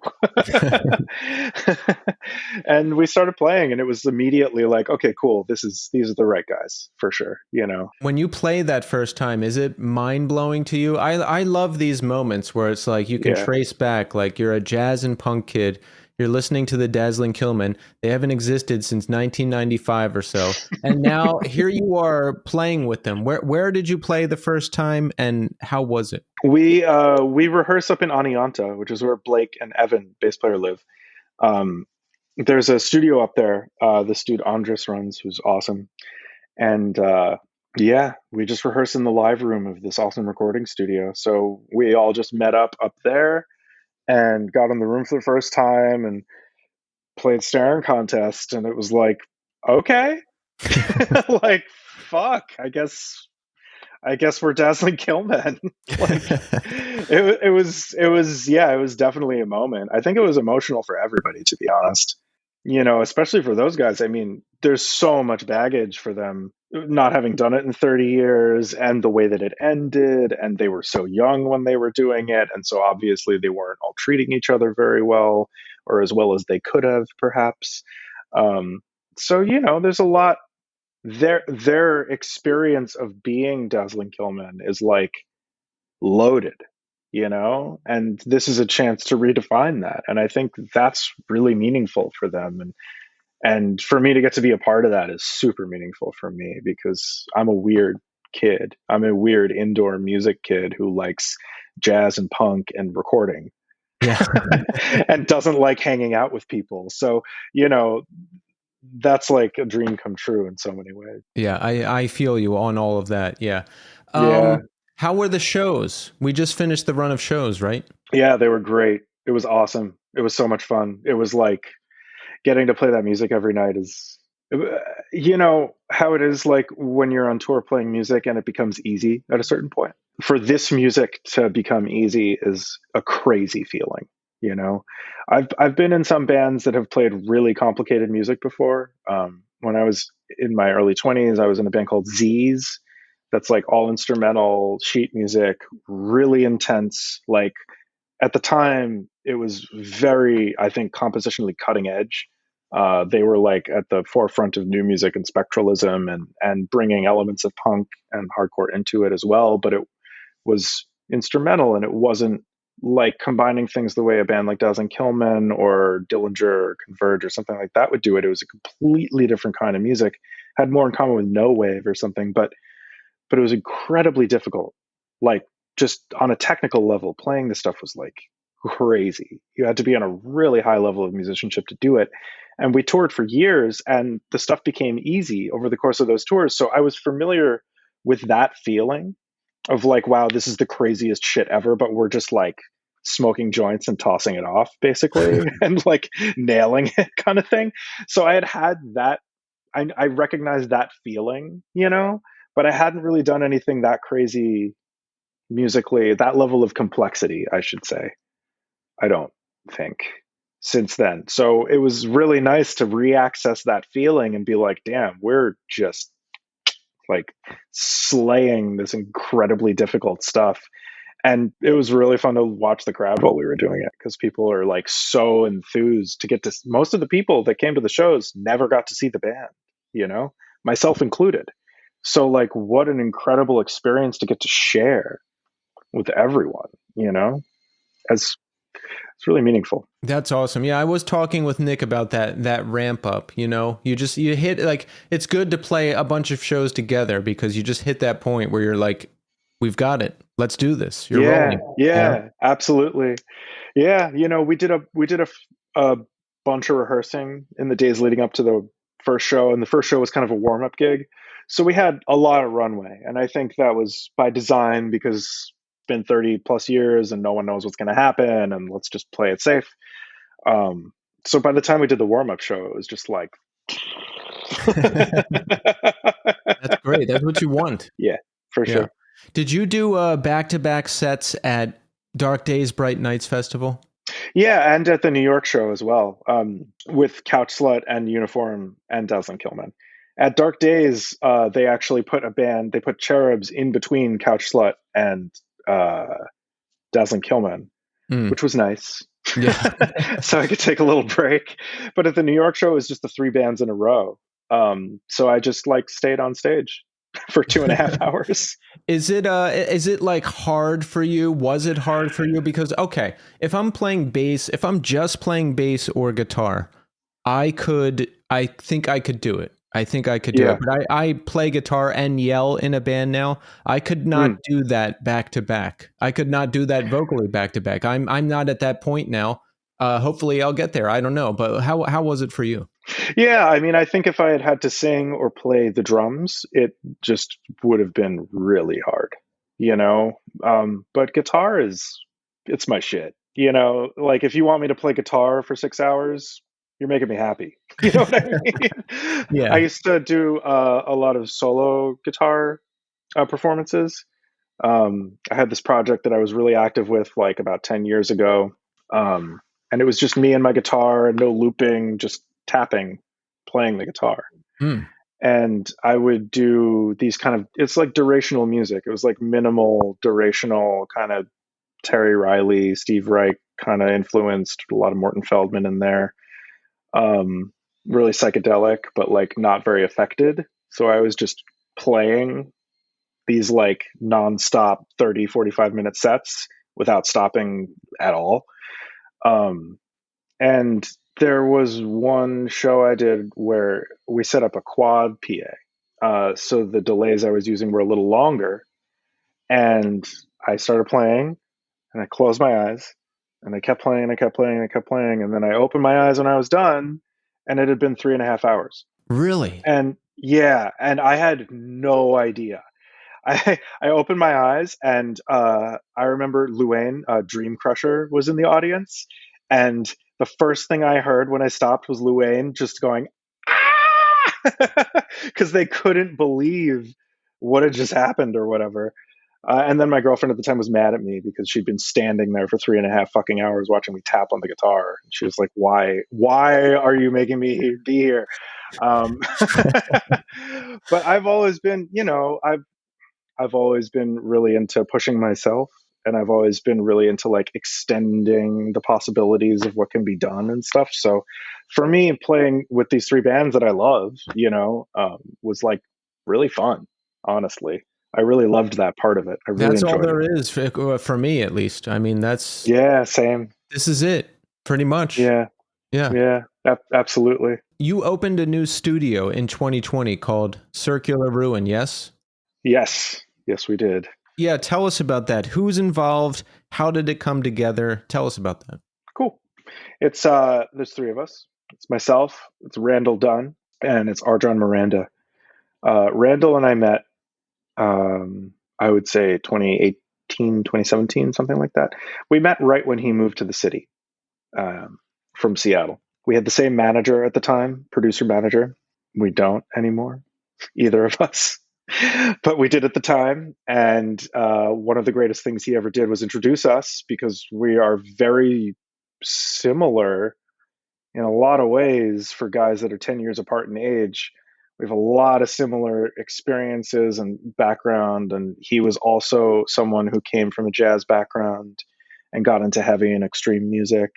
And we started playing, and it was immediately like, okay, cool, these are the right guys for sure, you know. When you play that first time, is it mind blowing to you? I love these moments where it's like you can Yeah. trace back, like you're a jazz and punk kid. You're listening to the Dazzling Killmen. They haven't existed since 1995 or so, and now here you are playing with them. Where did you play the first time, and how was it? We rehearse up in Anianta, which is where Blake and Evan, bass player, live. Um, there's a studio up there. This dude Andres runs, who's awesome. And yeah, we just rehearsed in the live room of this awesome recording studio. So we all just met up there and got in the room for the first time and played staring contest. And it was like, okay, like fuck. I guess we're Dazzling Killmen. Like it was definitely a moment. I think it was emotional for everybody, to be honest. You know, especially for those guys. I mean, there's so much baggage for them not having done it in 30 years, and the way that it ended, and they were so young when they were doing it, and so obviously they weren't all treating each other very well, or as well as they could have perhaps. Um, so you know, there's a lot. Their experience of being Dazzling Killmen is like loaded, you know, and this is a chance to redefine that, and I think that's really meaningful for them, and for me to get to be a part of that is super meaningful for me, because I'm a weird kid. I'm a weird indoor music kid who likes jazz and punk and recording. Yeah. And doesn't like hanging out with people. So, you know, that's like a dream come true in so many ways. Yeah, I feel you on all of that. Yeah. Yeah. How were the shows? We just finished the run of shows, right? Yeah, they were great. It was awesome. It was so much fun. It was like getting to play that music every night is, you know, how it is like when you're on tour playing music and it becomes easy at a certain point. For this music to become easy is a crazy feeling, you know. I've been in some bands that have played really complicated music before. When I was in my early 20s, I was in a band called Z's. That's like all instrumental sheet music, really intense. Like at the time, it was very, I think, compositionally cutting edge. They were like at the forefront of new music and spectralism, and bringing elements of punk and hardcore into it as well. But it was instrumental, and it wasn't like combining things the way a band like Dazzling Killmen or Dillinger or Converge or something like that would do it. It was a completely different kind of music, had more in common with No Wave or something, but it was incredibly difficult. Like just on a technical level, playing this stuff was like crazy. You had to be on a really high level of musicianship to do it. And we toured for years, and the stuff became easy over the course of those tours. So I was familiar with that feeling of like, wow, this is the craziest shit ever, but we're just like smoking joints and tossing it off basically and like nailing it kind of thing. So I had that. I recognized that feeling, you know, but I hadn't really done anything that crazy musically, that level of complexity, I should say. I don't think since then. So it was really nice to re-access that feeling and be like, damn, we're just like slaying this incredibly difficult stuff. And it was really fun to watch the crowd while we were doing it because people are like so enthused to get to. Most of the people that came to the shows never got to see the band, you know, myself included. So like, what an incredible experience to get to share with everyone, you know, as it's really meaningful. That's awesome. Yeah, I was talking with Nick about that ramp up, you know. You hit, like, it's good to play a bunch of shows together because you just hit that point where you're like, we've got it. Let's do this. You're rolling. Yeah, absolutely. Yeah, you know, a bunch of rehearsing in the days leading up to the first show, and the first show was kind of a warm up gig, so we had a lot of runway, and I think that was by design because it's been 30 plus years and no one knows what's going to happen, and let's just play it safe. So by the time we did the warm up show, it was just like, That's great. That's what you want. yeah, for sure. Did you do back-to-back sets at Dark Days, Bright Nights Festival? Yeah, and at the New York show as well, with Couch Slut and Uniform and Dazzling Killmen. At Dark Days, they actually they put Cherubs in between Couch Slut and Dazzling Killmen, which was nice. Yeah. So I could take a little break. But at the New York show, it was just the three bands in a row. So I just like stayed on stage for 2.5 hours. Is it like hard for you? Was it hard for you? Because, okay, if I'm just playing bass or guitar, I think I could do it. I think I could do it. But I play guitar and yell in a band now. I could not do that back to back. I could not do that vocally back to back. I'm not at that point now. Hopefully I'll get there. I don't know. But how was it for you? Yeah, I mean, I think if I had had to sing or play the drums, it just would have been really hard, you know? But guitar it's my shit, you know? Like, if you want me to play guitar for 6 hours, you're making me happy. You know what I mean? Yeah. I used to do a lot of solo guitar performances. I had this project that I was really active with like about 10 years ago. And it was just me and my guitar and no looping, just tapping, playing the guitar. And I would do these it's like durational music. It was like minimal durational kind of Terry Riley, Steve Reich kind of influenced, a lot of Morton Feldman in there. Really psychedelic, but like not very affected. So I was just playing these like nonstop 30, 45-minute sets without stopping at all. And there was one show I did where we set up a quad PA. So the delays I was using were a little longer. And I started playing and I closed my eyes and I kept playing and I kept playing and I kept playing. And then I opened my eyes when I was done and it had been 3.5 hours. Really? And yeah, and I had no idea. I opened my eyes and I remember Luane, Dream Crusher, was in the audience. And the first thing I heard when I stopped was Luane just going, ah! Because they couldn't believe what had just happened or whatever. And then my girlfriend at the time was mad at me because she'd been standing there for 3.5 fucking hours watching me tap on the guitar. And she was like, why are you making me be here? But I've always been, you know, I've always been really into pushing myself, and I've always been really into like extending the possibilities of what can be done and stuff. So for me, playing with these three bands that I love, you know, was like really fun, honestly. I really loved that part of it. I really That's all enjoyed there it. is for me, at least. I mean, Same. This is it, pretty much. Yeah. Absolutely. You opened a new studio in 2020 called Circular Ruin, yes? Yes, we did. Yeah, tell us about that. Who's involved? How did it come together? Tell us about that. Cool. It's there's three of us. It's myself, it's Randall Dunn, and it's Arjon Miranda. Randall and I met, I would say 2018, 2017, something like that. We met right when he moved to the city from Seattle. We had the same manager at the time, producer manager. We don't anymore, either of us. But we did at the time. And one of the greatest things he ever did was introduce us, because we are very similar in a lot of ways for guys that are 10 years apart in age. We have a lot of similar experiences and background. And he was also someone who came from a jazz background and got into heavy and extreme music.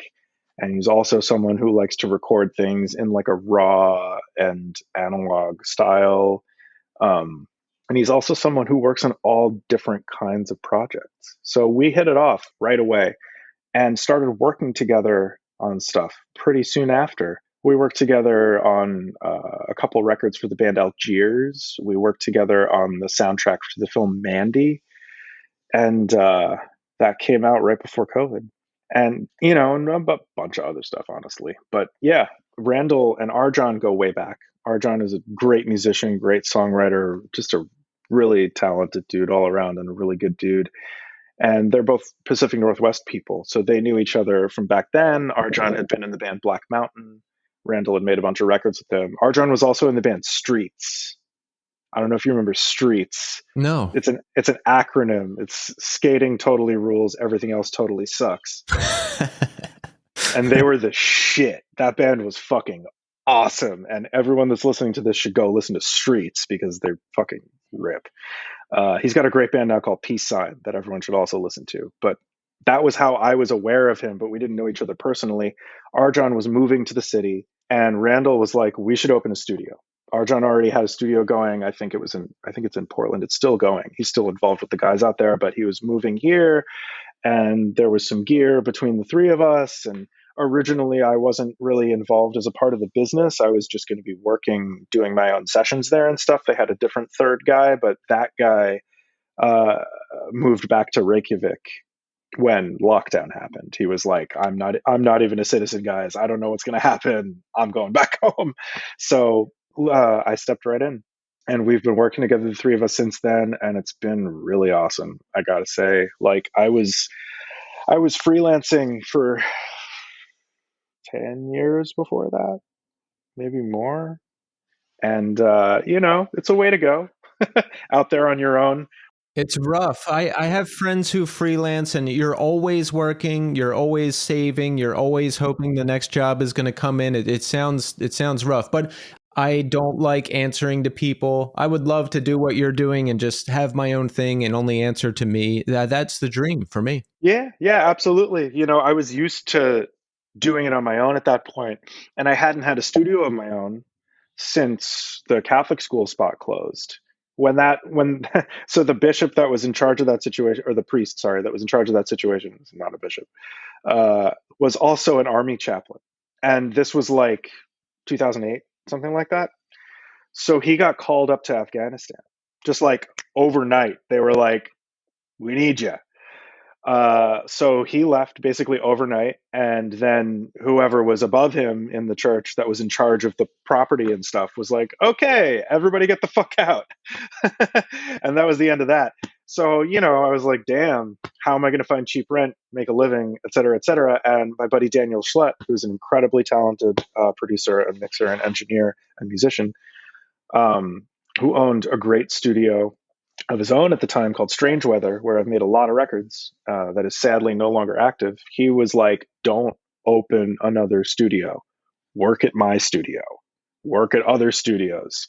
And he's also someone who likes to record things in like a raw and analog style. And he's also someone who works on all different kinds of projects. So we hit it off right away and started working together on stuff pretty soon after. We worked together on a couple records for the band Algiers. We worked together on the soundtrack to the film Mandy, and that came out right before COVID. And, and a bunch of other stuff, honestly. But yeah, Randall and Arjan go way back. Arjan is a great musician, great songwriter, just a really talented dude all around and a really good dude. And they're both Pacific Northwest people, so they knew each other from back then. Arjan had been in the band Black Mountain. Randall had made a bunch of records with them. Arjan was also in the band Streets. I don't know if you remember Streets. No. It's an acronym. It's skating totally rules, everything else totally sucks. And they were the shit. That band was fucking awesome. And everyone that's listening to this should go listen to Streets, because they're fucking rip. He's got a great band now called Peace Sign that everyone should also listen to. But that was how I was aware of him, but we didn't know each other personally. Arjan was moving to the city, and Randall was like, we should open a studio. Arjan already had a studio going. I think it's in Portland. It's still going. He's still involved with the guys out there, but he was moving here, and there was some gear between the three of us. And originally I wasn't really involved as a part of the business. I was just going to be working, doing my own sessions there and stuff. They had a different third guy, but that guy moved back to Reykjavik when lockdown happened. He was like, I'm not even a citizen, guys. I don't know what's going to happen. I'm going back home. So I stepped right in, and we've been working together, the three of us, since then. And it's been really awesome. I got to say, like, I was freelancing for 10 years before that, maybe more. And, it's a way to go out there on your own. It's rough. I have friends who freelance, and you're always working, you're always saving, you're always hoping the next job is going to come in. It sounds rough, but I don't like answering to people. I would love to do what you're doing and just have my own thing and only answer to me. That's the dream for me. Yeah, absolutely. I was used to doing it on my own at that point, and I hadn't had a studio of my own since the Catholic school spot closed. So the bishop that was in charge of that situation, or the priest, sorry, that was in charge of that situation, was not a bishop, was also an army chaplain. And this was like 2008, something like that. So he got called up to Afghanistan, just like overnight. They were like, we need you. So he left basically overnight, and then whoever was above him in the church that was in charge of the property and stuff was like, okay, everybody get the fuck out. And that was the end of that. So, I was like, damn, how am I going to find cheap rent, make a living, et cetera, et cetera? And my buddy Daniel Schlett, who's an incredibly talented producer and mixer and engineer and musician, who owned a great studio of his own at the time called Strange Weather, where I've made a lot of records, that is sadly no longer active. He was like, don't open another studio. Work at my studio. Work at other studios.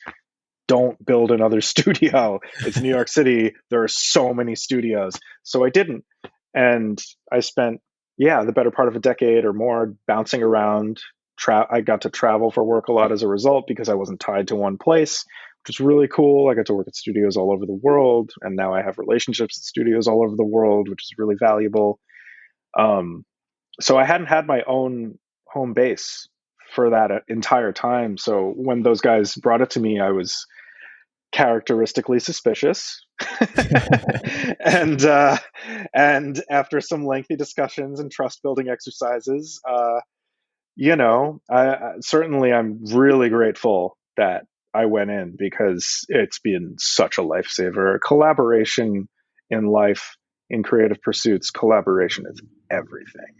Don't build another studio. It's New York City. There are so many studios. So I didn't. And I spent, the better part of a decade or more bouncing around. I got to travel for work a lot as a result, because I wasn't tied to one place, which was really cool. I got to work at studios all over the world, and now I have relationships at studios all over the world, which is really valuable. So I hadn't had my own home base for that entire time. So when those guys brought it to me, I was characteristically suspicious. and after some lengthy discussions and trust building exercises, certainly I'm really grateful that I went in, because it's been such a lifesaver. Collaboration in life, in creative pursuits, collaboration is everything.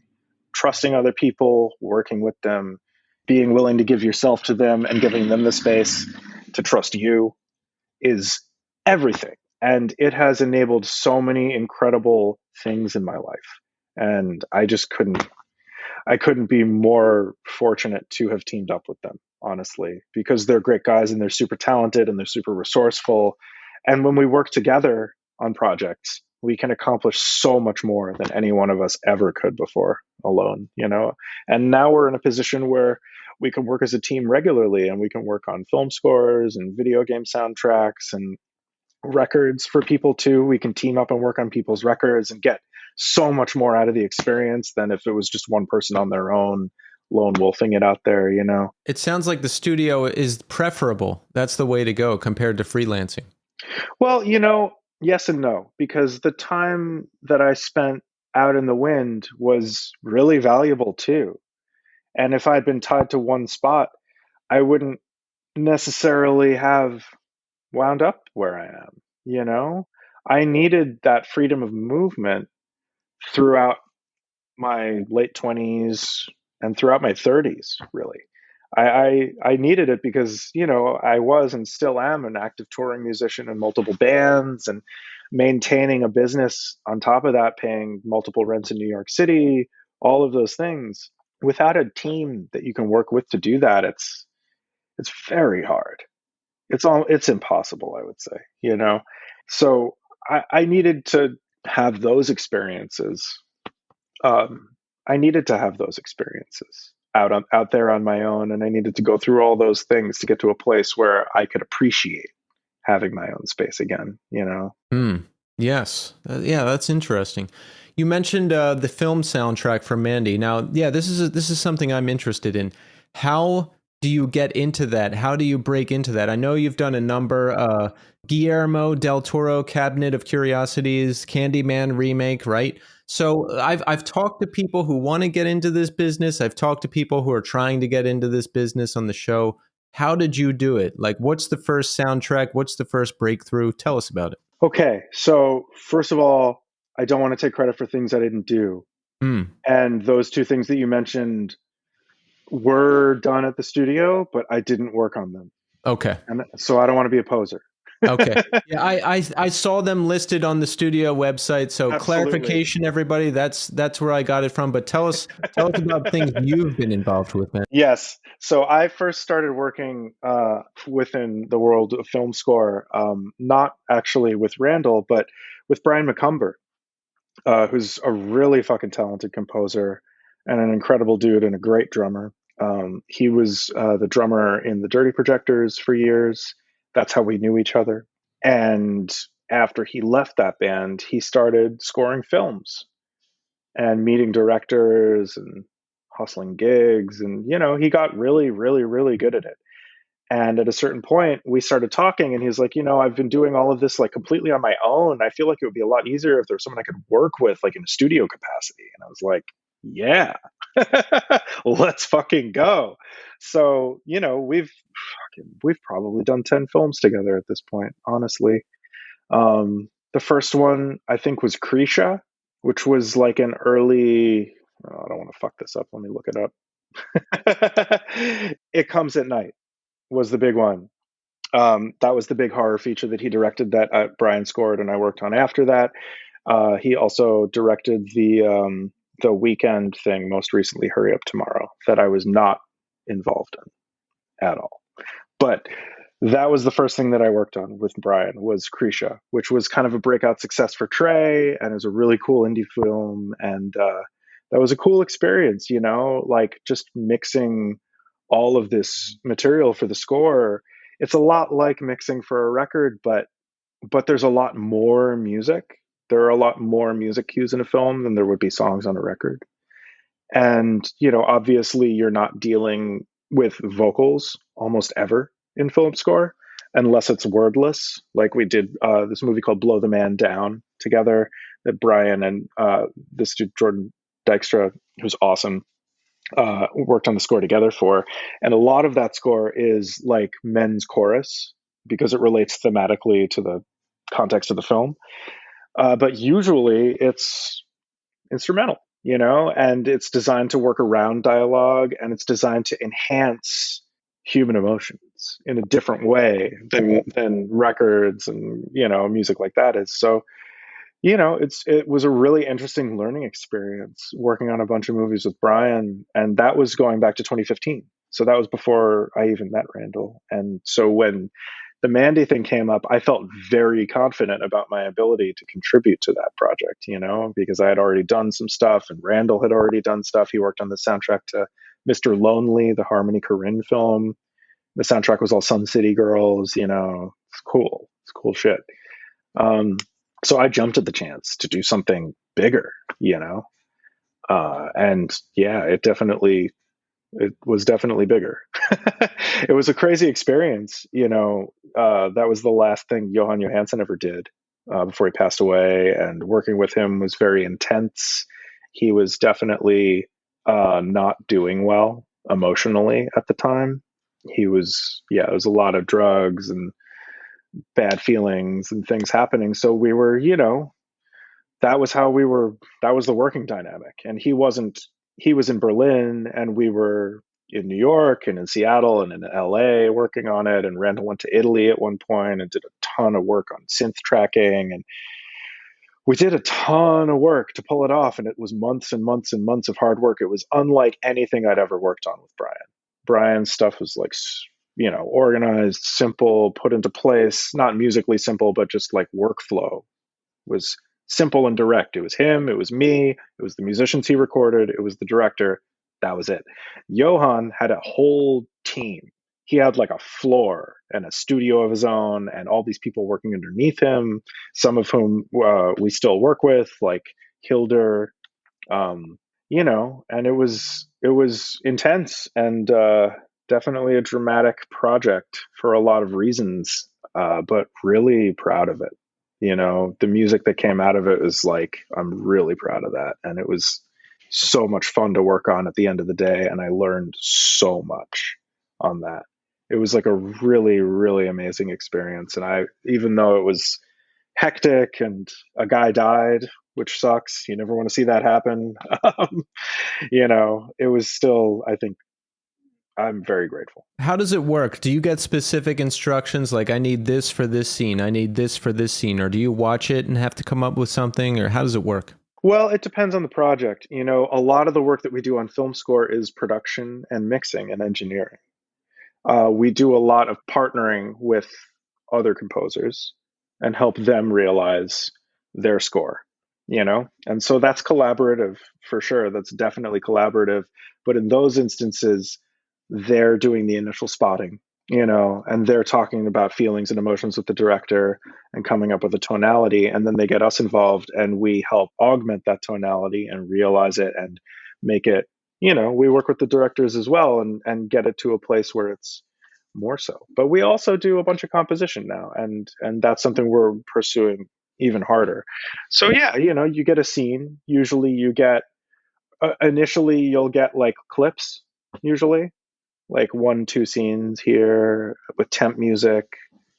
Trusting other people, working with them, being willing to give yourself to them and giving them the space to trust you is everything. And it has enabled so many incredible things in my life. And I couldn't be more fortunate to have teamed up with them, honestly, because they're great guys and they're super talented and they're super resourceful. And when we work together on projects, we can accomplish so much more than any one of us ever could before alone, you know? And now we're in a position where we can work as a team regularly and we can work on film scores and video game soundtracks and records for people too. We can team up and work on people's records and get so much more out of the experience than if it was just one person on their own lone wolfing it out there, you know? It sounds like the studio is preferable. That's the way to go compared to freelancing. Well, you know, yes and no, because the time that I spent out in the wind was really valuable too. And if I'd been tied to one spot, I wouldn't necessarily have wound up where I am, you know? I needed that freedom of movement throughout my late 20s and throughout my 30s, really. I needed it because, you know, I was and still am an active touring musician in multiple bands and maintaining a business on top of that, paying multiple rents in New York City, all of those things. Without a team that you can work with to do that, it's very hard. It's impossible, I would say, you know. So I needed to have those experiences. um, I needed to have those experiences out there on my own, and I needed to go through all those things to get to a place where I could appreciate having my own space again. You know. Yes. Yeah, that's interesting. You mentioned the film soundtrack for Mandy. Now, yeah, this is something I'm interested in. How do you get into that? How do you break into that? I know you've done a number, Guillermo del Toro, Cabinet of Curiosities, Candyman remake, right? So I've talked to people who want to get into this business. I've talked to people who are trying to get into this business on the show. How did you do it? Like, what's the first soundtrack? What's the first breakthrough? Tell us about it. Okay, so first of all, I don't want to take credit for things I didn't do, Mm, and those two things that you mentioned were done at the studio, but I didn't work on them, okay. and so I don't want to be a poser. Okay. Yeah, I saw them listed on the studio website. So Absolutely. clarification, everybody, that's where I got it from. But tell us about things you've been involved with, man. Yes. So I first started working within the world of film score, not actually with Randall, but with Brian McCumber, who's a really fucking talented composer and an incredible dude and a great drummer. He was the drummer in the Dirty Projectors for years. That's how we knew each other. And after he left that band, he started scoring films and meeting directors and hustling gigs. And, you know, he got really, really, really good at it. And at a certain point, we started talking, and he was like, you know, I've been doing all of this like completely on my own. I feel like it would be a lot easier if there was someone I could work with, like in a studio capacity. And I was like, yeah, let's fucking go. So, you know, we've probably done 10 films together at this point, honestly. The first one I think was Krisha, which was like an early, oh, I don't want to fuck this up. Let me look it up. It Comes at Night was the big one. That was the big horror feature that he directed that Brian scored and I worked on after that. He also directed the weekend thing, most recently Hurry Up Tomorrow, that I was not involved in at all. But that was the first thing that I worked on with Brian was Krisha, which was kind of a breakout success for Trey and is a really cool indie film. And that was a cool experience, you know, like just mixing all of this material for the score. It's a lot like mixing for a record, but there's a lot more music. There are a lot more music cues in a film than there would be songs on a record. And, you know, obviously you're not dealing with vocals almost ever in film score unless it's wordless. Like we did this movie called Blow the Man Down together that Brian and this dude, Jordan Dykstra, who's awesome, worked on the score together for. And a lot of that score is like men's chorus because it relates thematically to the context of the film. But usually it's instrumental, you know, and it's designed to work around dialogue and it's designed to enhance human emotions in a different way than records and, music like that is. So, it was a really interesting learning experience working on a bunch of movies with Brian, and that was going back to 2015. So that was before I even met Randall. And so when the Mandy thing came up, I felt very confident about my ability to contribute to that project, because I had already done some stuff and Randall had already done stuff. He worked on the soundtrack to Mr. Lonely, the Harmony Korine film. The soundtrack was all Sun City Girls, it's cool. It's cool shit. So I jumped at the chance to do something bigger, and yeah, it was definitely bigger. It was a crazy experience, that was the last thing Johan Johansson ever did before he passed away, and working with him was very intense. He was definitely not doing well emotionally at the time. It was a lot of drugs and bad feelings and things happening. So we were, that was how we were, that was the working dynamic. And he was in Berlin and we were in New York and in Seattle and in LA working on it. And Randall went to Italy at one point and did a ton of work on synth tracking. And we did a ton of work to pull it off. And it was months and months and months of hard work. It was unlike anything I'd ever worked on with Brian. Brian's stuff was like, organized, simple, put into place, not musically simple, but just like workflow was simple and direct. It was him, it was me, it was the musicians he recorded, it was the director. That was it. Johan had a whole team. He had like a floor and a studio of his own and all these people working underneath him, some of whom we still work with, like Hilder, and it was intense and definitely a dramatic project for a lot of reasons, but really proud of it. The music that came out of it was like, I'm really proud of that. And it was so much fun to work on at the end of the day. And I learned so much on that. It was like a really, really amazing experience. And even though it was hectic and a guy died, which sucks, you never want to see that happen. It was still, I think, I'm very grateful. How does it work? Do you get specific instructions like, I need this for this scene, I need this for this scene, or do you watch it and have to come up with something, or how does it work? Well, it depends on the project. A lot of the work that we do on film score is production and mixing and engineering. We do a lot of partnering with other composers and help them realize their score, And so that's collaborative for sure. That's definitely collaborative. But in those instances, they're doing the initial spotting, and they're talking about feelings and emotions with the director and coming up with a tonality. And then they get us involved and we help augment that tonality and realize it and make it, we work with the directors as well and get it to a place where it's more so. But we also do a bunch of composition now. And that's something we're pursuing even harder. So yeah, you get a scene. Usually you get, initially you'll get like clips, usually like 1-2 scenes here with temp music.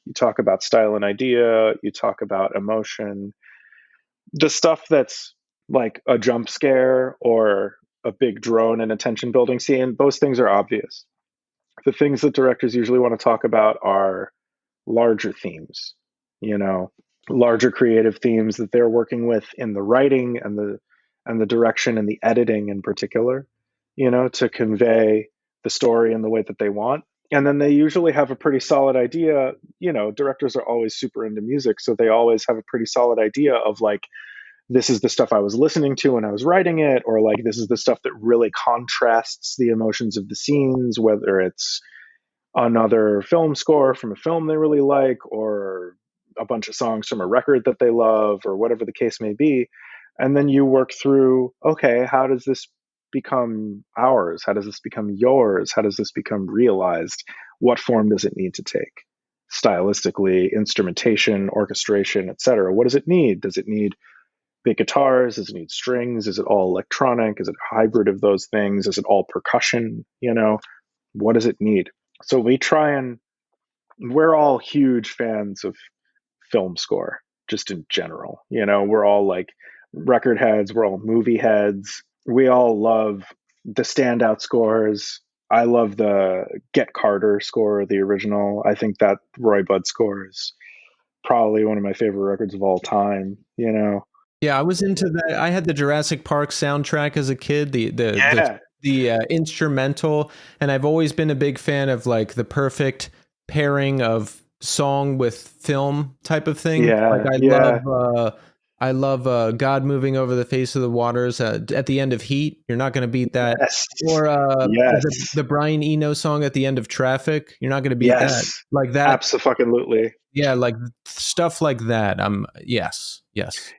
You talk about style and idea, you talk about emotion. The stuff that's like a jump scare or a big drone and a tension building scene, those things are obvious. The things that directors usually want to talk about are larger themes, larger creative themes that they're working with in the writing and the direction and the editing in particular, to convey the story in the way that they want. And then they usually have a pretty solid idea. Directors are always super into music, so they always have a pretty solid idea of like, this is the stuff I was listening to when I was writing it, or like, this is the stuff that really contrasts the emotions of the scenes, whether it's another film score from a film they really like, or a bunch of songs from a record that they love, or whatever the case may be. And then you work through, okay, how does this become ours? How does this become yours? How does this become realized? What form does it need to take? Stylistically, instrumentation, orchestration, etc. What does it need? Does it need big guitars? Does it need strings? Is it all electronic? Is it a hybrid of those things? Is it all percussion? What does it need? So we're all huge fans of film score, just in general. We're all like record heads, we're all movie heads. We all love the standout scores. I love the Get Carter score, the original. I think that Roy Budd score is probably one of my favorite records of all time, you know. Yeah, I was into that. I had the Jurassic Park soundtrack as a kid, Yeah. the instrumental, and I've always been a big fan of like the perfect pairing of song with film type of thing. Like Yeah. Yeah. I love God Moving Over the Face of the Waters at the end of Heat. You're not going to beat that. Yes. Or Yes. the Brian Eno song at the end of Traffic. You're not going to beat that. Yes. Like that. Absolutely. Yeah, like stuff like that. Yes.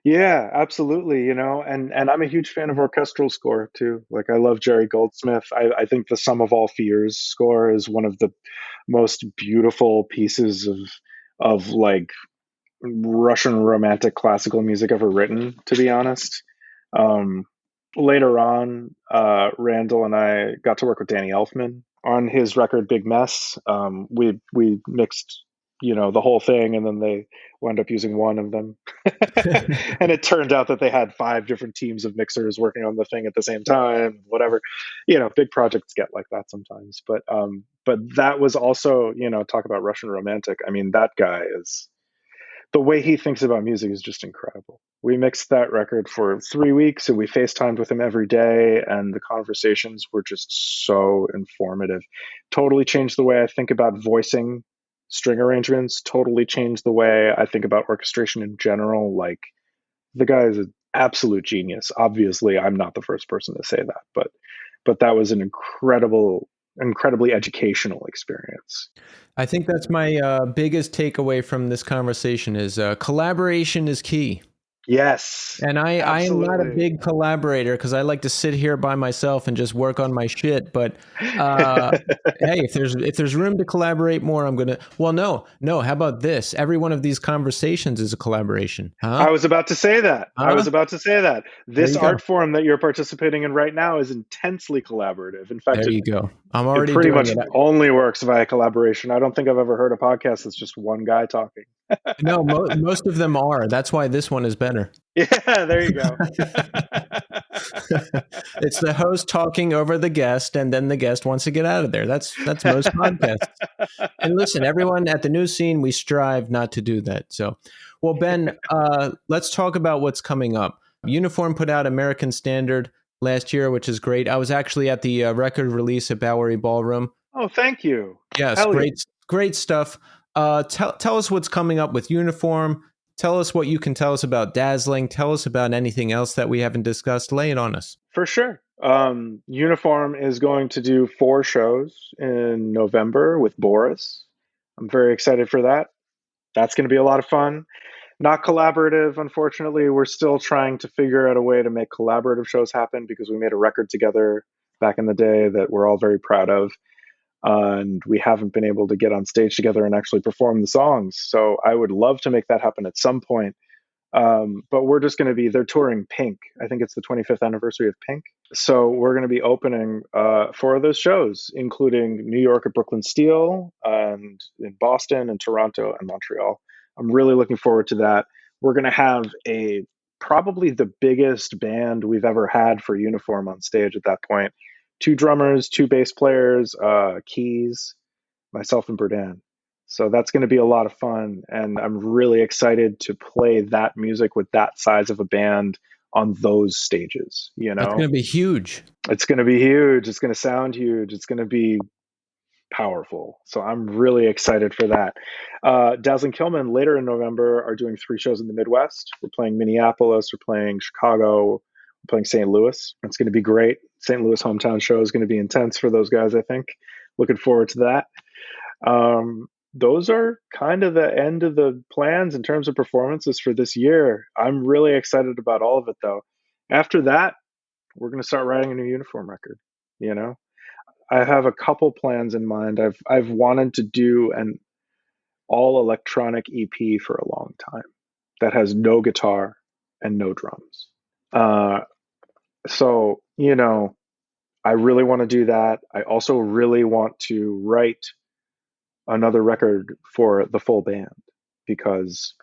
Yeah, absolutely. You know, and I'm a huge fan of orchestral score too. Like I love Jerry Goldsmith. I think the Sum of All Fears score is one of the most beautiful pieces of like Russian romantic classical music ever written, to be honest. Um, Later on, Randall and I got to work with Danny Elfman on his record Big Mess. We mixed, you know, the whole thing, and then they wound up using one of them. And it turned out that they had 5 different teams of mixers working on the thing at the same time. Whatever, you know, big projects get like that sometimes. But that was also, you know, talk about Russian romantic. I mean, that guy is the way he thinks about music is just incredible. We mixed that record for 3 weeks and we FaceTimed with him every day, and the conversations were just so informative. Totally changed the way I think about voicing string arrangements, totally changed the way I think about orchestration in general. Like, the guy is an absolute genius. Obviously, I'm not the first person to say that, but that was an incredibly educational experience. I think that's my biggest takeaway from this conversation is collaboration is key. Yes. And I am not a absolutely. big collaborator because I like to sit here by myself and just work on my shit. But hey, if there's room to collaborate more, I'm gonna. Well, no. How about this? Every one of these conversations is a collaboration, huh? I was about to say that. There This you go. art form that you're participating in right now is intensely collaborative. In fact, There you go. I'm it already pretty doing much it. only works via collaboration. I don't think I've ever heard a podcast that's just one guy talking. No, most of them are. That's why this one is better. Yeah, there you go. It's the host talking over the guest, and then the guest wants to get out of there. That's most podcasts. And listen, everyone at the New Scene, we strive not to do that. So, well, Ben, let's talk about what's coming up. Uniform put out American Standard last year, which is great. I was actually at the record release at Bowery Ballroom. Oh, thank you. Yes, Hell yeah. great stuff. Tell us what's coming up with Uniform. Tell us what you can tell us about Dazzling. Tell us about anything else that we haven't discussed. Lay it on us. For sure. Uniform is going to do 4 shows in November with Boris. I'm very excited for that. That's going to be a lot of fun. Not collaborative, unfortunately. We're still trying to figure out a way to make collaborative shows happen because we made a record together back in the day that we're all very proud of. And we haven't been able to get on stage together and actually perform the songs. So I would love to make that happen at some point. But we're just going to be, they're touring Pink. I think it's the 25th anniversary of Pink. So we're going to be opening 4 of those shows, including New York at Brooklyn Steel, and in Boston and Toronto and Montreal. I'm really looking forward to that. We're going to have probably the biggest band we've ever had for Uniform on stage at that point. 2 drummers, 2 bass players, keys, myself and Berdan. So that's going to be a lot of fun. And I'm really excited to play that music with that size of a band on those stages. You know, That's going to be huge. it's going to be huge. It's going to sound huge. It's going to be powerful. So I'm really excited for that. Dazzling Killmen later in November are doing 3 shows in the Midwest. We're playing Minneapolis, we're playing Chicago, we're playing St. Louis. It's going to be great. St. Louis hometown show is going to be intense for those guys, I think. Looking forward to that. Those are kind of the end of the plans in terms of performances for this year. I'm really excited about all of it, though. After that, we're going to start writing a new Uniform record. You know, I have a couple plans in mind. I've wanted to do an all electronic EP for a long time that has no guitar and no drums. So, you know, I really want to do that. I also really want to write another record for the full band because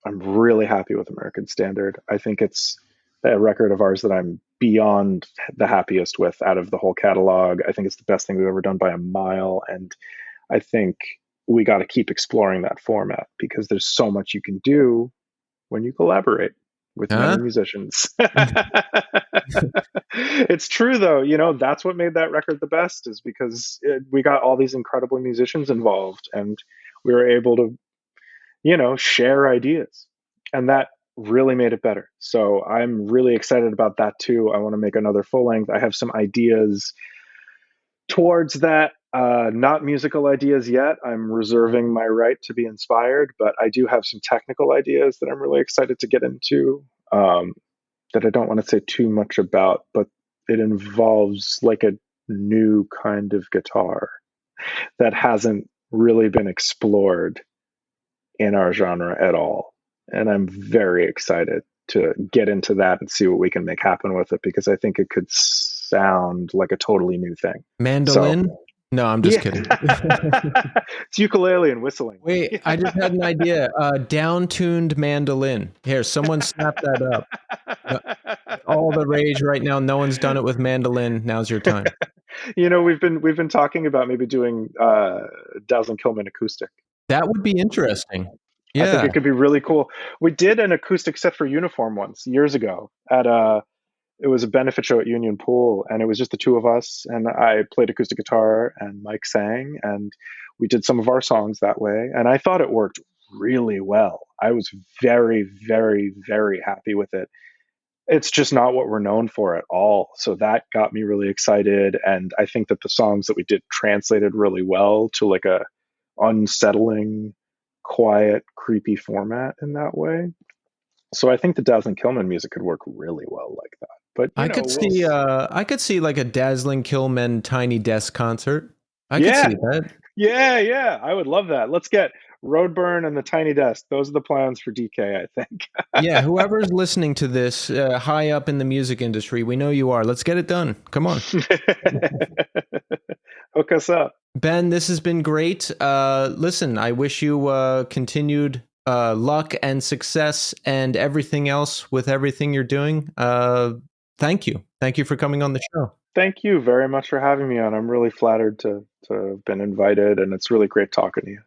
I'm really happy with American Standard. I think it's a record of ours that I'm beyond the happiest with out of the whole catalog. I think it's the best thing we've ever done by a mile. And I think we got to keep exploring that format because there's so much you can do when you collaborate with many musicians. It's true though, that's what made that record the best, is because we got all these incredible musicians involved and we were able to, share ideas, and that really made it better. So I'm really excited about that too. I want to make another full length. I have some ideas towards that. Not musical ideas yet. I'm reserving my right to be inspired, but I do have some technical ideas that I'm really excited to get into, that I don't want to say too much about, but it involves like a new kind of guitar that hasn't really been explored in our genre at all. And I'm very excited to get into that and see what we can make happen with it, because I think it could sound like a totally new thing. Mandolin? So, no, I'm just kidding. It's ukulele and whistling. Wait, I just had an idea. Down-tuned mandolin. Here, someone snap that up. All the rage right now. No one's done it with mandolin. Now's your time. We've been talking about maybe doing Dazzling Killmen acoustic. That would be interesting. Yeah. I think it could be really cool. We did an acoustic set for Uniform once years ago it was a benefit show at Union Pool, and it was just the two of us, and I played acoustic guitar and Mike sang, and we did some of our songs that way. And I thought it worked really well. I was very, very, very happy with it. It's just not what we're known for at all. So that got me really excited. And I think that the songs that we did translated really well to like a unsettling, quiet, creepy format in that way. So I think the Dazzling Killmen music could work really well like that. But I could see like a Dazzling Killmen Tiny Desk concert. I could see that. Yeah, I would love that. Let's get Roadburn and the Tiny Desk. Those are the plans for DK, I think. Yeah, whoever's listening to this high up in the music industry, we know you are. Let's get it done. Come on. Hook us up. Ben, this has been great. Listen, I wish you continued luck and success and everything else with everything you're doing. Thank you. Thank you for coming on the show. Thank you very much for having me on. I'm really flattered to have been invited, and it's really great talking to you.